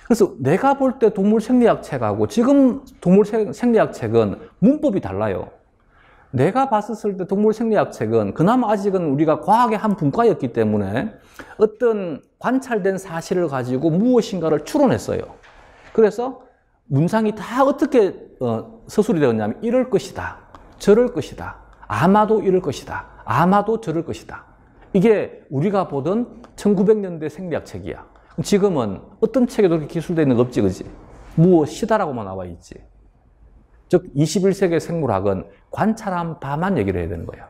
그래서 내가 볼 때 동물 생리학 책하고 지금 동물 생리학 책은 문법이 달라요. 내가 봤을 때 동물 생리학 책은 그나마 아직은 우리가 과학의 한 분과였기 때문에 어떤 관찰된 사실을 가지고 무엇인가를 추론했어요. 그래서 문장이 다 어떻게 서술이 되었냐면 이럴 것이다, 저럴 것이다, 아마도 이럴 것이다, 아마도 저럴 것이다. 이게 우리가 보던 1900년대 생리학 책이야. 지금은 어떤 책에도 그렇게 기술되어 있는 거 없지, 그지? 무엇이다라고만 나와 있지. 즉 21세기 생물학은 관찰한 바만 얘기를 해야 되는 거야.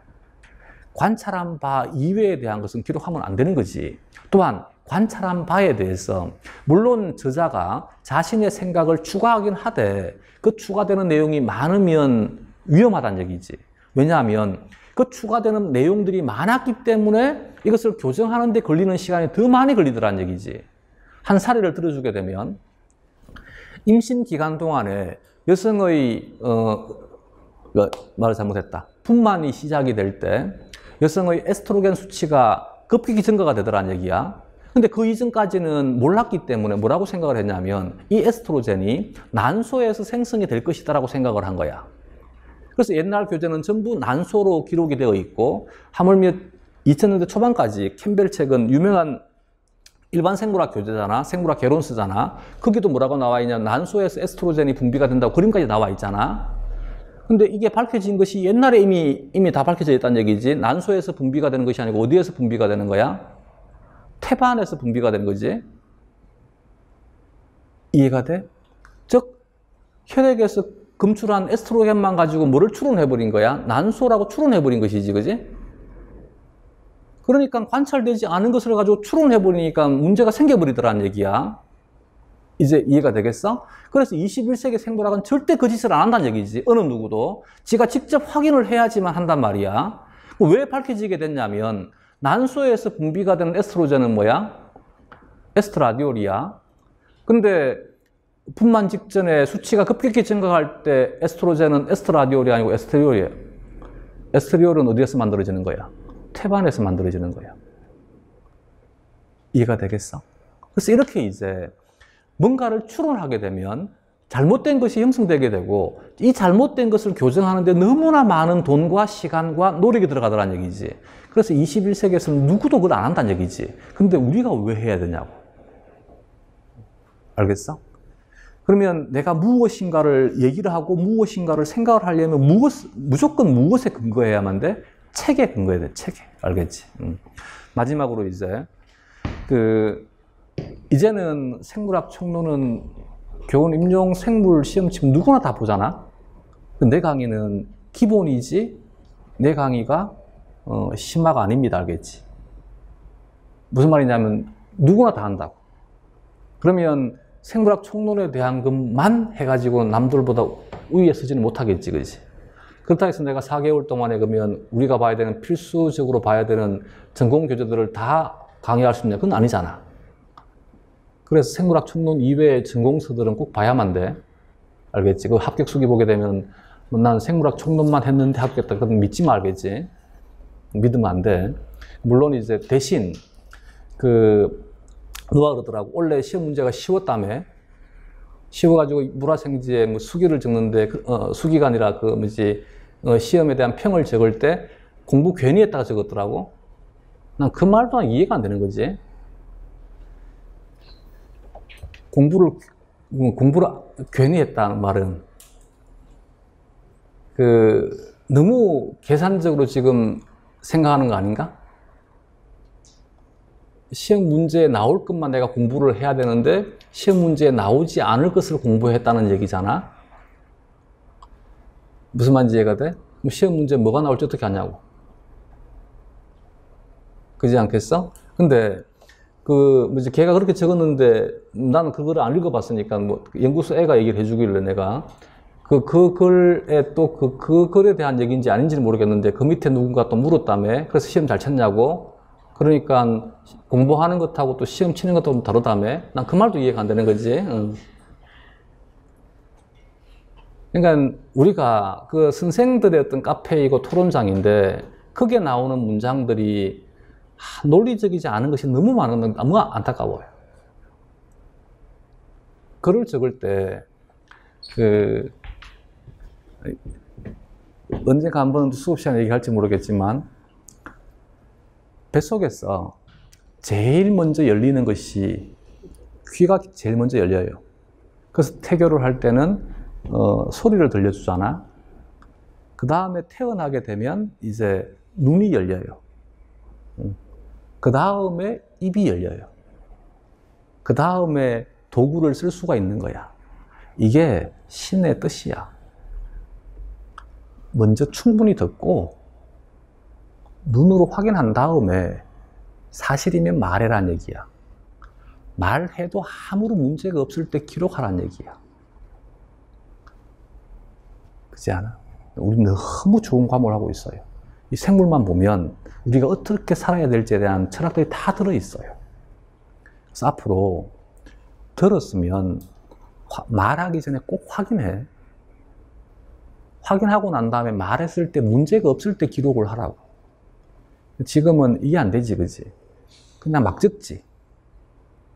관찰한 바 이외에 대한 것은 기록하면 안 되는 거지. 또한 관찰한 바에 대해서 물론 저자가 자신의 생각을 추가하긴 하되 그 추가되는 내용이 많으면 위험하다는 얘기지. 왜냐하면 그 추가되는 내용들이 많았기 때문에 이것을 교정하는 데 걸리는 시간이 더 많이 걸리더라는 얘기지. 한 사례를 들어주게 되면 임신 기간 동안에 여성의 말을 잘못했다. 분만이 시작이 될 때 여성의 에스트로겐 수치가 급격히 증가가 되더라는 얘기야. 근데 그 이전까지는 몰랐기 때문에 뭐라고 생각을 했냐면 이 에스트로겐이 난소에서 생성이 될 것이다라고 생각을 한 거야. 그래서 옛날 교재는 전부 난소로 기록이 되어 있고 하물며 2000년대 초반까지 캠벨 책은 유명한 일반 생물학 교재잖아. 생물학 개론서잖아. 거기도 뭐라고 나와 있냐. 난소에서 에스트로겐이 분비가 된다고 그림까지 나와 있잖아. 근데 이게 밝혀진 것이 옛날에 이미 다 밝혀져 있다는 얘기지. 난소에서 분비가 되는 것이 아니고 어디에서 분비가 되는 거야? 태바 안에서 분비가 되는 거지. 이해가 돼? 즉 혈액에서 검출한 에스트로겐만 가지고 뭐를 추론해버린 거야? 난소라고 추론해버린 것이지, 그지? 그러니까 관찰되지 않은 것을 가지고 추론해버리니까 문제가 생겨버리더라는 얘기야. 이제 이해가 되겠어? 그래서 21세기 생물학은 절대 그 짓을 안 한다는 얘기지. 어느 누구도. 지가 직접 확인을 해야지만 한단 말이야. 왜 밝혀지게 됐냐면 난소에서 분비가 되는 에스트로겐은 뭐야? 에스트라디올이야. 근데 분만 직전에 수치가 급격히 증가할 때 에스트로겐은 에스트라디올이 아니고 에스테리올이에요. 에스테리올은 어디에서 만들어지는 거야? 태반에서 만들어지는 거야. 이해가 되겠어? 그래서 이렇게 이제 뭔가를 추론하게 되면 잘못된 것이 형성되게 되고 이 잘못된 것을 교정하는데 너무나 많은 돈과 시간과 노력이 들어가더라는 얘기지. 그래서 21세기에서는 누구도 그걸 안 한다는 얘기지. 근데 우리가 왜 해야 되냐고. 알겠어? 그러면 내가 무엇인가를 얘기를 하고 무엇인가를 생각을 하려면 무조건 무엇에 근거해야만 돼? 책에 근거해야 돼. 책에. 알겠지? 마지막으로 이제 이제는 생물학 총론은 교원 임용 생물 시험 치면 누구나 다 보잖아. 내 강의는 기본이지 내 강의가 심화가 아닙니다. 알겠지? 무슨 말이냐면 누구나 다 한다고. 그러면 생물학 총론에 대한 것만 해가지고 남들보다 우위에 서지는 못하겠지, 그지? 그렇다고 해서 내가 4개월 동안에 그러면 우리가 봐야 되는 필수적으로 봐야 되는 전공 교재들을 다 강의할 수 있냐? 그건 아니잖아. 그래서 생물학 총론 이외의 전공서들은 꼭 봐야만 돼. 알겠지? 그 합격 수기 보게 되면 난 생물학 총론만 했는데 합격했다. 그건 믿지 마, 알겠지? 믿으면 안 돼. 물론 이제 대신 누가 그러더라고. 원래 시험 문제가 쉬웠다며. 쉬워가지고 물화생지에 뭐 수기를 적는데 수기가 아니라 시험에 대한 평을 적을 때 공부 괜히 했다가 적었더라고. 난 그 말도 이해가 안 되는 거지. 공부를 괜히 했다는 말은 너무 계산적으로 지금 생각하는 거 아닌가? 시험 문제에 나올 것만 내가 공부를 해야 되는데 시험 문제에 나오지 않을 것을 공부했다는 얘기잖아. 무슨 말인지 이해가 돼? 그럼 시험 문제 뭐가 나올지 어떻게 아냐고. 그러지 않겠어? 근데 걔가 그렇게 적었는데 나는 그거를 안 읽어봤으니까 연구소 애가 얘기를 해주길래 내가 그 글에 또 그 글에 대한 얘기인지 아닌지는 모르겠는데 그 밑에 누군가 또 물었다며. 그래서 시험 잘 쳤냐고. 그러니까 공부하는 것하고 또 시험 치는 것도 좀 다르다며. 난 그 말도 이해가 안 되는 거지. 응. 그러니까 우리가 그 선생들의 어떤 카페이고 토론장인데 거기에 나오는 문장들이 논리적이지 않은 것이 너무 많은 건 너무 안타까워요. 글을 적을 때 언젠가 한번 수업 시간에 얘기할지 모르겠지만 뱃속에서 제일 먼저 열리는 것이 귀가 제일 먼저 열려요. 그래서 태교를 할 때는 소리를 들려주잖아. 그 다음에 태어나게 되면 이제 눈이 열려요. 그 다음에 입이 열려요. 그 다음에 도구를 쓸 수가 있는 거야. 이게 신의 뜻이야. 먼저 충분히 듣고 눈으로 확인한 다음에 사실이면 말해란 얘기야. 말해도 아무런 문제가 없을 때 기록하란 얘기야. 그렇지 않아? 우리 너무 좋은 과목을 하고 있어요. 이 생물만 보면 우리가 어떻게 살아야 될지에 대한 철학들이 다 들어있어요. 그래서 앞으로 들었으면 말하기 전에 꼭 확인해. 확인하고 난 다음에 말했을 때 문제가 없을 때 기록을 하라고. 지금은 이해 안 되지, 그지? 그냥 막 적지.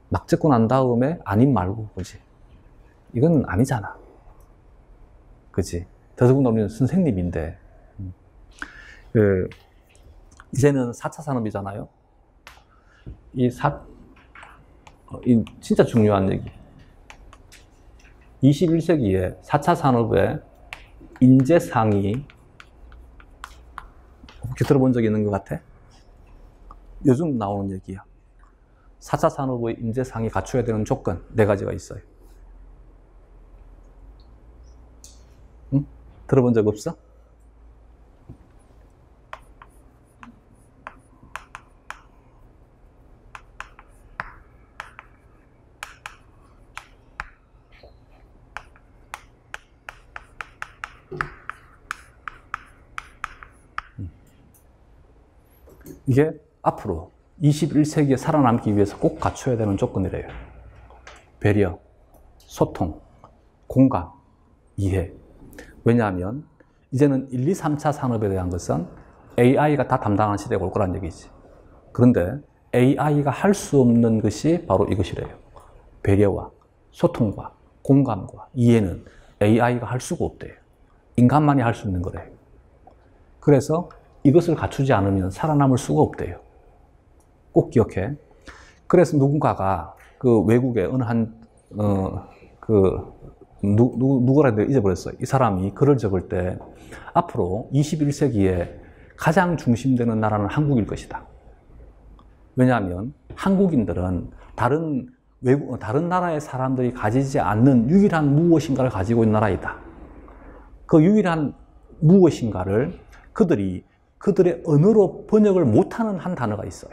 막 적고 난 다음에 아님 말고, 그지? 이건 아니잖아. 그지? 더더군다나 우리는 선생님인데, 이제는 4차 산업이잖아요. 이 진짜 중요한 얘기. 21세기에 4차 산업의 인재상이 혹시 들어본 적 있는 것 같아? 요즘 나오는 얘기야. 4차 산업의 인재상이 갖춰야 되는 조건 4가지가 있어요. 응? 들어본 적 없어? 이게 앞으로 21세기에 살아남기 위해서 꼭 갖춰야 되는 조건이래요. 배려, 소통, 공감, 이해. 왜냐하면 이제는 1, 2, 3차 산업에 대한 것은 AI가 다 담당하는 시대가 올 거란 얘기지. 그런데 AI가 할 수 없는 것이 바로 이것이래요. 배려와 소통과 공감과 이해는 AI가 할 수가 없대요. 인간만이 할 수 있는 거래요. 그래서 이것을 갖추지 않으면 살아남을 수가 없대요. 꼭 기억해. 그래서 누군가가 그 외국에 어느 누구라 해도 잊어버렸어요. 이 사람이 글을 적을 때 앞으로 21세기에 가장 중심되는 나라는 한국일 것이다. 왜냐하면 한국인들은 다른 나라의 사람들이 가지지 않는 유일한 무엇인가를 가지고 있는 나라이다. 그 유일한 무엇인가를 그들의 언어로 번역을 못하는 한 단어가 있어요.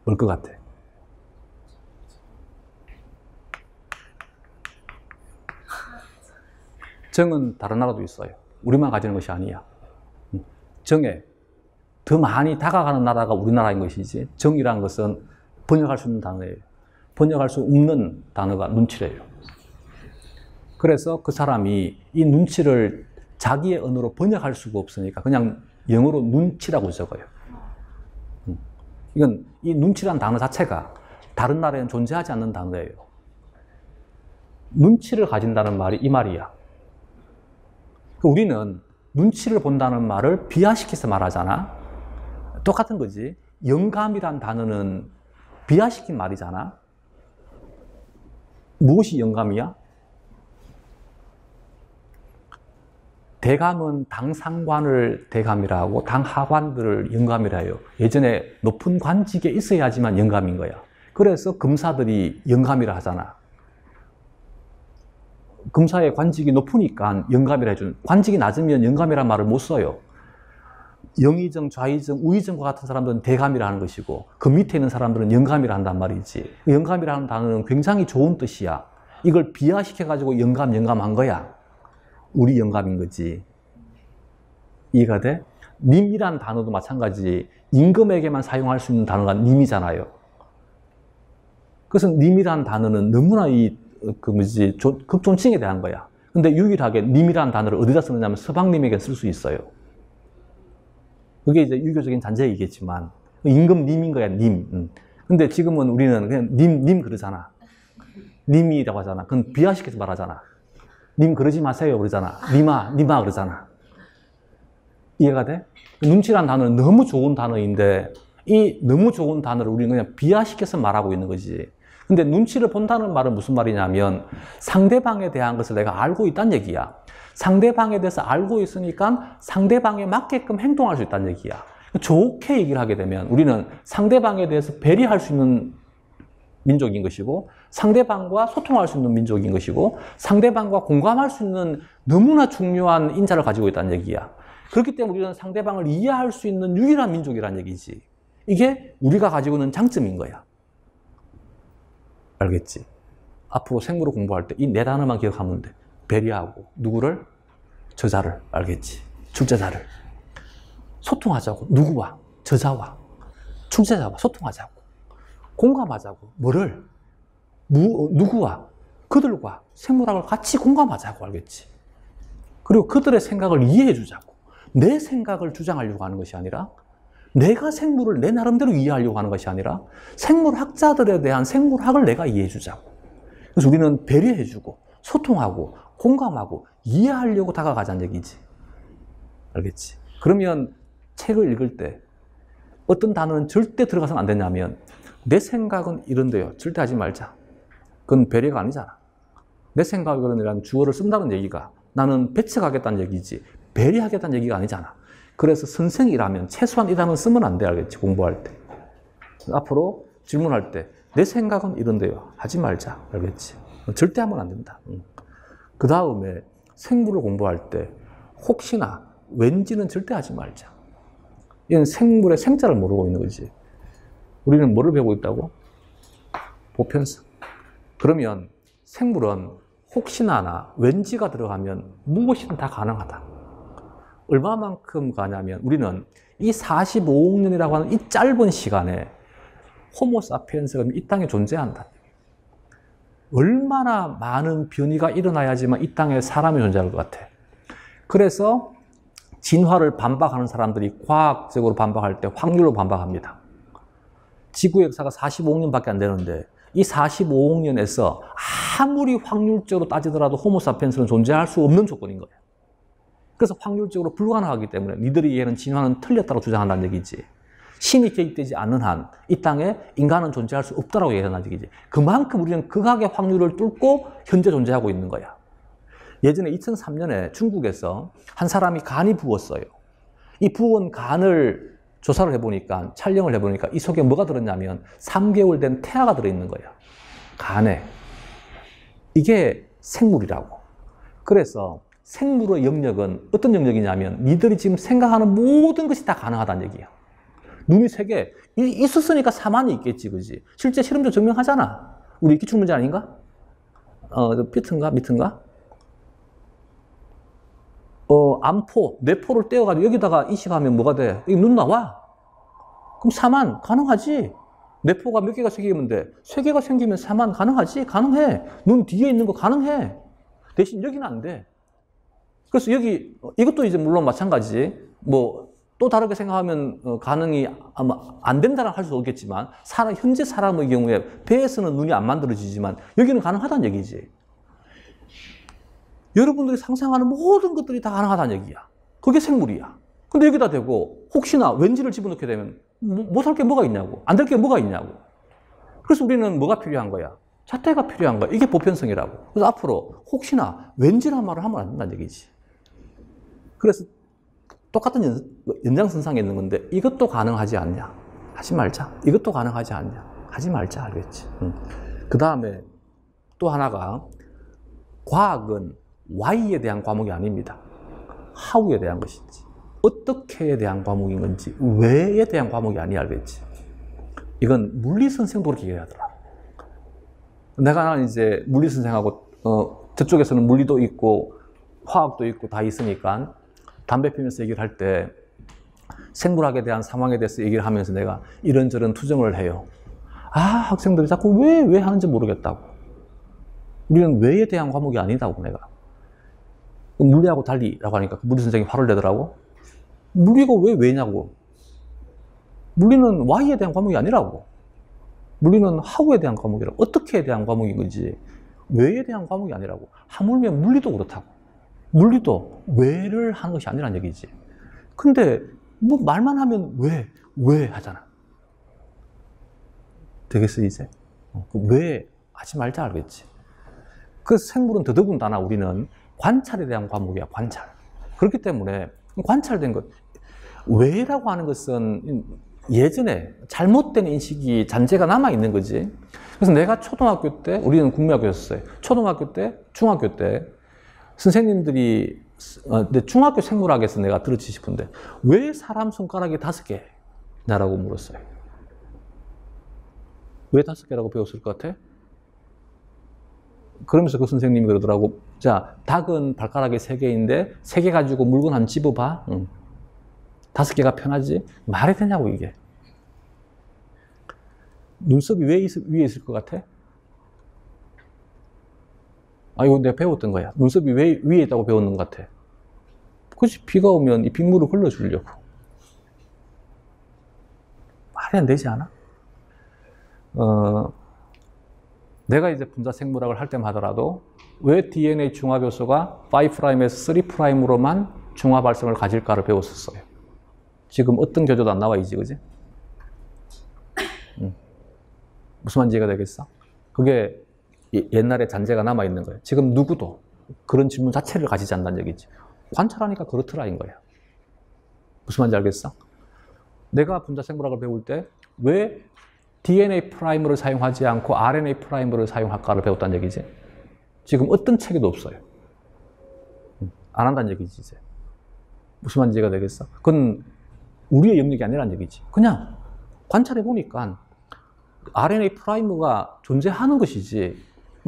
뭘 것 같아? 정은 다른 나라도 있어요. 우리만 가지는 것이 아니야. 정에 더 많이 다가가는 나라가 우리나라인 것이지, 정이라는 것은 번역할 수 있는 단어예요. 번역할 수 없는 단어가 눈치래요. 그래서 그 사람이 이 눈치를 자기의 언어로 번역할 수가 없으니까 그냥 영어로 눈치라고 적어요. 이건 이 눈치란 단어 자체가 다른 나라에는 존재하지 않는 단어예요. 눈치를 가진다는 말이 이 말이야. 우리는 눈치를 본다는 말을 비하시켜서 말하잖아. 똑같은 거지. 영감이란 단어는 비하시킨 말이잖아. 무엇이 영감이야? 대감은 당 상관을 대감이라 하고 당 하관들을 영감이라 해요. 예전에 높은 관직에 있어야지만 영감인 거야. 그래서 금사들이 영감이라 하잖아. 금사의 관직이 높으니까 영감이라 해주는, 관직이 낮으면 영감이라는 말을 못 써요. 영의정, 좌의정, 우의정과 같은 사람들은 대감이라 하는 것이고 그 밑에 있는 사람들은 영감이라 한단 말이지. 영감이라는 단어는 굉장히 좋은 뜻이야. 이걸 비하시켜가지고 영감한 거야. 우리 영감인 거지. 이해가 돼? 님이란 단어도 마찬가지. 임금에게만 사용할 수 있는 단어가 님이잖아요. 그래서 님이란 단어는 너무나 극존칭에 대한 거야. 근데 유일하게 님이란 단어를 어디다 쓰느냐면 서방님에게 쓸 수 있어요. 그게 이제 유교적인 잔재이겠지만 임금님인 거야, 님. 근데 지금은 우리는 그냥 님 그러잖아. 님이라고 하잖아. 그건 비하시켜서 말하잖아. 님 그러지 마세요 그러잖아. 님아 그러잖아. 이해가 돼? 눈치란 단어는 너무 좋은 단어인데 이 너무 좋은 단어를 우리는 그냥 비하시켜서 말하고 있는 거지. 근데 눈치를 본다는 말은 무슨 말이냐면 상대방에 대한 것을 내가 알고 있다는 얘기야. 상대방에 대해서 알고 있으니까 상대방에 맞게끔 행동할 수 있다는 얘기야. 좋게 얘기를 하게 되면 우리는 상대방에 대해서 배려할 수 있는 민족인 것이고 상대방과 소통할 수 있는 민족인 것이고 상대방과 공감할 수 있는 너무나 중요한 인자를 가지고 있다는 얘기야. 그렇기 때문에 우리는 상대방을 이해할 수 있는 유일한 민족이라는 얘기지. 이게 우리가 가지고 있는 장점인 거야. 알겠지? 앞으로 생물을 공부할 때 이 네 단어만 기억하면 돼. 배려하고 누구를? 저자를. 알겠지? 출제자를. 소통하자고. 누구와? 저자와. 출제자와 소통하자고. 공감하자고. 뭐를? 누구와? 그들과 생물학을 같이 공감하자고. 알겠지? 그리고 그들의 생각을 이해해 주자고. 내 생각을 주장하려고 하는 것이 아니라 내가 생물을 내 나름대로 이해하려고 하는 것이 아니라 생물학자들에 대한 생물학을 내가 이해해 주자고. 그래서 우리는 배려해 주고 소통하고 공감하고 이해하려고 다가가자는 얘기지. 알겠지? 그러면 책을 읽을 때 어떤 단어는 절대 들어가서는 안 되냐면 내 생각은 이런데요. 절대 하지 말자. 그건 배려가 아니잖아. 내 생각이 그런다는 주어를 쓴다는 얘기가 나는 배척하겠다는 얘기지 배려하겠다는 얘기가 아니잖아. 그래서 선생이라면 최소한 이 단어는 쓰면 안 돼. 알겠지? 공부할 때. 앞으로 질문할 때 내 생각은 이런데요. 하지 말자. 알겠지? 절대 하면 안 된다. 그 다음에 생물을 공부할 때 혹시나 왠지는 절대 하지 말자. 이건 생물의 생자를 모르고 있는 거지. 우리는 뭐를 배우고 있다고? 보편성. 그러면 생물은 혹시나나 왠지가 들어가면 무엇이든 다 가능하다. 얼마만큼 가냐면 우리는 이 45억 년이라고 하는 이 짧은 시간에 호모사피엔스가 이 땅에 존재한다. 얼마나 많은 변이가 일어나야지만 이 땅에 사람이 존재할 것 같아. 그래서 진화를 반박하는 사람들이 과학적으로 반박할 때 확률로 반박합니다. 지구 역사가 45억 년밖에 안 되는데 이 45억 년에서 아무리 확률적으로 따지더라도 호모사피엔스는 존재할 수 없는 조건인 거예요. 그래서 확률적으로 불가능하기 때문에 니들이 얘는 진화는 틀렸다고 주장한다는 얘기지. 신이 개입되지 않는 한 이 땅에 인간은 존재할 수 없다고 얘기한다는 얘기지. 그만큼 우리는 극악의 확률을 뚫고 현재 존재하고 있는 거야. 예전에 2003년에 중국에서 한 사람이 간이 부었어요. 이 부은 간을 조사를 해보니까, 촬영을 해보니까 이 속에 뭐가 들었냐면 3개월 된 태아가 들어있는 거야. 간에. 이게 생물이라고. 그래서 생물의 영역은 어떤 영역이냐면 니들이 지금 생각하는 모든 것이 다 가능하다는 얘기야. 눈이 3개. 있었으니까 사만이 있겠지, 그지? 실제 실험도 증명하잖아. 우리 기출문제 아닌가? 밑인가? 암포, 뇌포를 떼어가지고 여기다가 이식하면 뭐가 돼? 여기 눈 나와. 그럼 사만 가능하지. 뇌포가 몇 개가 생기면 돼? 3개가 생기면 사만 가능하지? 가능해. 눈 뒤에 있는 거 가능해. 대신 여기는 안 돼. 그래서 여기, 이것도 이제 물론 마찬가지지. 또 다르게 생각하면 가능이 아마 안 된다는 할 수 없겠지만 현재 사람의 경우에 배에서는 눈이 안 만들어지지만 여기는 가능하다는 얘기지. 여러분들이 상상하는 모든 것들이 다 가능하다는 얘기야. 그게 생물이야. 근데 여기다 대고 혹시나 왠지를 집어넣게 되면 못할 게 뭐가 있냐고. 안 될 게 뭐가 있냐고. 그래서 우리는 뭐가 필요한 거야? 잣대가 필요한 거야. 이게 보편성이라고. 그래서 앞으로 혹시나 왠지란 말을 하면 안 된다는 얘기지. 그래서 똑같은 연장선상에 있는 건데 이것도 가능하지 않냐? 하지 말자. 이것도 가능하지 않냐? 하지 말자. 알겠지? 그 다음에 또 하나가 과학은 why에 대한 과목이 아닙니다. how에 대한 것인지 어떻게에 대한 과목인 건지 왜에 대한 과목이 아니야. 알겠지? 이건 물리 선생도 그렇게 얘기하더라. 내가 이제 물리 선생하고 저쪽에서는 물리도 있고 화학도 있고 다 있으니까 담배 피면서 얘기를 할 때 생물학에 대한 상황에 대해서 얘기를 하면서 내가 이런저런 투정을 해요. 아, 학생들이 자꾸 왜 하는지 모르겠다고. 우리는 왜에 대한 과목이 아니다고 내가. 물리하고 달리라고 하니까 물리 선생님이 화를 내더라고. 물리가 왜냐고. 물리는 why에 대한 과목이 아니라고. 물리는 how에 대한 과목이라고. 어떻게에 대한 과목인 거지. 왜에 대한 과목이 아니라고. 하물며 물리도 그렇다고. 물리도 왜를 하는 것이 아니란 얘기지. 근데 뭐 말만 하면 왜 하잖아. 되겠어 이제? 왜 하지 말자 알겠지. 그 생물은 더더군다나 우리는 관찰에 대한 과목이야. 관찰. 그렇기 때문에 관찰된 것 왜라고 하는 것은 예전에 잘못된 인식이 잔재가 남아있는 거지. 그래서 내가 초등학교 때 우리는 국민학교였어요. 초등학교 때 중학교 때 선생님들이 내 중학교 생물학에서 내가 들었지 싶은데 왜 사람 손가락이 5개냐라고 물었어요. 왜 5개라고 배웠을 것 같아? 그러면서 그 선생님이 그러더라고. 자, 닭은 발가락이 3개인데 3개 가지고 물건 한 집어봐. 5개가 편하지? 말이 되냐고 이게. 눈썹이 왜 위에 있을 것 같아? 아, 이거 내가 배웠던 거야. 눈썹이 왜 위에 있다고 배웠는 것 같아? 그치, 비가 오면 이 빗물을 흘러주려고. 말이 안 되지 않아? 내가 이제 분자 생물학을 할 때만 하더라도 왜 DNA 중화 교소가 5'에서 3'으로만 중화 발성을 가질까를 배웠었어요. 지금 어떤 교재도 안 나와 있지, 그지? 무슨 말인지 이해가 되겠어? 그게 옛날에 잔재가 남아있는 거예요. 지금 누구도 그런 질문 자체를 가지지 않는다는 얘기지. 관찰하니까 그렇더라인 거야. 무슨 말인지 알겠어? 내가 분자 생물학을 배울 때 왜 DNA 프라이머를 사용하지 않고 RNA 프라이머를 사용할까를 배웠다는 얘기지. 지금 어떤 책에도 없어요. 안 한다는 얘기지, 이제. 무슨 말인지 이해가 되겠어? 그건 우리의 영역이 아니라는 얘기지. 그냥 관찰해보니까 RNA 프라이머가 존재하는 것이지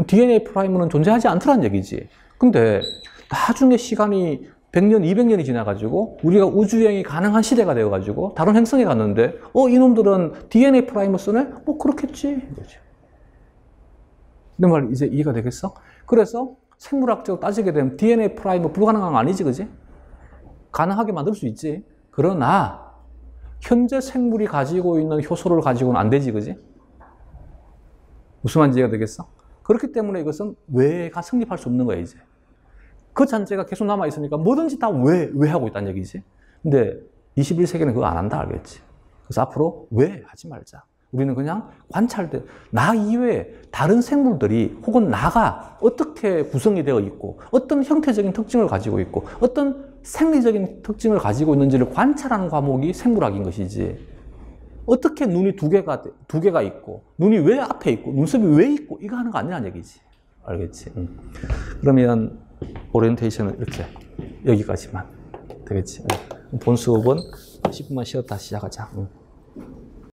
DNA 프라이머는 존재하지 않더란 얘기지. 근데 나중에 시간이 100년, 200년이 지나가지고 우리가 우주여행이 가능한 시대가 되어가지고 다른 행성에 갔는데 이놈들은 DNA 프라이머 쓰네? 뭐 그렇겠지. 내 말 이제 이해가 되겠어? 그래서 생물학적으로 따지게 되면 DNA 프라이머 불가능한 거 아니지, 그지? 가능하게 만들 수 있지. 그러나 현재 생물이 가지고 있는 효소를 가지고는 안 되지, 그지? 무슨 말인지 이해가 되겠어? 그렇기 때문에 이것은 왜가 성립할 수 없는 거야, 이제. 그 잔재가 계속 남아있으니까 뭐든지 다 왜 하고 있다는 얘기지. 근데 21세기는 그거 안 한다, 알겠지? 그래서 앞으로 왜 하지 말자. 우리는 그냥 관찰돼. 나 이외에 다른 생물들이 혹은 나가 어떻게 구성이 되어 있고 어떤 형태적인 특징을 가지고 있고 어떤 생리적인 특징을 가지고 있는지를 관찰하는 과목이 생물학인 것이지. 어떻게 눈이 두 개가 있고 눈이 왜 앞에 있고 눈썹이 왜 있고 이거 하는 거 아니라는 얘기지. 알겠지? 그러면 오리엔테이션은 이렇게 여기까지만 되겠지. 본 수업은 10분만 쉬었다 시작하자.